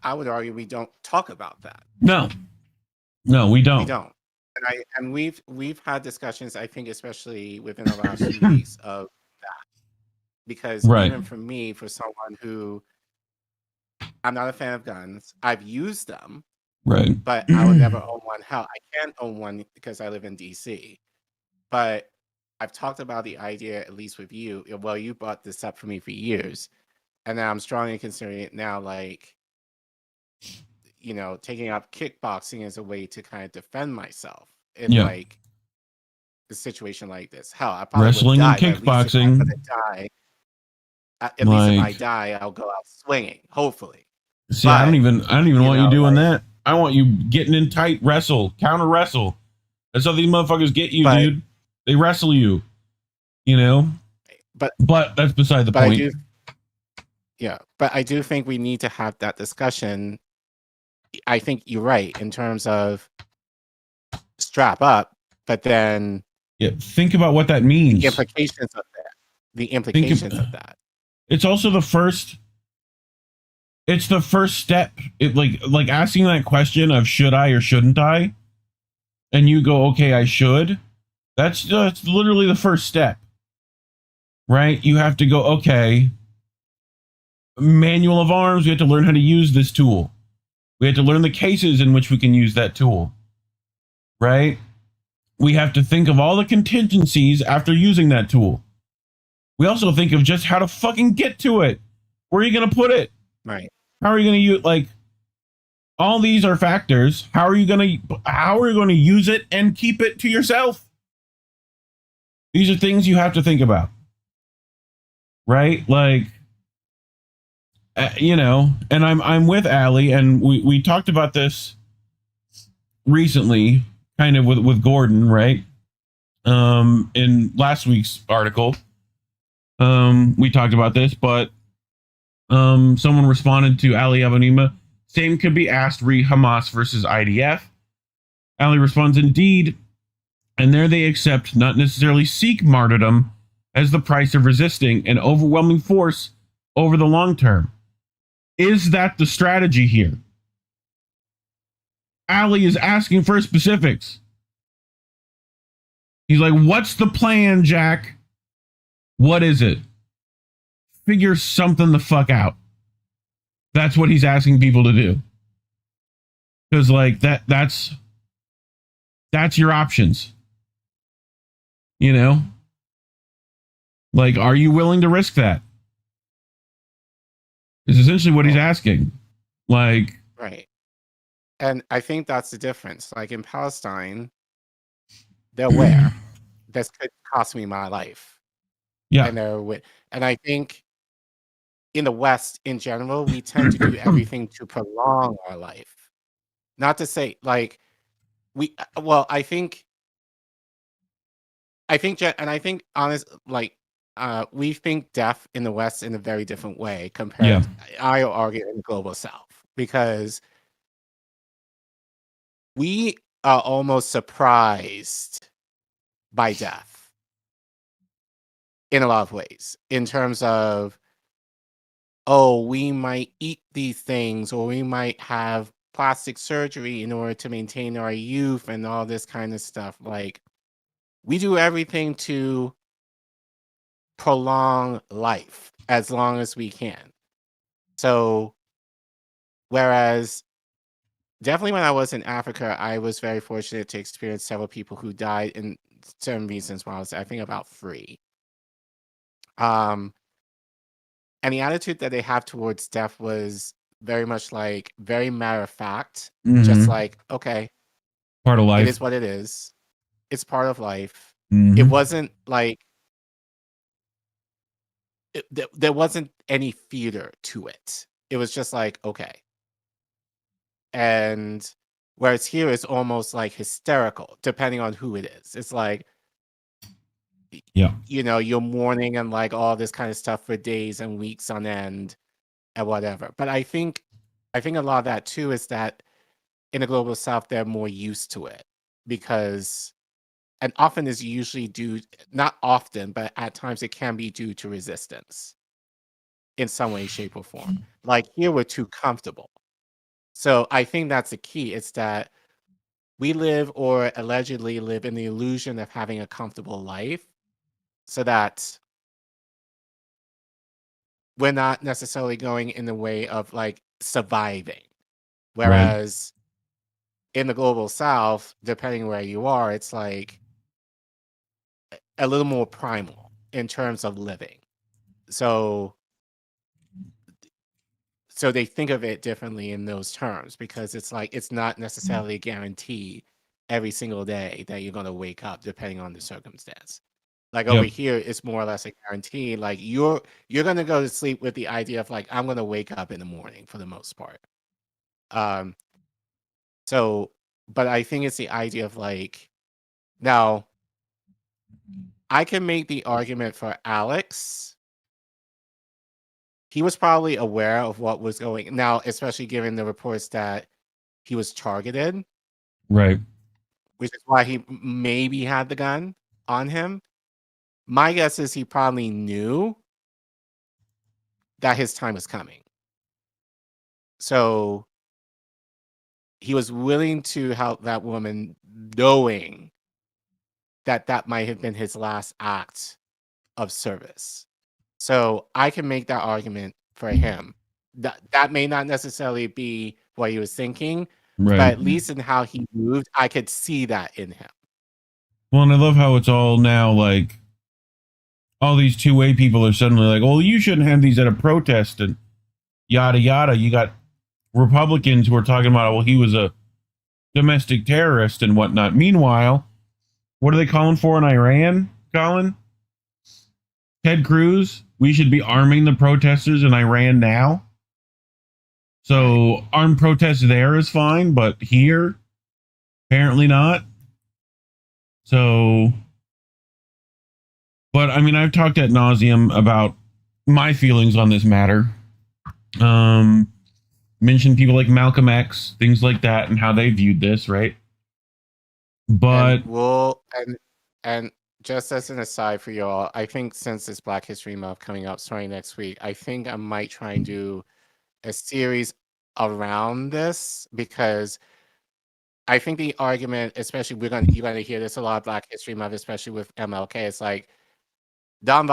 I would argue we don't talk about that. No, we don't. We don't. And we've had discussions, I think, especially within the last few weeks of that. Because even for me, for someone who, I'm not a fan of guns, I've used them. Right. But I would never own one. Hell, I can't own one because I live in DC. But I've talked about the idea, at least with you. Well, you brought this up for me for years. And now I'm strongly considering it now, like, you know, taking up kickboxing as a way to kind of defend myself in like a situation like this. Hell, I probably wrestling would die, and kickboxing. At least if I die, I'll go out swinging, hopefully. See, I don't even want you doing that. I want you getting in tight, counter wrestle. That's how these motherfuckers get you, dude. They wrestle you, you know. But that's beside the point. But I do think we need to have that discussion. I think you're right in terms of strap up, but then think about what that means. The implications of that. The implications of that. It's also the first. It's the first step. It like asking that question of should I or shouldn't I, and you go, okay, I should. That's literally the first step, right? You have to go, okay. Manual of arms. We have to learn how to use this tool. We have to learn the cases in which we can use that tool, right? We have to think of all the contingencies after using that tool. We also think of just how to fucking get to it. Where are you going to put it? Right. How are you going to use, like, all these are factors. How are you going to use it and keep it to yourself? These are things you have to think about, right? Like, you know, and I'm with Allie, and we talked about this recently, kind of with Gordon, right? In last week's article, we talked about this, but someone responded to Ali Abonima. Same could be asked re Hamas versus IDF. Ali responds, indeed, and there they accept, not necessarily seek martyrdom as the price of resisting an overwhelming force over the long term. Is that the strategy here? Ali is asking for specifics. He's like, what's the plan, Jack? What is it? Figure something the fuck out. That's what he's asking people to do. Because like that's your options. You know? Like, are you willing to risk that? Is essentially what he's asking. Like, right. And I think that's the difference. Like in Palestine, they're aware this could cost me my life. Yeah. And I think in the West in general, we tend to do everything to prolong our life. Not to say like we we think death in the West in a very different way compared to, I argue, in the global South, because we are almost surprised by death in a lot of ways, in terms of, oh, we might eat these things, or we might have plastic surgery in order to maintain our youth and all this kind of stuff. Like, we do everything to prolong life as long as we can. So, whereas definitely when I was in Africa, I was very fortunate to experience several people who died in certain reasons when I was, I think, about 3. And the attitude that they have towards death was very much like very matter of fact, just like, okay, part of life. It is what it is. It's part of life. It wasn't like there wasn't any theater to it. It was just like, okay. And Whereas here it's almost like hysterical, depending on who it is. It's like, yeah, you know, you're mourning and like all this kind of stuff for days and weeks on end and whatever. But I think a lot of that too is that in the global South, they're more used to it because, and often is usually due, not often, but at times it can be due to resistance in some way, shape, or form. Like here, we're too comfortable. So I think that's the key. It's that we live or allegedly live in the illusion of having a comfortable life so that we're not necessarily going in the way of like surviving. Whereas in the global South, depending where you are, it's like a little more primal in terms of living. So they think of it differently in those terms because it's like it's not necessarily a guarantee every single day that you're going to wake up depending on the circumstance. Like over here, it's more or less a guarantee. Like you're going to go to sleep with the idea of like I'm going to wake up in the morning for the most part. So, but I think it's the idea of like, now I can make the argument for Alex. He was probably aware of what was going now, especially given the reports that he was targeted. Right. Which is why he maybe had the gun on him. My guess is he probably knew that his time was coming. So he was willing to help that woman knowing that that might have been his last act of service. So I can make that argument for him. That may not necessarily be what he was thinking, right, but at least in how he moved, I could see that in him. Well, and I love how it's all now like all these two-way people are suddenly like, well, you shouldn't have these at a protest and yada yada. You got Republicans who are talking about, well, he was a domestic terrorist and whatnot. Meanwhile, what are they calling for in Iran, Collin? Ted Cruz, we should be arming the protesters in Iran now. So armed protest there is fine, but here, apparently not. So, but I mean, I've talked ad nauseum about my feelings on this matter. Mentioned people like Malcolm X, things like that, and how they viewed this, right? But and just as an aside for y'all, I think since this Black History Month coming up starting next week, I think I might try and do a series around this because I think the argument, especially you're gonna hear this a lot, Black History Month, especially with MLK. It's like and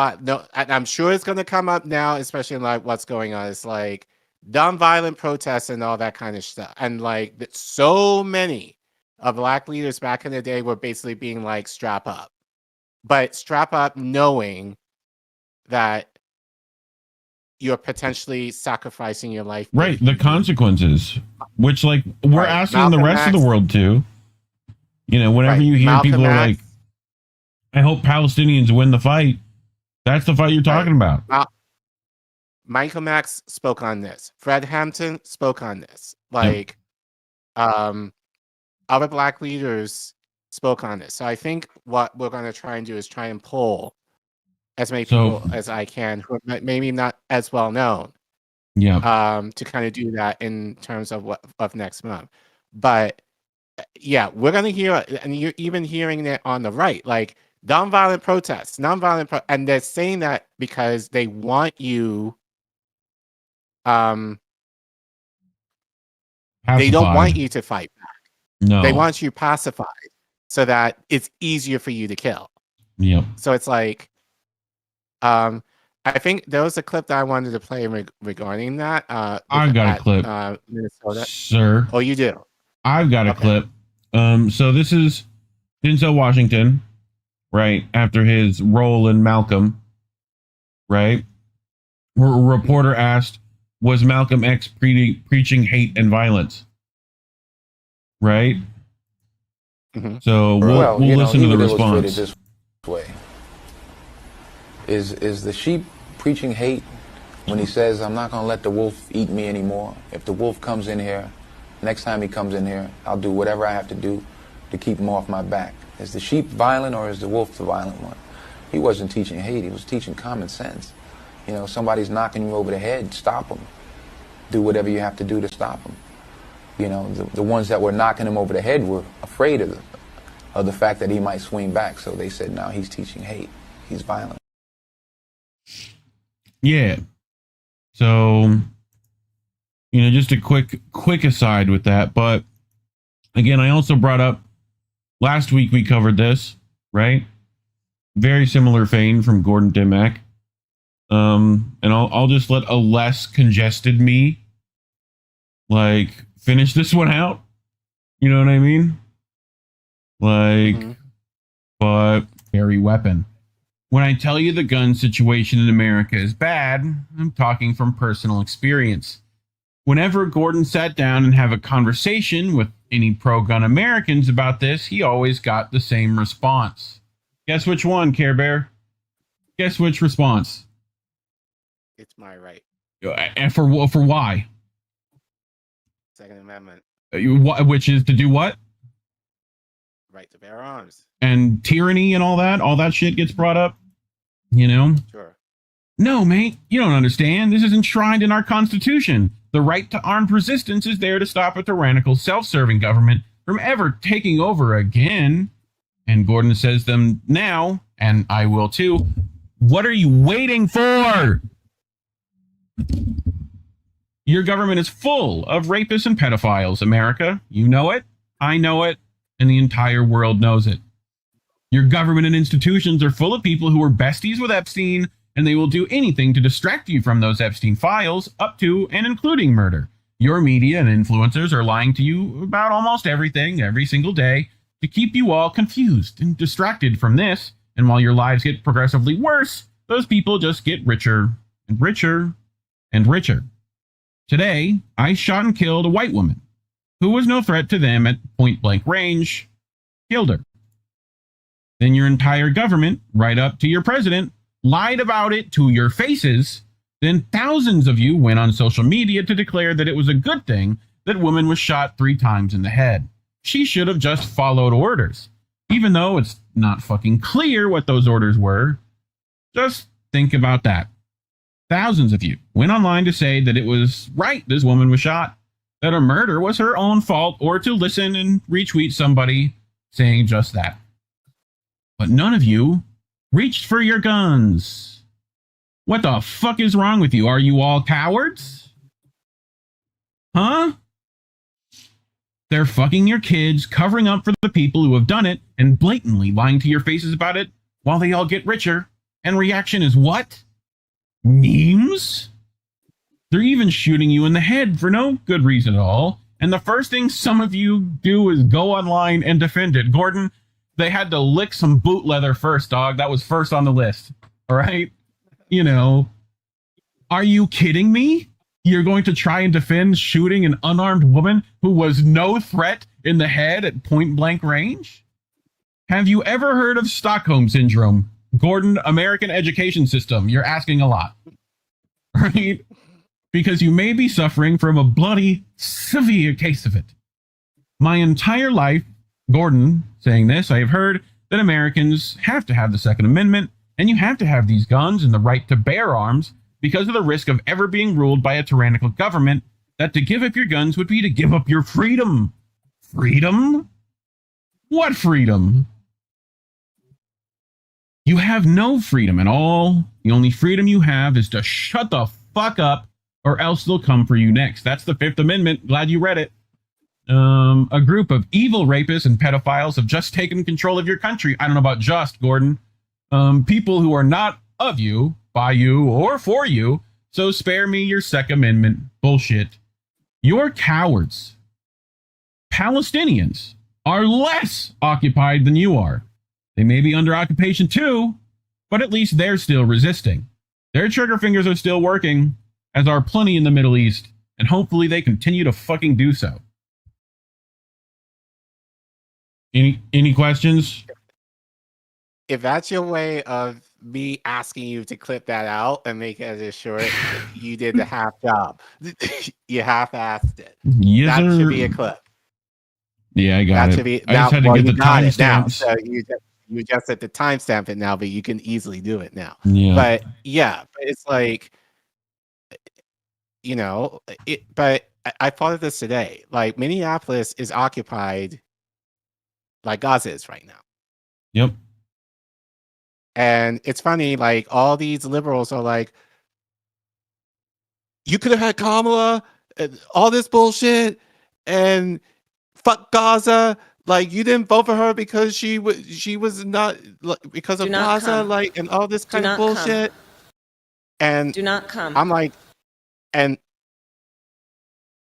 I'm sure it's gonna come up now, especially in like what's going on. It's like nonviolent protests and all that kind of stuff, and like so many of Black leaders back in the day were basically being like strap up. But strap up knowing that you're potentially sacrificing your life. Right, the consequences, which like we're asking Malcolm the rest X, of the world to. You know, whenever you hear Malcolm people are like, I hope Palestinians win the fight, that's the fight you're talking about. Malcolm X spoke on this. Fred Hampton spoke on this. Like, other Black leaders spoke on this. So I think what we're going to try and do is try and pull as many people as I can who are maybe not as well known. Yeah. To kind of do that in terms of next month. But yeah, we're going to hear, and you're even hearing it on the right, like nonviolent protests, and they're saying that because they want you, they don't want you to fight back. No. They want you pacified so that it's easier for you to kill. Yeah. So it's like, I think there was a clip that I wanted to play regarding that. I've got a clip, Minnesota. Sir. Oh, you do? I've got a clip. So this is Denzel Washington, right after his role in Malcolm, right? Where a reporter asked, "Was Malcolm X preaching hate and violence?" Right. Mm-hmm. So we'll listen to the response. This way. Is the sheep preaching hate when he says, "I'm not going to let the wolf eat me anymore. If the wolf comes in here, Next time he comes in here, I'll do whatever I have to do to keep him off my back. Is the sheep violent or is the wolf the violent one? He wasn't teaching hate, he was teaching common sense. You know, somebody's knocking you over the head, stop them. Do whatever you have to do to stop them. You know, the ones that were knocking him over the head were afraid of the fact that he might swing back. So they said, no, he's teaching hate. He's violent. Yeah. So, you know, just a quick aside with that. But again, I also brought up last week we covered this, right? Very similar vein from Gordon Dimmack. And I'll just let a less congested me like finish this one out. You know what I mean? Like, but very weapon. When I tell you the gun situation in America is bad, I'm talking from personal experience. Whenever Gordon sat down and have a conversation with any pro-gun Americans about this, he always got the same response. Guess which one, Care Bear? Guess which response? It's my right. And for why? Second Amendment. Which is to do what? Right to bear arms. And tyranny and all that shit gets brought up, you know? Sure. No, mate, you don't understand. This is enshrined in our Constitution. The right to armed resistance is there to stop a tyrannical, self-serving government from ever taking over again. And Gordon says them now, and I will too. What are you waiting for? Your government is full of rapists and pedophiles, America. You know it, I know it, and the entire world knows it. Your government and institutions are full of people who are besties with Epstein, and they will do anything to distract you from those Epstein files, up to and including murder. Your media and influencers are lying to you about almost everything every single day to keep you all confused and distracted from this, and while your lives get progressively worse, those people just get richer and richer and richer. Today, I shot and killed a white woman who was no threat to them at point-blank range, killed her. Then your entire government, right up to your president, lied about it to your faces. Then thousands of you went on social media to declare that it was a good thing that woman was shot 3 times in the head. She should have just followed orders. Even though it's not fucking clear what those orders were, just think about that. Thousands of you went online to say that it was right this woman was shot, that a murder was her own fault, or to listen and retweet somebody saying just that. But none of you reached for your guns. What the fuck is wrong with you? Are you all cowards? Huh? They're fucking your kids, covering up for the people who have done it, and blatantly lying to your faces about it while they all get richer. And reaction is what? Memes? They're even shooting you in the head for no good reason at all. And the first thing some of you do is go online and defend it. Gordon, they had to lick some boot leather first, dog. That was first on the list. All right? You know, are you kidding me? You're going to try and defend shooting an unarmed woman who was no threat in the head at point blank range? Have you ever heard of Stockholm Syndrome? Gordon, American education system. You're asking a lot. Right? Because you may be suffering from a bloody, severe case of it. My entire life, Gordon saying this, I have heard that Americans have to have the Second Amendment, and you have to have these guns and the right to bear arms because of the risk of ever being ruled by a tyrannical government, that to give up your guns would be to give up your freedom. Freedom? What freedom? You have no freedom at all. The only freedom you have is to shut the fuck up, or else they'll come for you next. That's the Fifth Amendment. Glad you read it. A group of evil rapists and pedophiles have just taken control of your country. I don't know about just, Gordon. People who are not of you, by you, or for you. So spare me your Second Amendment bullshit. You're cowards. Palestinians are less occupied than you are. They may be under occupation too, but at least they're still resisting. Their trigger fingers are still working, as are plenty in the Middle East, and hopefully they continue to fucking do so. Any questions? If that's your way of me asking you to clip that out and make it as a short. You did the half job. You half-assed it. Yes, That sir. should be a clip. Yeah, I got That it. should be I just had to well, get you the got it now. timestamps. So you just had to timestamp it now, but you can easily do it now. Yeah. But it's like, but I thought of this today. Like Minneapolis is occupied like Gaza is right now. Yep. And it's funny, like all these liberals are like, you could have had Kamala and all this bullshit and fuck Gaza. Like you didn't vote for her because she was not because of Gaza, like, and all this kind of bullshit. And do not come. I'm like, and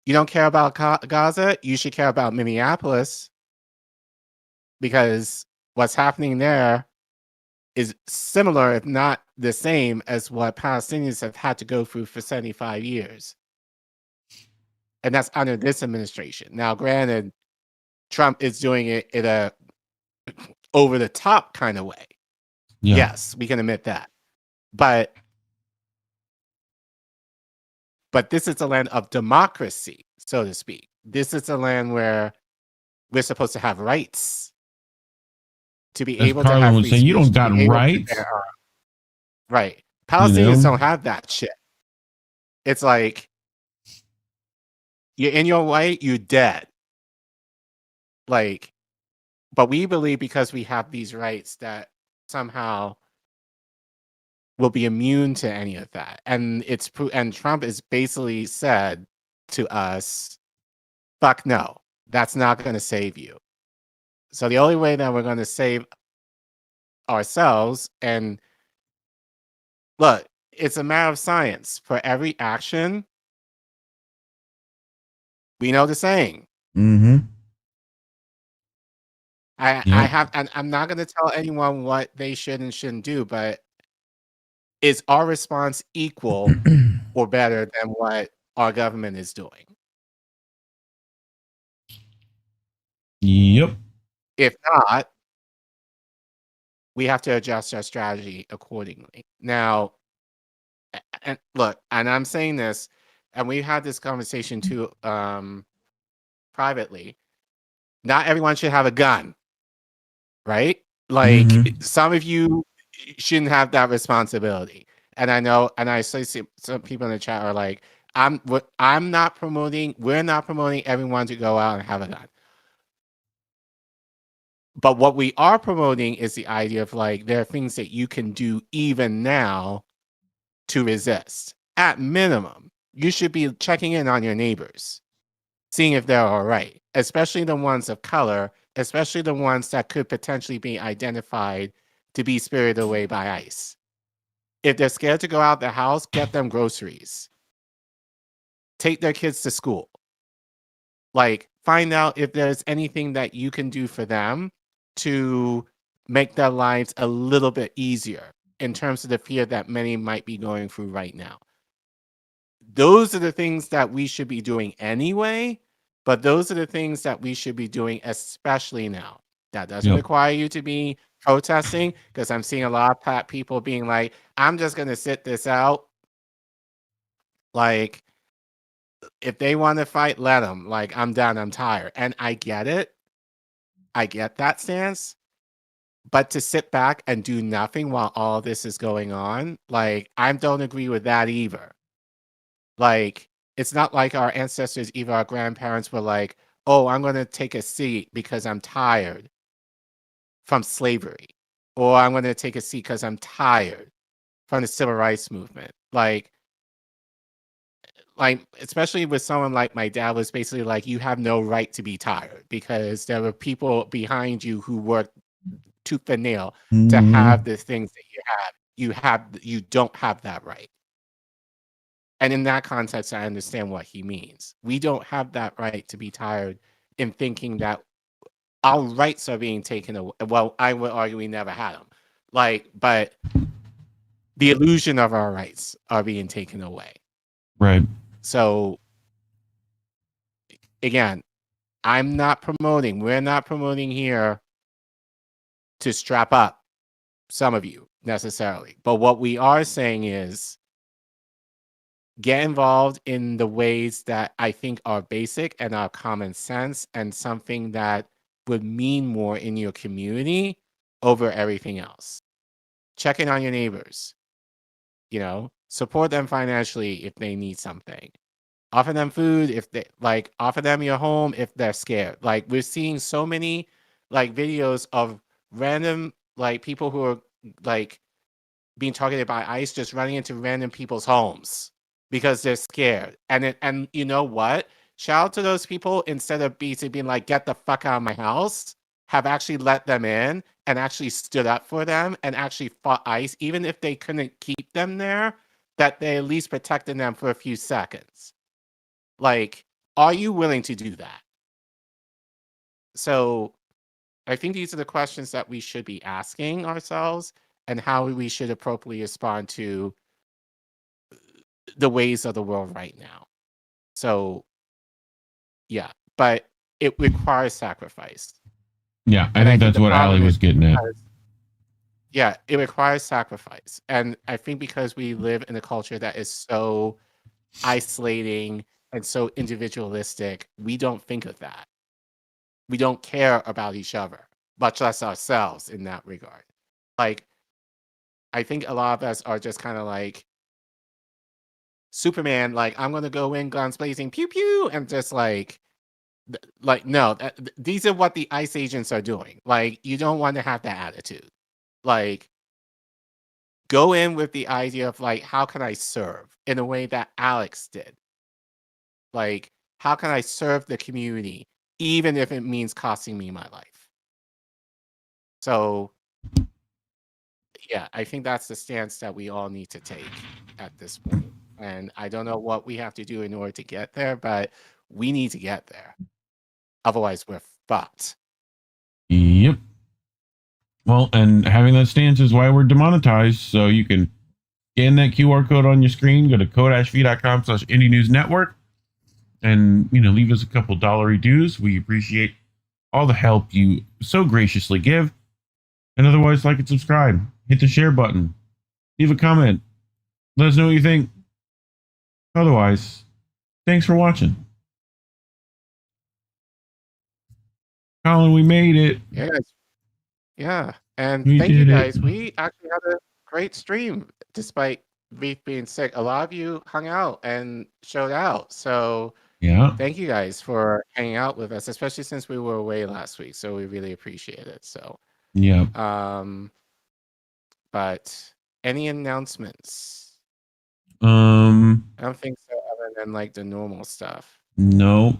you don't care about Gaza? You should care about Minneapolis because what's happening there is similar, if not the same, as what Palestinians have had to go through for 75 years. And that's under this administration. Now, granted, Trump is doing it in a over-the-top kind of way. Yeah. Yes, we can admit that. But this is a land of democracy, so to speak. This is a land where we're supposed to have rights. To be able Carlin to have would free say, you speech, don't got to be able to rights. bear arms. Right. Palestinians know? don't have that shit. It's like, you're in your way, you're dead. Like, but we believe because we have these rights that somehow will be immune to any of that. And and Trump has basically said to us, fuck no, that's not going to save you. So the only way that we're going to save ourselves, and look, it's a matter of science. For every action, we know the saying. Mm-hmm. I have, and I'm not going to tell anyone what they should and shouldn't do, but is our response equal or better than what our government is doing? Yep. If not, we have to adjust our strategy accordingly. Now, and look, and I'm saying this, and we had this conversation too, privately. Not everyone should have a gun, right? Like some of you shouldn't have that responsibility. And I know, and I see some people in the chat are like, we're not promoting everyone to go out and have a gun. But what we are promoting is the idea of like, there are things that you can do even now to resist. At minimum, you should be checking in on your neighbors, seeing if they're all right, especially the ones of color, especially the ones that could potentially be identified to be spirited away by ICE. If they're scared to go out the house, get them groceries. Take their kids to school. Like, find out if there's anything that you can do for them to make their lives a little bit easier in terms of the fear that many might be going through right now. Those are the things that we should be doing anyway, but those are the things that we should be doing especially now. That doesn't require you to be protesting, because I'm seeing a lot of people being like, I'm just going to sit this out. Like, if they want to fight, let them. Like, I'm done. I'm tired. And I get it. I get that stance. But to sit back and do nothing while all this is going on, like, I don't agree with that either. Like, it's not like our ancestors, even our grandparents, were like, oh, I'm going to take a seat because I'm tired from slavery. Or I'm going to take a seat because I'm tired from the civil rights movement. Like, especially with someone like my dad, was basically like, you have no right to be tired because there were people behind you who worked tooth and nail to have the things that you have. You don't have that right. And in that context, I understand what he means. We don't have that right to be tired in thinking that our rights are being taken away. Well, I would argue we never had them. Like, but the illusion of our rights are being taken away. Right. So, again, we're not promoting here to strap up some of you. necessarily. But what we are saying is get involved in the ways that I think are basic and are common sense and something that would mean more in your community over everything else. Check in on your neighbors, you know, support them financially if they need something. Offer them food if they like, offer them your home if they're scared. Like, we're seeing so many like videos of random like people who are like being targeted by ICE just running into random people's homes because they're scared. And you know what? Shout out to those people, instead of being like, get the fuck out of my house, have actually let them in and actually stood up for them and actually fought ICE, even if they couldn't keep them there, that they at least protected them for a few seconds. Like, are you willing to do that? So I think these are the questions that we should be asking ourselves and how we should appropriately respond to the ways of the world right now. So, yeah, but it requires sacrifice. Yeah, I think that's what Ali was getting at. Yeah, it requires sacrifice. And I think because we live in a culture that is so isolating and so individualistic, we don't think of that. We don't care about each other, much less ourselves in that regard. Like, I think a lot of us are just kind of like Superman, like, I'm going to go in, guns blazing, pew pew, and just like no, these are what the ICE agents are doing. Like, you don't want to have that attitude. Like, go in with the idea of like, how can I serve in a way that Alex did? Like, how can I serve the community, even if it means costing me my life? So, yeah, I think that's the stance that we all need to take at this point. And I don't know what we have to do in order to get there, but we need to get there. Otherwise, we're fucked. Yep. Well, and having that stance is why we're demonetized. So you can scan that QR code on your screen, go to code-v.com/Indie News Network, and, you know, leave us a couple $1 dues. We appreciate all the help you so graciously give. And otherwise, like and subscribe. Hit the share button. Leave a comment. Let us know what you think. Otherwise, thanks for watching. Collin, we made it. Yes. Yeah. And We thank you did it. guys. We actually had a great stream despite Reef being sick. A lot of you hung out and showed out. So yeah, thank you guys for hanging out with us, especially since we were away last week. So we really appreciate it. So yeah. But any announcements? I don't think so, other than like the normal stuff. No.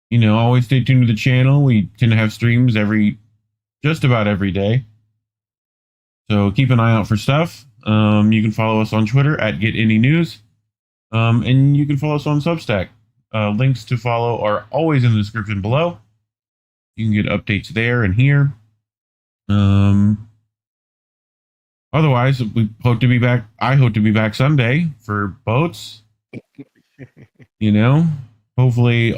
You know, always stay tuned to the channel. We tend to have streams just about every day. So keep an eye out for stuff. You can follow us on Twitter at GetIndieNews. And you can follow us on Substack. Links to follow are always in the description below. You can get updates there and here. Otherwise, we hope to be back. I hope to be back Sunday for boats. You know, hopefully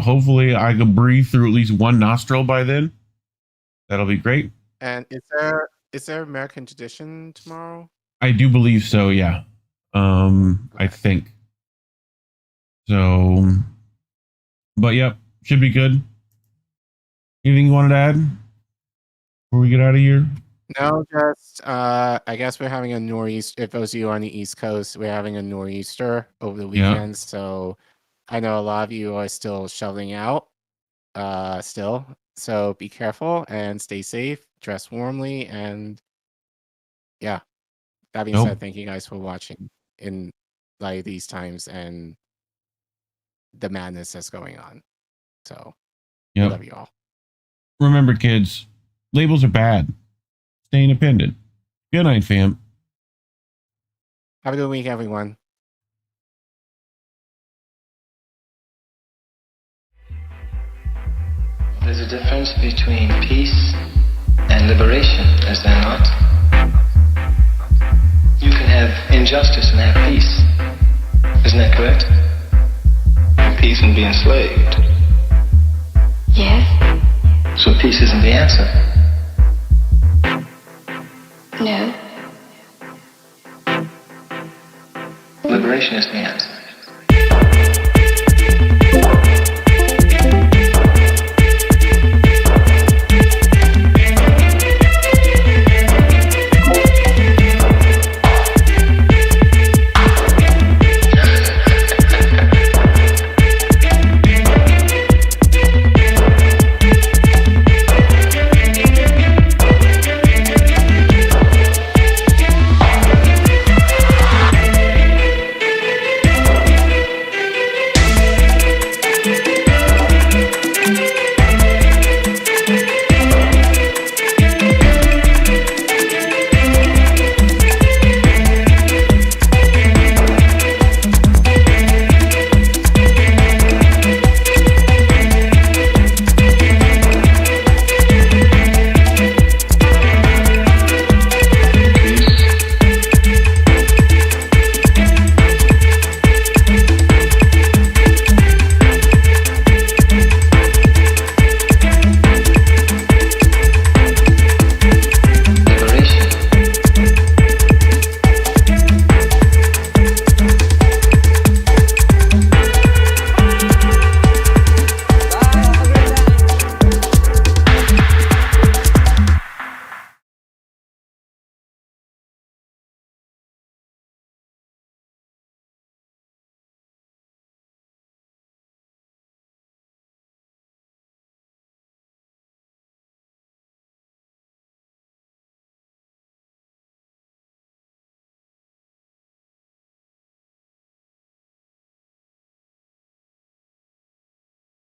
I can breathe through at least one nostril by then. That'll be great. And is there American tradition tomorrow? I do believe so. Yeah. I think so. But yep, should be good. Anything you wanted to add before we get out of here? No, just I guess we're having a nor'easter. If those of you on the East Coast, we're having a nor'easter over the weekend. Yeah. So I know a lot of you are still shoveling out. Still. So be careful and stay safe, dress warmly, and yeah. That being said, thank you guys for watching in like these times and the madness that's going on. So I love you all. Remember, kids, labels are bad. Stay independent. Good night, fam. Have a good week, everyone. There's a difference between peace and liberation, is there not? You can have injustice and have peace. Isn't that correct? Have peace and be enslaved. Yes. So peace isn't the answer. No. Segregationist hands.